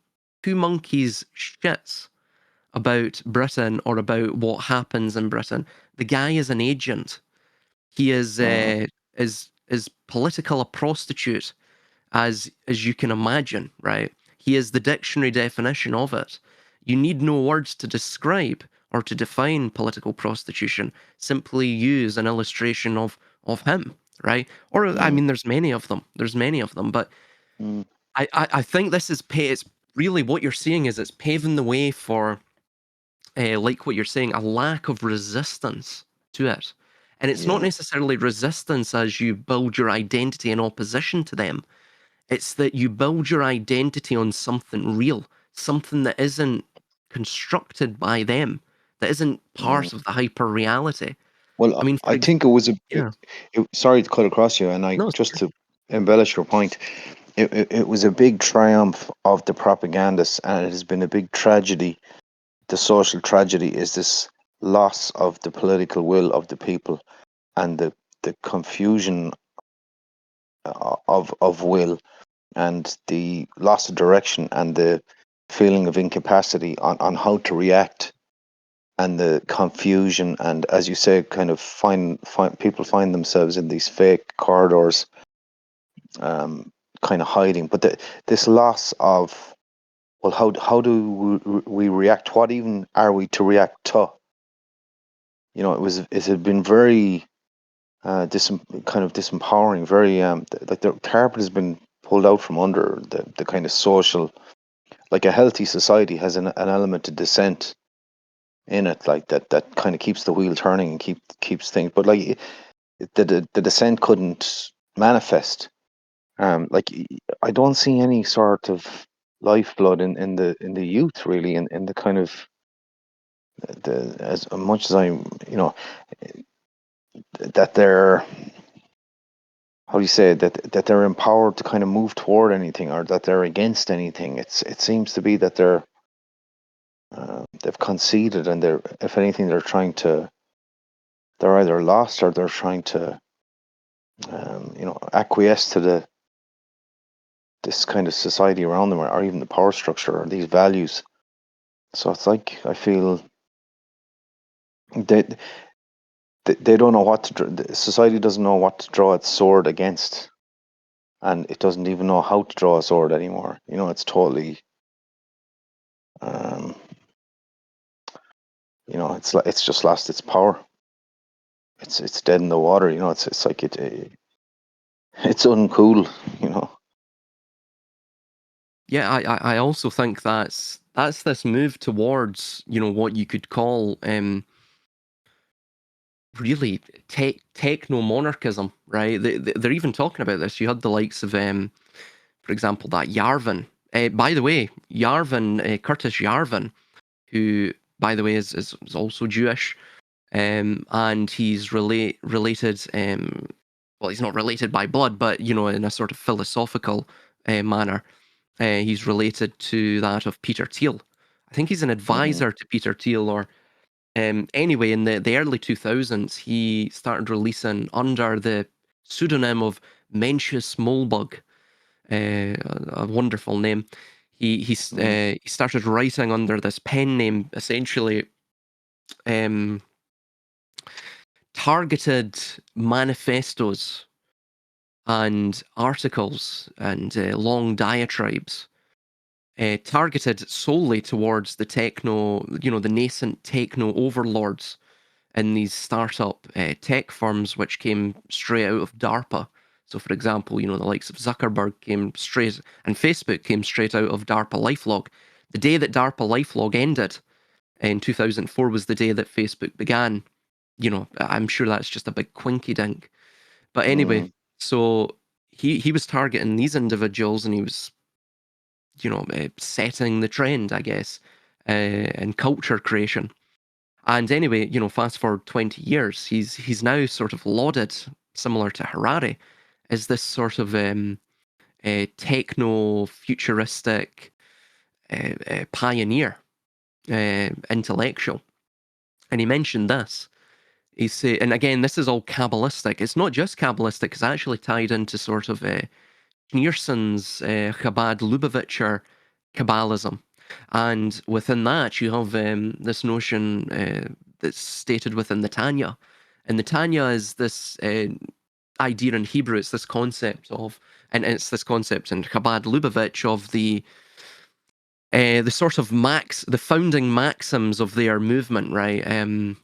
two monkeys shits about Britain or about what happens in Britain. The guy is an agent. He mm, is political a prostitute as you can imagine, right? He is the dictionary definition of it. You need no words to describe or to define political prostitution. Simply use an illustration of him, right? Or I mm, mean, there's many of them. There's many of them, but mm. I think this is it's really what you're seeing is it's paving the way for, like what you're saying, a lack of resistance to it. And it's not Yeah. necessarily resistance as you build your identity in opposition to them. It's that you build your identity on something real, something that isn't constructed by them, that isn't Mm. part of the hyper reality. Well, I mean, I think it was yeah, sorry to cut across you, and I no, it's just okay. to embellish your point, it was a big triumph of the propagandists, and it has been a big tragedy. The social tragedy is this loss of the political will of the people, and the confusion of will, and the loss of direction, and the feeling of incapacity on how to react, and the confusion, and as you say, kind of find people find themselves in these fake corridors, um, kind of hiding. But this loss of, well, how do we react? What even are we to react to? It had been very kind of disempowering, very like the carpet has been pulled out from under the kind of social, like a healthy society has an element of dissent in it, like that kind of keeps the wheel turning and keeps things. But like the dissent couldn't manifest. Like I don't see any sort of lifeblood in the youth, really, in the kind of the as much as that they're, how do you say it, that they're empowered to kind of move toward anything, or that they're against anything. It seems to be that they've conceded, and they're, if anything, they're either lost, or they're trying to acquiesce to this kind of society around them, or even the power structure, or these values. So it's like I feel they they don't know what to society doesn't know what to draw its sword against, and it doesn't even know how to draw a sword anymore. It's totally, um, it's just lost its power. It's dead in the water. It's like it's uncool. You know. Yeah, I also think that's this move towards, what you could call, really techno monarchism, right? They're even talking about this. You had the likes of, for example, that Yarvin. By the way, Yarvin, Curtis Yarvin, who, by the way, is also Jewish, and he's related. Well, he's not related by blood, but in a sort of philosophical manner, he's related to that of Peter Thiel. I think he's an Hmm. advisor to Peter Thiel, or anyway, in the early 2000s, he started releasing under the pseudonym of Mencius Moldbug, a wonderful name. Hmm. He started writing under this pen name, essentially, um, targeted manifestos and articles and long diatribes, targeted solely towards the nascent techno overlords in these startup tech firms which came straight out of DARPA. So, for example, the likes of Zuckerberg came straight, and Facebook came straight out of DARPA LifeLog. The day that DARPA LifeLog ended in 2004 was the day that Facebook began. I'm sure that's just a big quinky dink. But anyway, Mm. so he was targeting these individuals, and he was, setting the trend, I guess, in culture creation. And anyway, fast forward 20 years, he's now sort of lauded, similar to Harari, as this sort of techno futuristic pioneer, intellectual. And he mentioned this. He said, and again, this is all Kabbalistic. It's not just Kabbalistic, it's actually tied into sort of Schneerson's Chabad Lubavitcher Kabbalism. And within that, you have this notion that's stated within the Tanya. And the Tanya is this idea in Hebrew, it's this concept of, and it's this concept in Chabad Lubavitch of the sort of the founding maxims of their movement, right?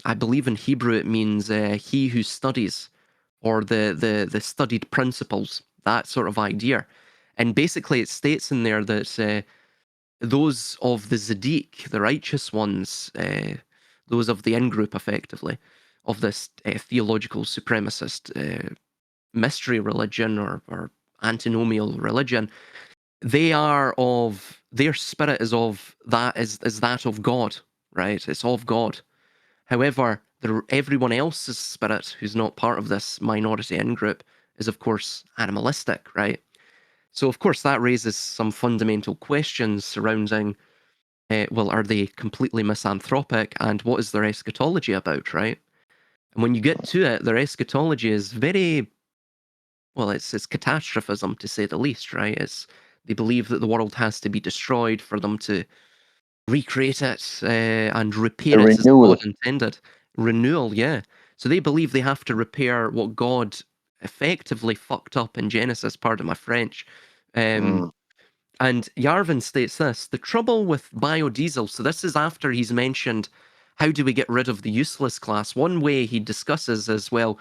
I believe in Hebrew it means he who studies, or the studied principles, that sort of idea. And basically, it states in there that those of the Zedek, the righteous ones, those of the in-group, effectively, of this theological supremacist mystery religion or antinomial religion, their spirit is that of God, right? It's of God. However, everyone else's spirit who's not part of this minority in group is, of course, animalistic, right? So, of course, that raises some fundamental questions surrounding, well, are they completely misanthropic, and what is their eschatology about, right? And when you get to it, their eschatology is very, well, it's catastrophism, to say the least, right? They believe that the world has to be destroyed for them to recreate it and The repair it as God renewal. intended. Renewal, yeah. So they believe they have to repair what God effectively fucked up in Genesis, pardon my French. Um, Mm. and Yarvin states this: the trouble with biodiesel, so this is after he's mentioned how do we get rid of the useless class. One way he discusses is, well,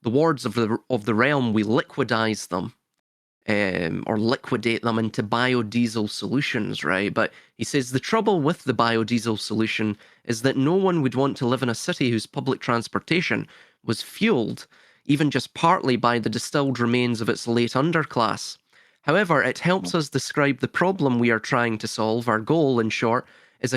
the wards of the realm, we liquidize them, or liquidate them into biodiesel solutions, right? But he says the trouble with the biodiesel solution is that no one would want to live in a city whose public transportation was fueled, even just partly, by the distilled remains of its late underclass. However, it helps us describe the problem we are trying to solve. Our goal, in short, is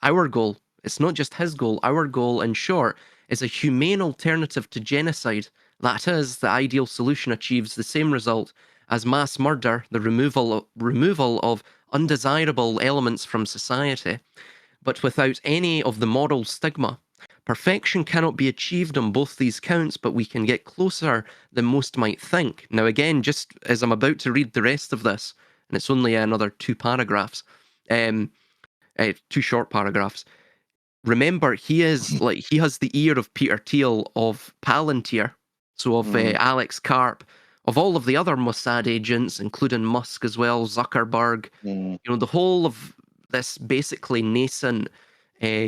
our goal. It's not just his goal. Our goal, in short, is a humane alternative to genocide. That is, the ideal solution achieves the same result as mass murder, the removal of undesirable elements from society, but without any of the moral stigma. Perfection cannot be achieved on both these counts, but we can get closer than most might think. Now, again, just as I'm about to read the rest of this, and it's only another two paragraphs, um, two short paragraphs. Remember, he has the ear of Peter Thiel, of Palantir, so of Mm. Alex Karp, of all of the other Mossad agents, including Musk as well, Zuckerberg. Mm. The whole of this basically nascent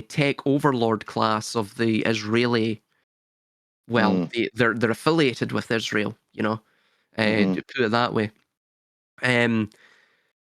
tech overlord class of the Israeli. Well, Mm. they're affiliated with Israel. Mm. To put it that way. Um,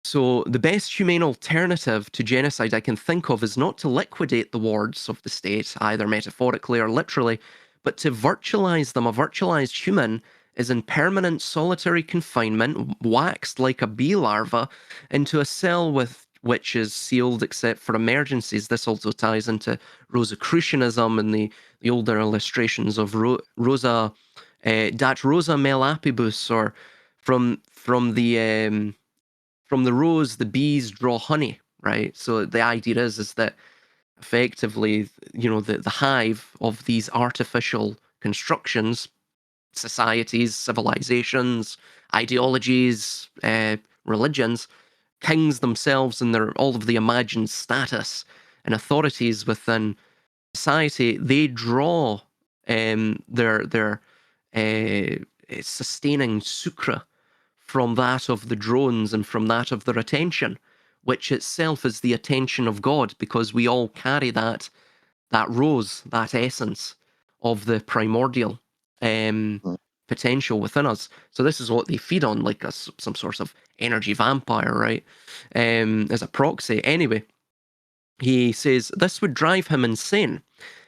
so the best humane alternative to genocide I can think of is not to liquidate the wards of the state, either metaphorically or literally, but to virtualize them. A virtualized human is in permanent solitary confinement, waxed like a bee larva, into a cell with which is sealed except for emergencies. This also ties into Rosicrucianism and the older illustrations of Rosa, Dat Rosa Melapibus, or from the rose, the bees draw honey, right? So the idea is that effectively, the hive of these artificial constructions, societies, civilizations, ideologies, religions, kings themselves and all of the imagined status and authorities within society, they draw their sustaining sucra from that of the drones and from that of their attention, which itself is the attention of God, because we all carry that rose, that essence. of the primordial mm, potential within us. So this is what they feed on, like some sort of energy vampire, right? As a proxy. Anyway, he says this would drive him insane,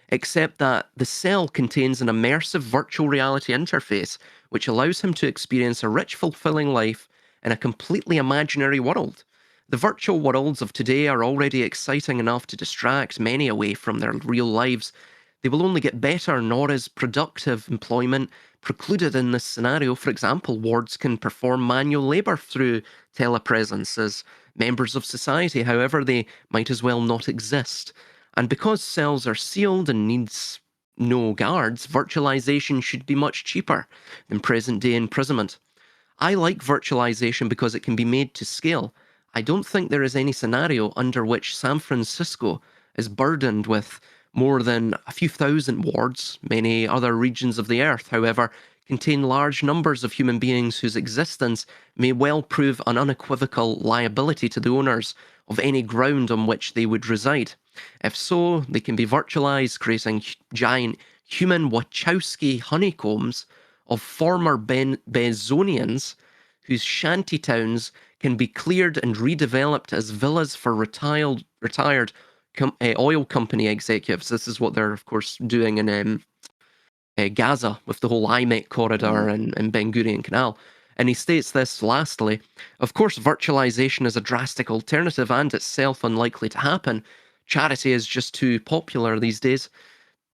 except that the cell contains an immersive virtual reality interface which allows him to experience a rich, fulfilling life in a completely imaginary world. The virtual worlds of today are already exciting enough to distract many away from their real lives. They will only get better, nor is productive employment precluded in this scenario. For example, wards can perform manual labour through telepresence as members of society. However, they might as well not exist. And because cells are sealed and needs no guards, virtualization should be much cheaper than present day imprisonment. I like virtualization because it can be made to scale. I don't think there is any scenario under which San Francisco is burdened with more than a few thousand wards. Many other regions of the Earth, however, contain large numbers of human beings whose existence may well prove an unequivocal liability to the owners of any ground on which they would reside. If so, they can be virtualized, creating giant human Wachowski honeycombs of former Bezonians whose shanty towns can be cleared and redeveloped as villas for retired oil company executives. This is what they're, of course, doing in Gaza with the whole IMEC corridor mm, and Ben Gurion Canal. And he states this lastly: of course, virtualization is a drastic alternative and itself unlikely to happen. Charity is just too popular these days.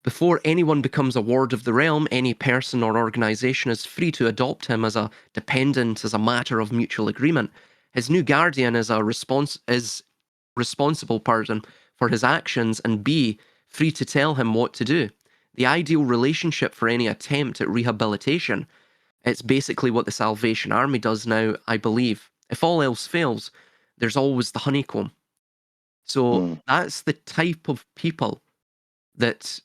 Before anyone becomes a ward of the realm, any person or organization is free to adopt him as a dependent as a matter of mutual agreement. His new guardian is responsible, for his actions and be free to tell him what to do. The ideal relationship for any attempt at rehabilitation. It's basically what the Salvation Army does now, I believe. If all else fails, there's always the honeycomb. So mm, that's the type of people that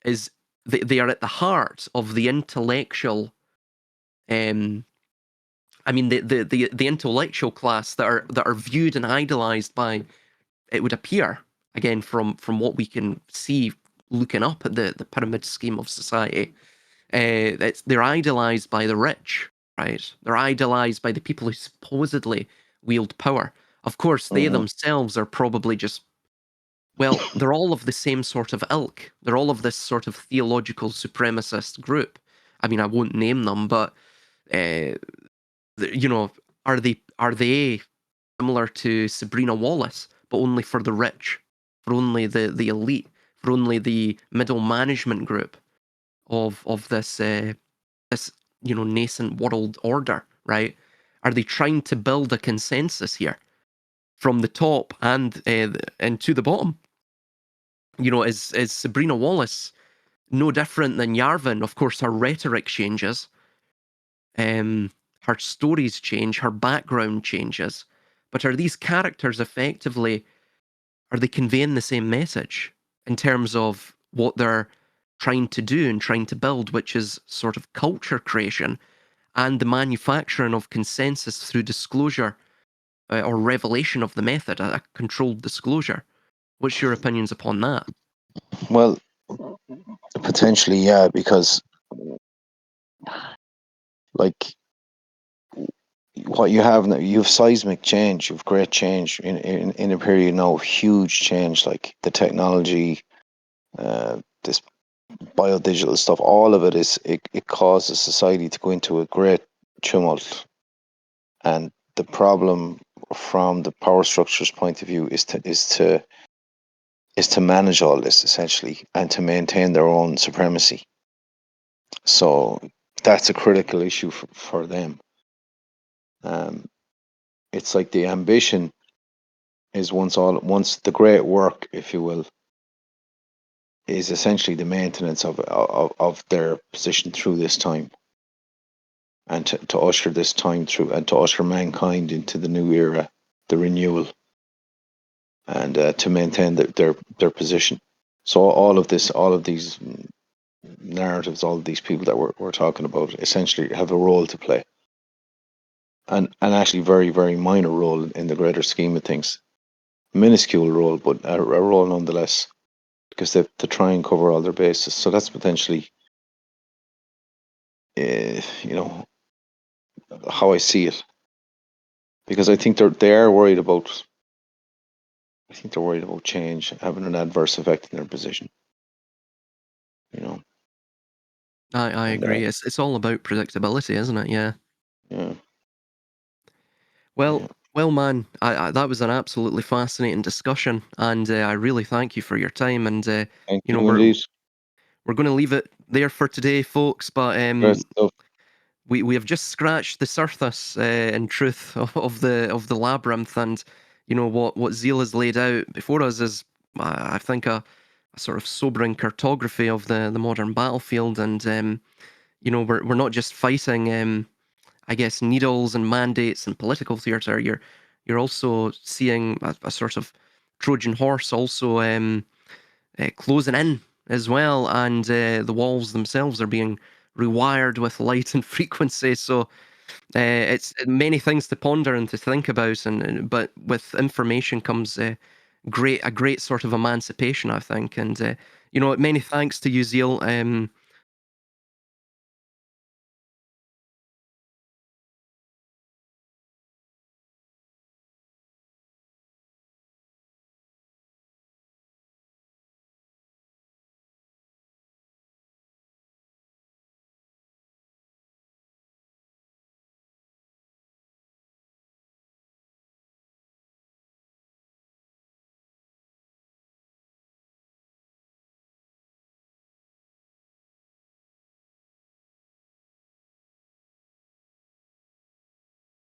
is they are at the heart of the intellectual um the intellectual class that are viewed and idolized by, it would appear, again, from what we can see looking up at the pyramid scheme of society. They're idolized by the rich, right? They're idolized by the people who supposedly wield power. Of course, they mhm, themselves are probably just, well, they're all of the same sort of ilk. They're all of this sort of theological supremacist group. I mean, I won't name them, but uh, you know, are they similar to Sabrina Wallace, but only for the rich, for only the elite, for only the middle management group of this nascent world order, right? Are they trying to build a consensus here from the top and to the bottom? Is Sabrina Wallace no different than Yarvin? Of course, her rhetoric changes, um, her stories change, her background changes, but are these characters effectively, are they conveying the same message in terms of what they're trying to do and trying to build, which is sort of culture creation and the manufacturing of consensus through disclosure, or revelation of the method, a controlled disclosure? What's your opinions upon that? well, potentially, yeah, because like what you have now, you have seismic change, you have great change in a period now of huge change, like the technology, this biodigital stuff, all of it it causes society to go into a great tumult. And the problem from the power structure's point of view is to manage all this essentially and to maintain their own supremacy. So that's a critical issue for them. Um, it's like the ambition is once the great work, if you will, is essentially the maintenance of their position through this time and to usher this time through and to usher mankind into the new era, the renewal, and to maintain their position. So all of these narratives, all of these people that we're talking about, essentially have a role to play, and actually very very minor role in the greater scheme of things, minuscule role, but a role nonetheless. because they try and cover all their bases. So that's potentially, you know, how I see it. Because I think they are worried about. I think they're worried about change having an adverse effect in their position. You know, I and agree. It's all about predictability, isn't it? Yeah. yeah, Well, yeah. well, man, that was an absolutely fascinating discussion, and I really thank you for your time. And Thank you know, you indeed. we're going to leave it there for today, folks. But Great stuff. we have just scratched the surface, in truth, of the labyrinth, and you know what Zeal has laid out before us is, I think, a sort of sobering cartography of the modern battlefield, and you know, we're not just fighting. I guess, needles and mandates and political theatre. You're also seeing a sort of Trojan horse also closing in as well, and the walls themselves are being rewired with light and frequency. So it's many things to ponder and to think about, but with information comes a great sort of emancipation, I think. And you know, many thanks to you, Zeal.